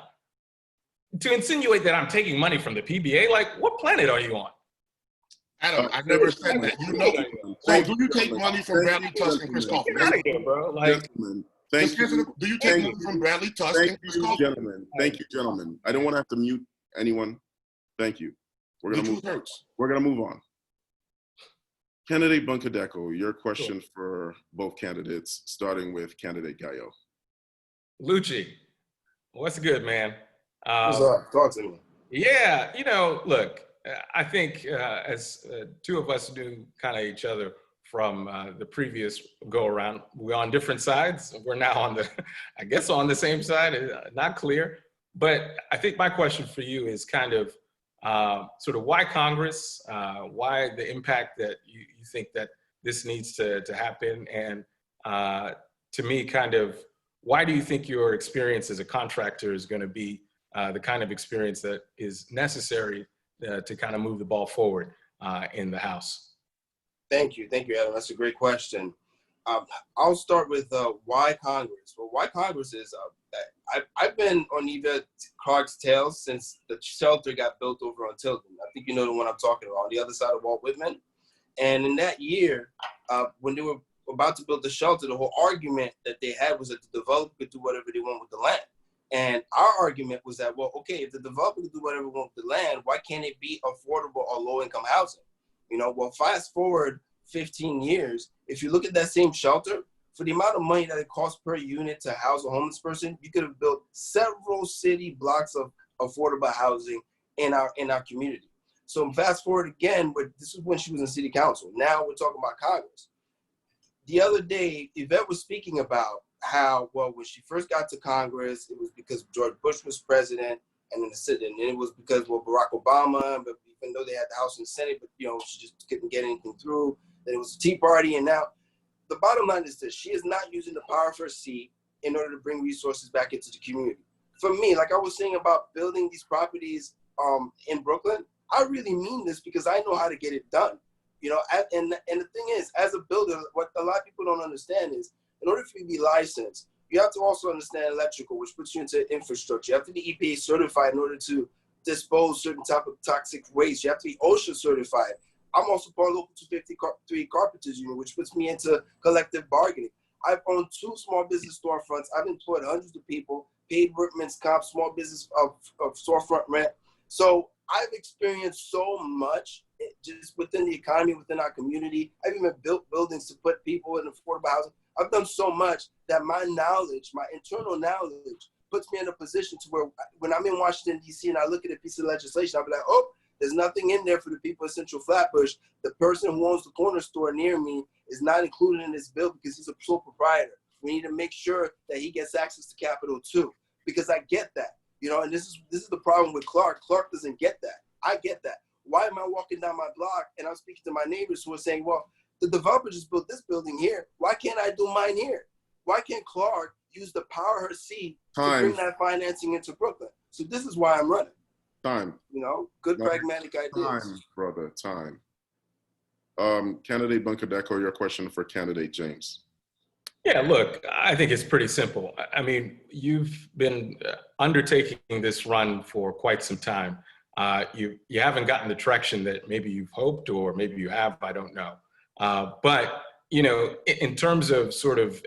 To insinuate that I'm taking money from the PBA, like, what planet are you on? Adam, I never said that. You know. So do you take money from Bradley Tusk and Chris Coffey? Get out of here, bro. Like, thank you. Do you take money from Bradley Tusk and Chris Coffey? Thank you, gentlemen. I don't want to have to mute anyone. Thank you. We're gonna move on. Candidate Bunkadeko, your question for both candidates, starting with candidate Gayo. Lucci, what's good, man? What's up? Talk to me. Yeah, you know, look, I think as two of us knew kind of each other from the previous go around, we're on different sides. We're now on the, I guess, on the same side, not clear. But I think my question for you is kind of sort of why Congress, why the impact that you think that this needs to happen, and to me, kind of, why do you think your experience as a contractor is going to be the kind of experience that is necessary to kind of move the ball forward in the House? Thank you, Adam. That's a great question. I'll start with why Congress. Well, why Congress is I've been on Yvette Clarke's tail since the shelter got built over on Tilden. I think you know the one I'm talking about, on the other side of Walt Whitman. And in that year, when they were about to build the shelter, the whole argument that they had was that the developer could do whatever they want with the land. And our argument was that, well, okay, if the developer could do whatever they want with the land, why can't it be affordable or low-income housing? You know, well, fast forward 15 years, if you look at that same shelter, for the amount of money that it costs per unit to house a homeless person, you could have built several city blocks of affordable housing in our community. So fast forward again, but this is when she was in city council. Now we're talking about Congress. The other day, Yvette was speaking about how, well, when she first got to Congress, it was because George Bush was president, and then it was because, well, Barack Obama, but even though they had the House and Senate, but, you know, she just couldn't get anything through. Then it was the Tea Party, and now the bottom line is this: she is not using the power of her seat in order to bring resources back into the community. For me, like I was saying about building these properties in Brooklyn, I really mean this because I know how to get it done. You know, and the thing is, as a builder, what a lot of people don't understand is, in order for you to be licensed, you have to also understand electrical, which puts you into infrastructure. You have to be EPA certified in order to dispose certain type of toxic waste. You have to be OSHA certified. I'm also part of Local 253 Carpenters Union, which puts me into collective bargaining. I've owned 2 small business storefronts. I've employed hundreds of people, paid workman's comp, small business of storefront rent. So I've experienced so much just within the economy, within our community. I've even built buildings to put people in affordable housing. I've done so much that my knowledge, my internal knowledge, puts me in a position to where when I'm in Washington, D.C. and I look at a piece of legislation, I'll be like, oh, there's nothing in there for the people of Central Flatbush. The person who owns the corner store near me is not included in this bill because he's a sole proprietor. We need to make sure that he gets access to capital too, because I get that, you know, and this is the problem with Clark. Clark doesn't get that. I get that. Why am I walking down my block and I'm speaking to my neighbors who are saying, well, the developer just built this building here. Why can't I do mine here? Why can't Clark use the power of her seat to bring that financing into Brooklyn? So this is why I'm running. Time. You know, good pragmatic ideas. Time, brother, time. Candidate Bunkadeko, your question for candidate James. Yeah, look, I think it's pretty simple. I mean, you've been undertaking this run for quite some time. You haven't gotten the traction that maybe you've hoped, or maybe you have, I don't know. But, you know, in terms of sort of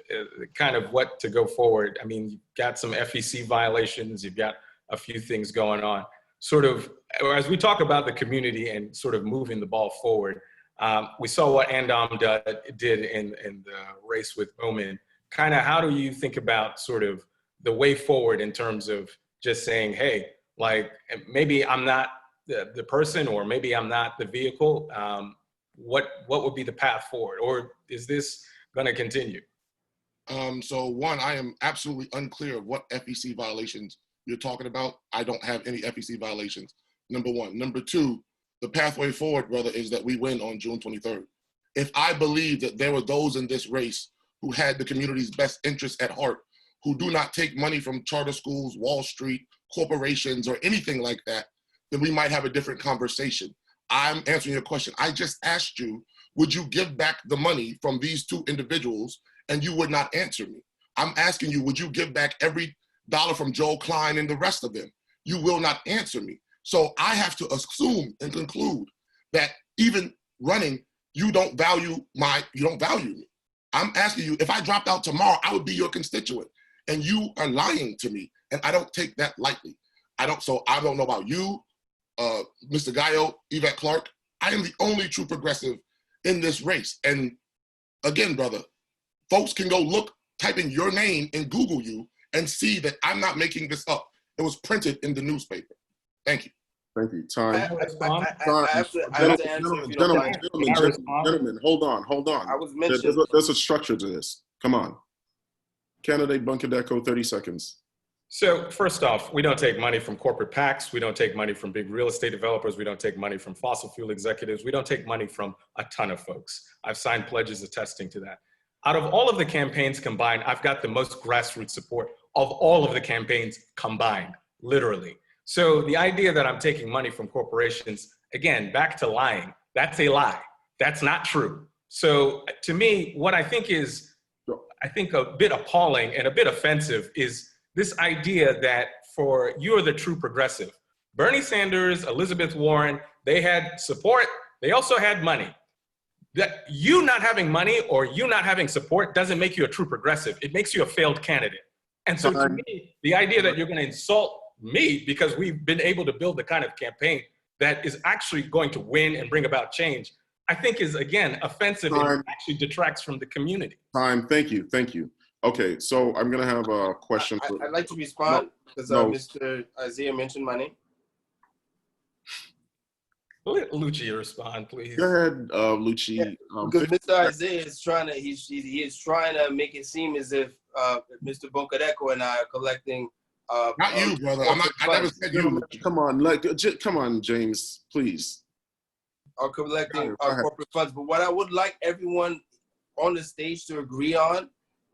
kind of what to go forward, I mean, you've got some FEC violations, you've got a few things going on. Sort of, as we talk about the community and sort of moving the ball forward, we saw what Andam did in the race with Bowman. Kind of how do you think about sort of the way forward in terms of just saying, hey, like maybe I'm not the person, or maybe I'm not the vehicle. What would be the path forward, or is this going to continue? So one, I am absolutely unclear of what FEC violations you're talking about. I don't have any FEC violations, number one. Number two, the pathway forward, brother, is that we win on June 23rd. If I believe that there were those in this race who had the community's best interests at heart, who do not take money from charter schools, Wall Street, corporations, or anything like that, then we might have a different conversation. I'm answering your question. I just asked you, would you give back the money from these two individuals? And you would not answer me. I'm asking you, would you give back every dollar from Joel Klein and the rest of them? You will not answer me. So I have to assume and conclude that even running, you don't value me. I'm asking you, if I dropped out tomorrow, I would be your constituent. And you are lying to me. And I don't take that lightly. So I don't know about you, Mr. Gallo, Yvette Clark. I am the only true progressive in this race. And again, brother, folks can go type in your name and Google you and see that I'm not making this up. It was printed in the newspaper. Thank you. Thank you. Time. I have to answer if you don't mind. Gentlemen, hold on. I was mentioned. There's a structure to this. Come on. Candidate Bunkadeko, 30 seconds. So first off, we don't take money from corporate PACs. We don't take money from big real estate developers. We don't take money from fossil fuel executives. We don't take money from a ton of folks. I've signed pledges attesting to that. Out of all of the campaigns combined, I've got the most grassroots support of all of the campaigns combined, literally. So the idea that I'm taking money from corporations, again, back to lying, that's a lie. That's not true. So to me, what I think is, a bit appalling and a bit offensive is this idea that for you're the true progressive. Bernie Sanders, Elizabeth Warren, they had support. They also had money. That you not having money or you not having support doesn't make you a true progressive. It makes you a failed candidate. And so to me, the idea that you're going to insult me because we've been able to build the kind of campaign that is actually going to win and bring about change, I think is, again, offensive and actually detracts from the community. Time. Thank you. Okay, so I'm going to have a question. I'd like to respond because Mr. Isaiah mentioned my name. Let Lucci respond, please. Go ahead, Lucci. Yeah, because Mr. Isaiah is trying to, he is trying to make it seem as if Mr. Bunkadeko and I are collecting. Not you, brother. I never said you. Come on, James, please. Are collecting corporate funds. But what I would like everyone on the stage to agree on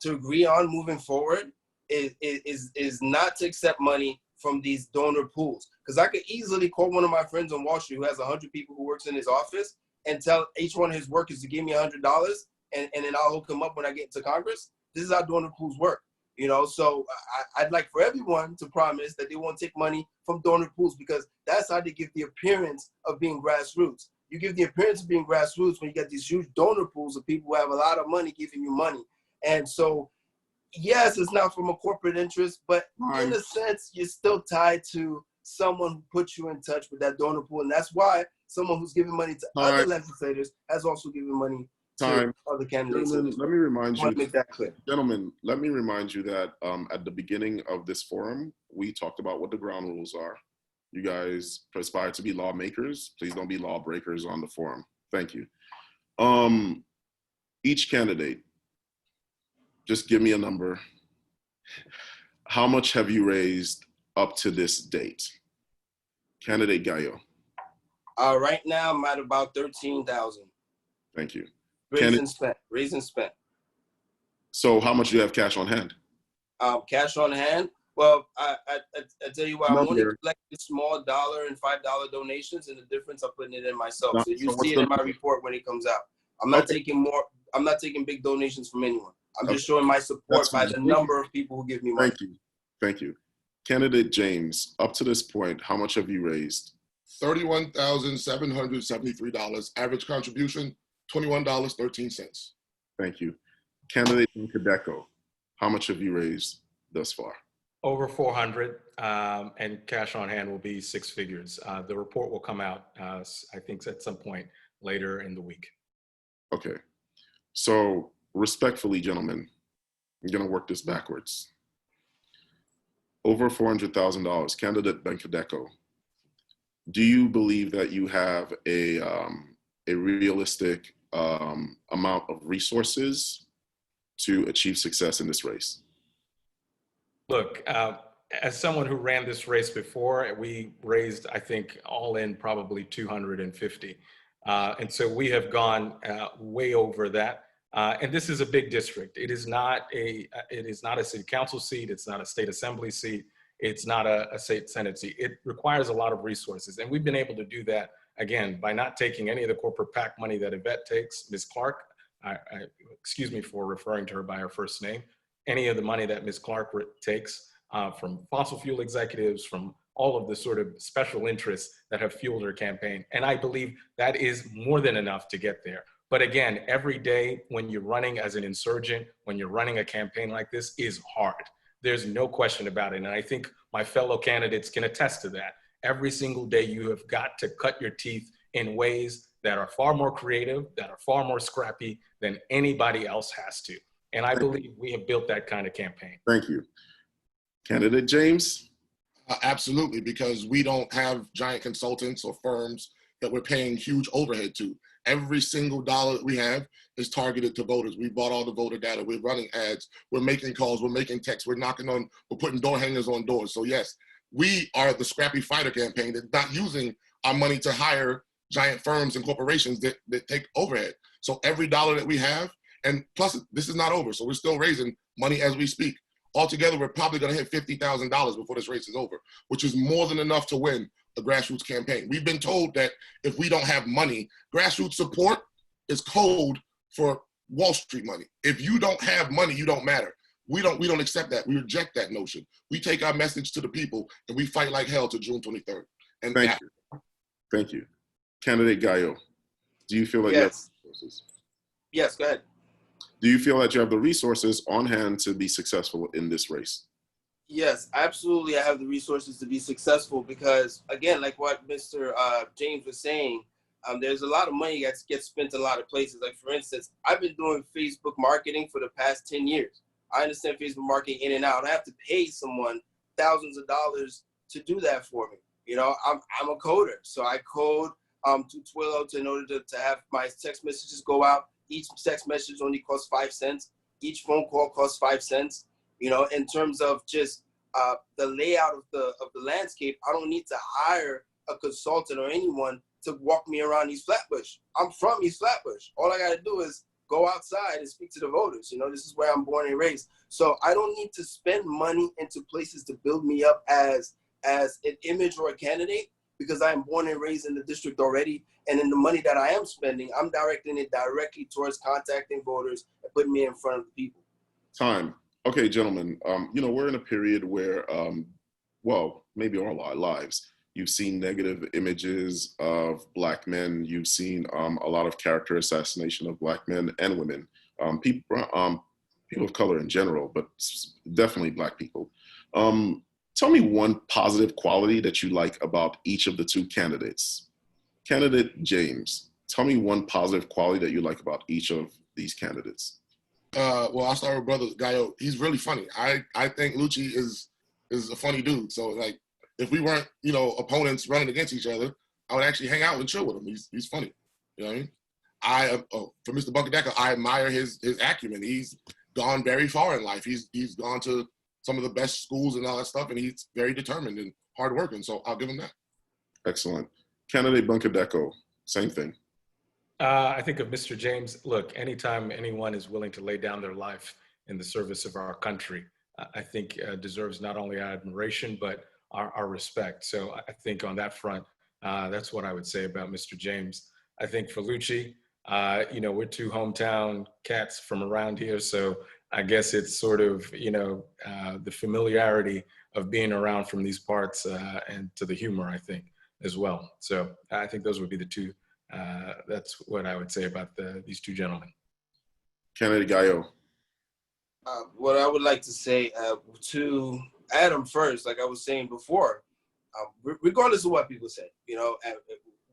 moving forward is not to accept money from these donor pools. Because I could easily call one of my friends on Wall Street who has 100 people who works in his office and tell each one of his workers to give me $100 and then I'll hook him up when I get into Congress. This is how donor pools work. You know, so I'd like for everyone to promise that they won't take money from donor pools, because that's how they give the appearance of being grassroots. You give the appearance of being grassroots when you get these huge donor pools of people who have a lot of money giving you money. And so, yes, it's not from a corporate interest, but in a sense, you're still tied to someone who puts you in touch with that donor pool. And that's why someone who's giving money to other legislators has also given money to other candidates. Gentlemen, let me remind you. Make that clear. Gentlemen, let me remind you that at the beginning of this forum, we talked about what the ground rules are. You guys aspire to be lawmakers. Please don't be lawbreakers on the forum. Thank you. each candidate, just give me a number. How much have you raised up to this date? Candidate Gallo. Right now I'm at about 13,000. Thank you. Raised and spent. Raised and spent. So how much do you have cash on hand? Cash on hand. Well, I tell you what, I'm only Number. collecting small $1 and $5 donations, and the difference I'm putting it in myself. So you So what's see it the in my number? report when it comes out. I'm not Okay. taking more. I'm not taking big donations from anyone. I'm just Okay. showing my support That's by fine. the Thank you. number of people who give me money. Thank you. Thank you. Candidate James, up to this point, how much have you raised? $31,773. Average contribution, $21.13. Thank you. Candidate Nkadeco, how much have you raised thus far? Over 400, and cash on hand will be 6 figures. The report will come out, I think, at some point later in the week. Okay. So respectfully, gentlemen, I'm going to work this backwards. Over $400,000, candidate Nkadeco, do you believe that you have a realistic amount of resources to achieve success in this race? Look, as someone who ran this race before, we raised, I think, all in probably 250. And so we have gone way over that. And this is a big district. It is not a city council seat. It's not a state assembly seat. It's not a state senate seat. It requires a lot of resources. And we've been able to do that, again, by not taking any of the corporate PAC money that Yvette takes, Ms. Clark, excuse me for referring to her by her first name, any of the money that Ms. Clark takes from fossil fuel executives, from all of the sort of special interests that have fueled her campaign. And I believe that is more than enough to get there. But again, every day when you're running as an insurgent, when you're running a campaign like this is hard. There's no question about it. And I think my fellow candidates can attest to that. Every single day you have got to cut your teeth in ways that are far more creative, that are far more scrappy than anybody else has to. And I believe we have built that kind of campaign. Thank you. Candidate James? Absolutely, because we don't have giant consultants or firms that we're paying huge overhead to. Every single dollar that we have is targeted to voters. We bought all the voter data. We're running ads. We're making calls. We're making texts. We're putting door hangers on doors. So yes, we are the scrappy fighter campaign that's not using our money to hire giant firms and corporations that take overhead. So every dollar that we have, and plus this is not over, so we're still raising money as we speak. Altogether, we're probably going to hit $50,000 before this race is over, which is more than enough to win a grassroots campaign. We've been told that if we don't have money, grassroots support is code for Wall Street money. If you don't have money, you don't matter. We don't accept that. We reject that notion. We take our message to the people and we fight like hell to June 23rd. And Thank you. Thank you. Candidate Gallo, do you feel like you have resources? Yes, go ahead. Do you feel that you have the resources on hand to be successful in this race? Yes, absolutely. I have the resources to be successful because, again, like what Mr. James was saying, there's a lot of money that gets spent in a lot of places. Like, for instance, I've been doing Facebook marketing for the past 10 years. I understand Facebook marketing in and out. I have to pay someone thousands of dollars to do that for me. You know, I'm a coder, so I code to Twilio in order to have my text messages go out. Each text message only costs 5 cents. Each phone call costs 5 cents. You know, in terms of just the layout of the landscape, I don't need to hire a consultant or anyone to walk me around East Flatbush. I'm from East Flatbush. All I got to do is go outside and speak to the voters. You know, this is where I'm born and raised. So I don't need to spend money into places to build me up as an image or a candidate because I'm born and raised in the district already. And in the money that I am spending, I'm directing it directly towards contacting voters and putting me in front of the people. Time. Okay, gentlemen, you know, we're in a period where, well, maybe all our lives, you've seen negative images of Black men. You've seen a lot of character assassination of Black men and women, people of color in general, but definitely Black people. Tell me one positive quality that you like about each of the two candidates. Candidate James, tell me one positive quality that you like about each of these candidates. Well, I'll start with Brother Gallo. He's really funny. I think Lucci is a funny dude. So like, if we weren't, you know, opponents running against each other, I would actually hang out and chill with him. He's funny. You know what I mean? for Mr. Bunker I admire his acumen. He's gone very far in life. He's gone to some of the best schools and all that stuff, and he's very determined and hardworking. So I'll give him that. Excellent. Candidate Bunker, same thing. I think of Mr. James. Look, anytime anyone is willing to lay down their life in the service of our country, I think deserves not only our admiration, but our respect. So I think on that front, that's what I would say about Mr. James. I think for Lucci, we're two hometown cats from around here. So I guess it's sort of, the familiarity of being around from these parts and to the humor, I think, as well. So I think those would be the two. That's what I would say about these two gentlemen. Candidate Gallo. What I would like to say to Adam first, like I was saying before, regardless of what people say,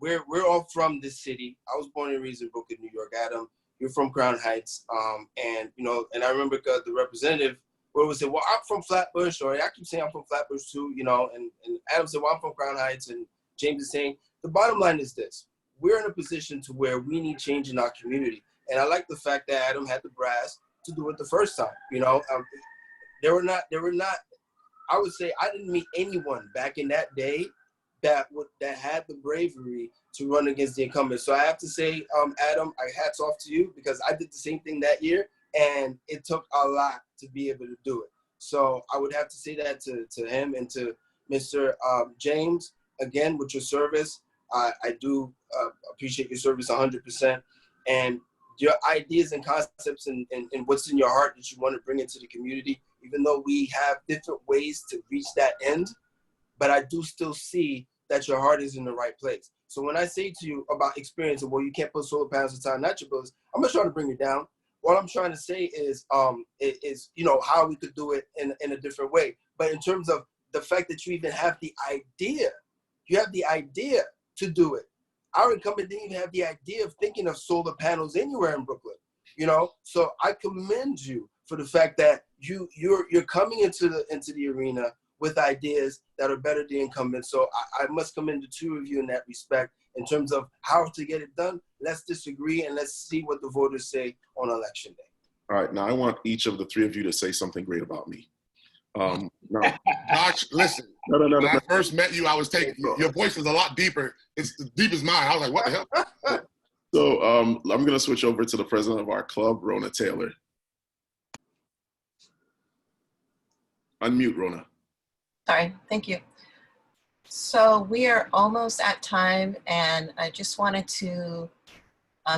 we're all from this city. I was born and raised in Brooklyn, New York. Adam, you're from Crown Heights, and I remember the representative would say, "Well, I'm from Flatbush," or I keep saying I'm from Flatbush too, and Adam said, "Well, I'm from Crown Heights," and James is saying, the bottom line is this: we're in a position to where we need change in our community, and I like the fact that Adam had the brass to do it the first time. There were not. I would say I didn't meet anyone back in that day that had the bravery to run against the incumbent. So I have to say, Adam, hats off to you, because I did the same thing that year, and it took a lot to be able to do it. So I would have to say that to him and to Mr. James, again, with your service. I do appreciate your service 100%. And your ideas and concepts and what's in your heart that you want to bring into the community, even though we have different ways to reach that end, but I do still see that your heart is in the right place. So when I say to you about experience, well, you can't put solar panels on natural buildings, I'm not trying to bring you down. What I'm trying to say is how we could do it in a different way. But in terms of the fact that you even have the idea, to do it. Our incumbent didn't even have the idea of thinking of solar panels anywhere in Brooklyn, So I commend you for the fact that you're coming into the arena with ideas that are better than the incumbent. So I must commend the two of you in that respect. In terms of how to get it done, let's disagree and let's see what the voters say on election day. All right, now I want each of the three of you to say something great about me. No. Josh, listen. No. When I first met you, I was taking your voice was a lot deeper. It's as deep as mine. I was like, what the hell? So I'm going to switch over to the president of our club, Rona Taylor. Unmute, Rona. Sorry, thank you. So we are almost at time, and I just wanted to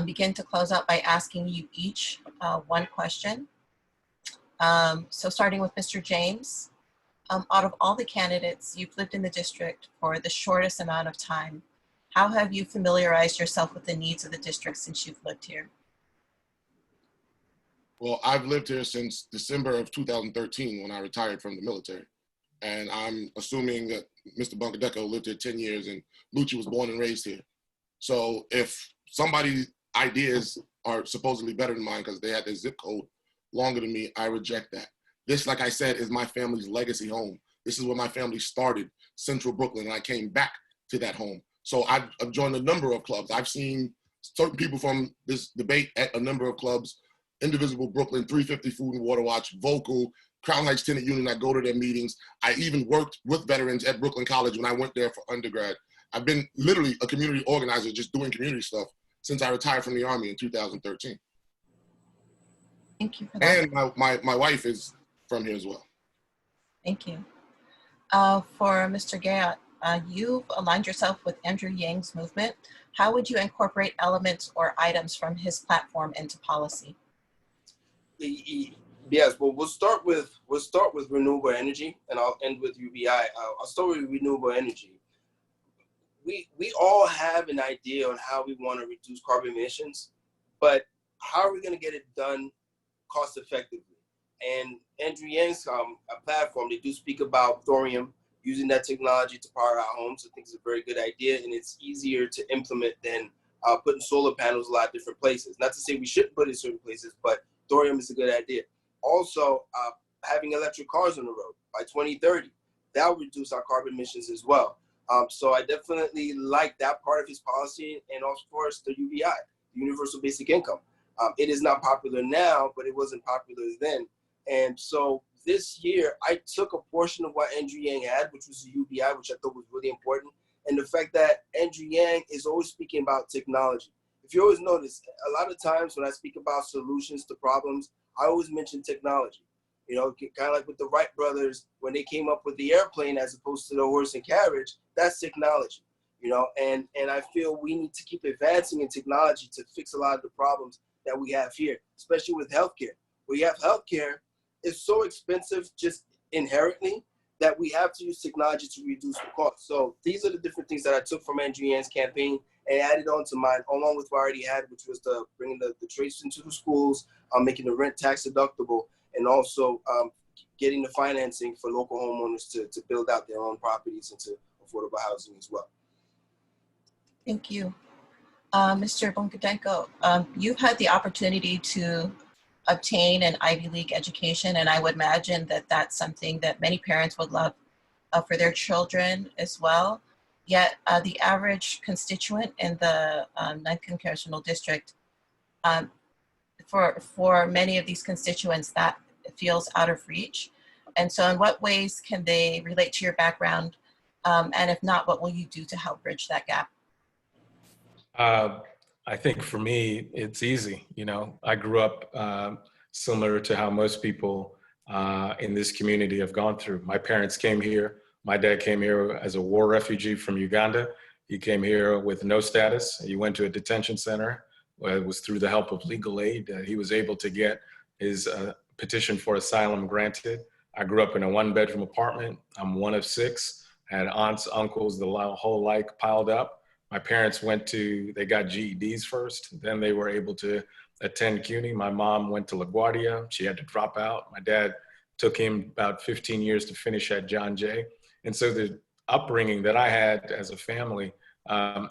begin to close out by asking you each one question. So starting with Mr. James, out of all the candidates, you've lived in the district for the shortest amount of time. How have you familiarized yourself with the needs of the district since you've lived here? Well, I've lived here since December of 2013 when I retired from the military. And I'm assuming that Mr. Bunker lived here 10 years and Lucci was born and raised here. So if somebody's ideas are supposedly better than mine because they had their zip code longer than me, I reject that. This, like I said, is my family's legacy home. This is where my family started, Central Brooklyn, and I came back to that home. So I've joined a number of clubs. I've seen certain people from this debate at a number of clubs: Indivisible Brooklyn, 350 Food and Water Watch, Vocal, Crown Heights Tenant Union. I go to their meetings. I even worked with veterans at Brooklyn College when I went there for undergrad. I've been literally a community organizer, just doing community stuff since I retired from the Army in 2013. Thank you for that. And my wife is from here as well. Thank you. For Mr. Gayat, you've aligned yourself with Andrew Yang's movement. How would you incorporate elements or items from his platform into policy? Yes, well, we'll start with renewable energy, and I'll end with UBI. I'll start with renewable energy. We all have an idea on how we want to reduce carbon emissions, but how are we going to get it done cost effectively? And Andrew Yang's platform, they do speak about thorium, using that technology to power our homes. I think it's a very good idea, and it's easier to implement than putting solar panels a lot of different places. Not to say we shouldn't put it in certain places, but thorium is a good idea. Also, having electric cars on the road by 2030, that will reduce our carbon emissions as well. So I definitely like that part of his policy, and of course the UBI. universal basic income. It is not popular now, but it wasn't popular then. And so this year, I took a portion of what Andrew Yang had, which was the UBI, which I thought was really important. And the fact that Andrew Yang is always speaking about technology. If you always notice, a lot of times when I speak about solutions to problems, I always mention technology. You know, kind of like with the Wright brothers, when they came up with the airplane as opposed to the horse and carriage, that's technology. You know, and I feel we need to keep advancing in technology to fix a lot of the problems that we have here, especially with healthcare. We have healthcare, it's so expensive just inherently that we have to use technology to reduce the cost. So these are the different things that I took from Andrew Yang's campaign and added on to mine, along with what I already had, which was the bringing the trades into the schools, making the rent tax deductible, and also getting the financing for local homeowners to build out their own properties into affordable housing as well. Thank you. Mr. Bonkadenko, you've had the opportunity to obtain an Ivy League education, and I would imagine that that's something that many parents would love for their children as well. Yet the average constituent in the 9th Congressional District, for many of these constituents, that feels out of reach. And so in what ways can they relate to your background? And if not, what will you do to help bridge that gap? I think for me, it's easy. You know, I grew up similar to how most people in this community have gone through. My parents came here. My dad came here as a war refugee from Uganda. He came here with no status. He went to a detention center. It was through the help of legal aid that he was able to get his petition for asylum granted. I grew up in a 1-bedroom apartment. I'm one of 6. I had aunts, uncles, the whole like piled up. My parents they got GEDs first, then they were able to attend CUNY. My mom went to LaGuardia. She had to drop out. My dad took him about 15 years to finish at John Jay. And so the upbringing that I had as a family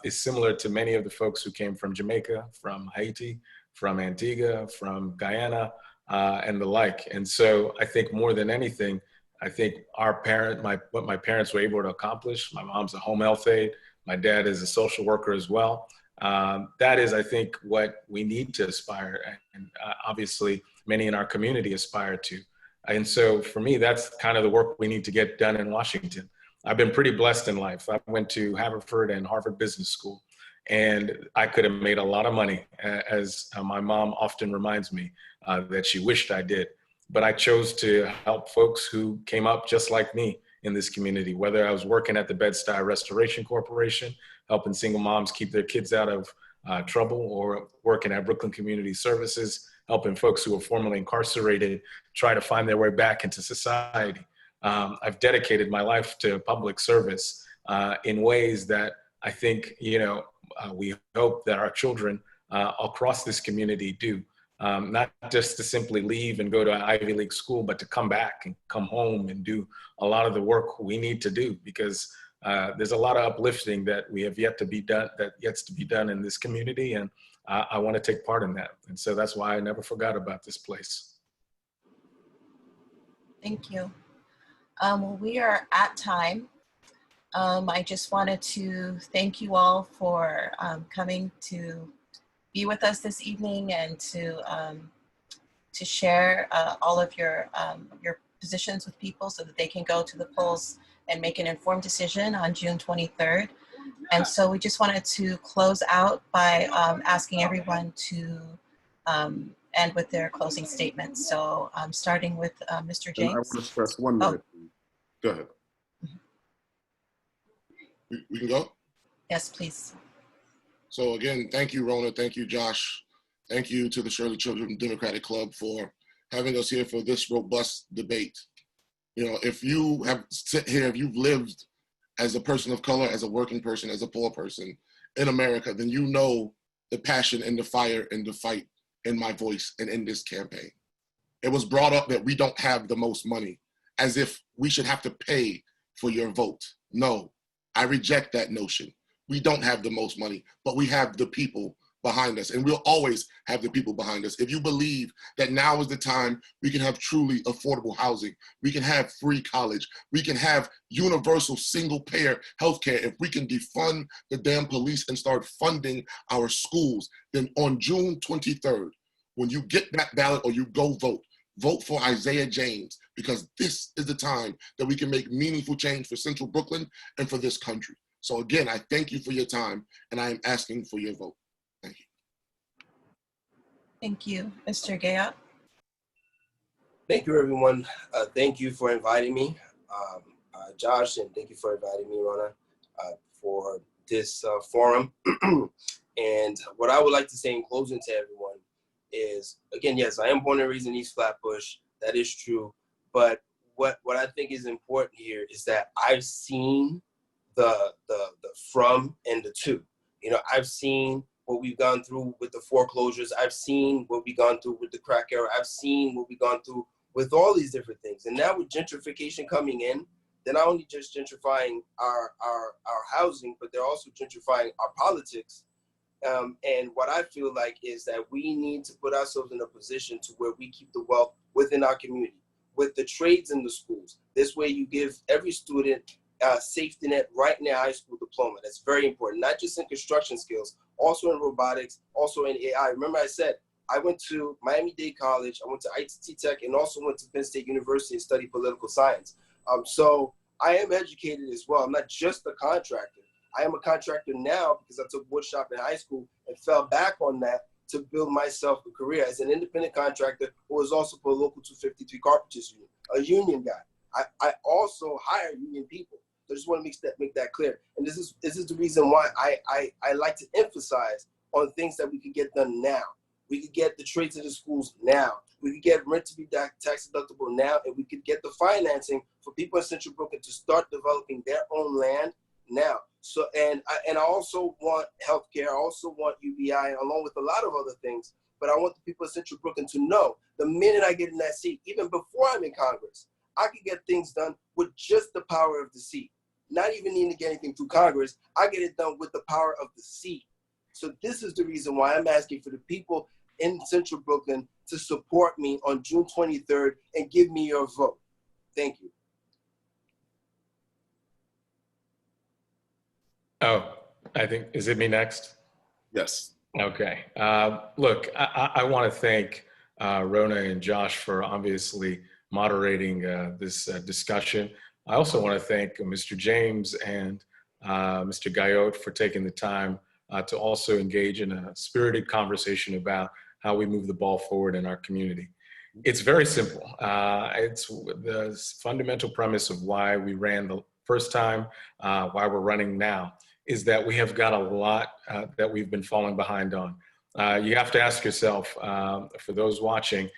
is similar to many of the folks who came from Jamaica, from Haiti, from Antigua, from Guyana, and the like. And so I think more than anything, I think what my parents were able to accomplish, my mom's a home health aide, my dad is a social worker as well. That is, I think, what we need to aspire, and obviously many in our community aspire to. And so for me, that's kind of the work we need to get done in Washington. I've been pretty blessed in life. I went to Haverford and Harvard Business School, and I could have made a lot of money, as my mom often reminds me that she wished I did. But I chose to help folks who came up just like me in this community, whether I was working at the Bed-Stuy Restoration Corporation, helping single moms keep their kids out of trouble, or working at Brooklyn Community Services, helping folks who were formerly incarcerated try to find their way back into society. I've dedicated my life to public service in ways that I think, we hope that our children across this community do. Not just to simply leave and go to an Ivy League school, but to come back and come home and do a lot of the work we need to do, because there's a lot of uplifting that we have yet to be done in this community. And I want to take part in that. And so that's why I never forgot about this place. Thank you. Well, we are at time. I just wanted to thank you all for coming to be with us this evening and to share all of your positions with people so that they can go to the polls and make an informed decision on June 23rd. And so we just wanted to close out by asking everyone to end with their closing statements. So starting with Mr. James. And I want to stress 1 minute. Go ahead. We can go? Yes, please. So again, thank you, Rona. Thank you, Josh. Thank you to the Shirley Children Democratic Club for having us here for this robust debate. If you have sit here, if you've lived as a person of color, as a working person, as a poor person in America, then you know the passion and the fire and the fight in my voice and in this campaign. It was brought up that we don't have the most money, as if we should have to pay for your vote. No, I reject that notion. We don't have the most money, but we have the people behind us, and we'll always have the people behind us. If you believe that now is the time we can have truly affordable housing, we can have free college, we can have universal single-payer healthcare, if we can defund the damn police and start funding our schools, then on June 23rd, when you get that ballot or you go vote, vote for Isaiah James, because this is the time that we can make meaningful change for Central Brooklyn and for this country. So again, I thank you for your time, and I am asking for your vote. Thank you. Thank you. Mr. Gayot? Thank you, everyone. Thank you for inviting me, Josh, and thank you for inviting me, Rona, for this forum. And what I would like to say in closing to everyone is, again, yes, I am born and raised in East Flatbush. That is true. But what I think is important here is that I've seen the from and the to. You know, I've seen what we've gone through with the foreclosures. I've seen what we've gone through with the crack era. I've seen what we've gone through with all these different things. And now with gentrification coming in, they're not only just gentrifying our housing, but they're also gentrifying our politics. And what I feel like is that we need to put ourselves in a position to where we keep the wealth within our community, with the trades in the schools. This way you give every student a safety net right in their high school diploma. That's very important, not just in construction skills, also in robotics, also in AI. Remember I said, I went to Miami-Dade College, I went to ITT Tech, and also went to Penn State University and studied political science. So I am educated as well. I'm not just a contractor. I am a contractor now because I took woodshop in high school and fell back on that to build myself a career as an independent contractor who was also for a local 253 Carpenters Union, a union guy. I also hire union people. So I just want to make that clear. And this is the reason why I like to emphasize on things that we could get done now. We could get the trades in the schools now. We could get rent to be tax deductible now, and we could get the financing for people in Central Brooklyn to start developing their own land now. So, and I also want healthcare. I also want UBI, along with a lot of other things. But I want the people of Central Brooklyn to know the minute I get in that seat, even before I'm in Congress, I can get things done with just the power of the seat. Not even needing to get anything through Congress. I get it done with the power of the seat. So this is the reason why I'm asking for the people in Central Brooklyn to support me on June 23rd and give me your vote. Thank you. Oh, I think, is it me next? Yes. Okay. Look, I want to thank Rona and Josh for obviously moderating this discussion. I also want to thank Mr. James and Mr. Gayot for taking the time to also engage in a spirited conversation about how we move the ball forward in our community. It's very simple. It's the fundamental premise of why we ran the first time, why we're running now, is that we have got a lot that we've been falling behind on. You have to ask yourself, for those watching,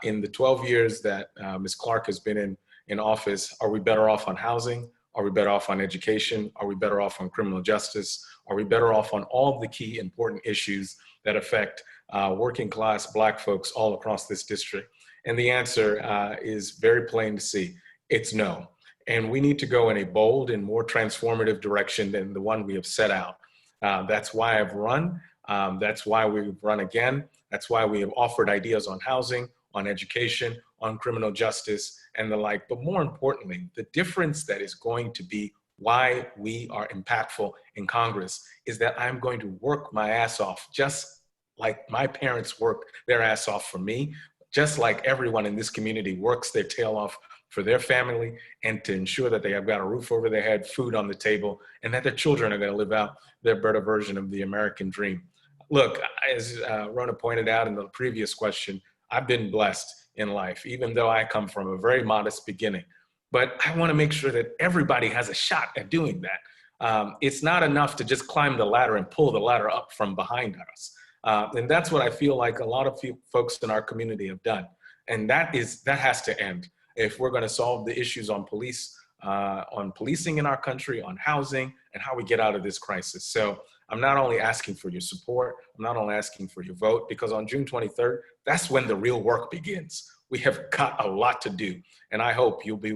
in the 12 years that Ms. Clark has been in office, are we better off on housing? Are we better off on education? Are we better off on criminal justice? Are we better off on all the key important issues that affect working class Black folks all across this district? And the answer is very plain to see. It's no. And we need to go in a bold and more transformative direction than the one we have set out. That's why I've run. That's why we've run again. That's why we have offered ideas on housing, on education, on criminal justice, and the like. But more importantly, the difference that is going to be why we are impactful in Congress is that I'm going to work my ass off, just like my parents worked their ass off for me, just like everyone in this community works their tail off for their family, and to ensure that they have got a roof over their head, food on the table, and that their children are going to live out their better version of the American dream. Look, as Rona pointed out in the previous question, I've been blessed in life, even though I come from a very modest beginning. But I want to make sure that everybody has a shot at doing that. It's not enough to just climb the ladder and pull the ladder up from behind us. And that's what I feel like a lot of folks in our community have done. And that has to end if we're going to solve the issues on policing in our country, on housing, and how we get out of this crisis. So I'm not only asking for your support, I'm not only asking for your vote, because on June 23rd, that's when the real work begins. We have got a lot to do, and I hope you'll be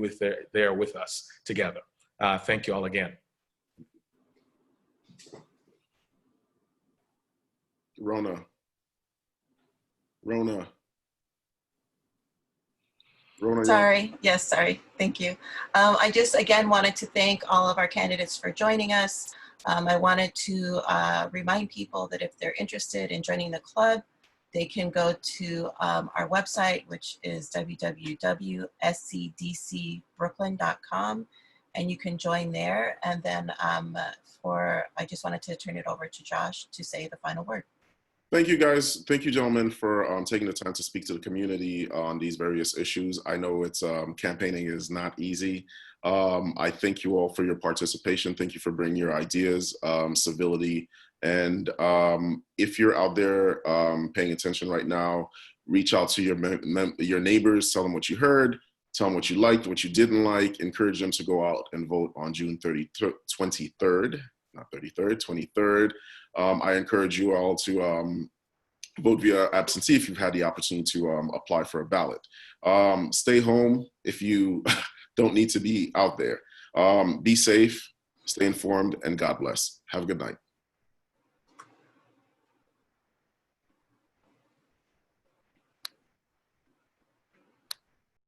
there with us together. Thank you all again. Rona. Rona. Rona, Sorry. Yes, sorry. Thank you. I just, again, wanted to thank all of our candidates for joining us. I wanted to remind people that if they're interested in joining the club, they can go to our website, which is www.scdcbrooklyn.com, and you can join there. And then I just wanted to turn it over to Josh to say the final word. Thank you, guys. Thank you, gentlemen, for taking the time to speak to the community on these various issues. I know it's campaigning is not easy. I thank you all for your participation. Thank you for bringing your ideas, civility. And if you're out there paying attention right now, reach out to your neighbors, tell them what you heard, tell them what you liked, what you didn't like, encourage them to go out and vote on June 23rd, not 33rd, 23rd. I encourage you all to vote via absentee if you've had the opportunity to apply for a ballot. Stay home if you don't need to be out there. Be safe, stay informed, and God bless. Have a good night.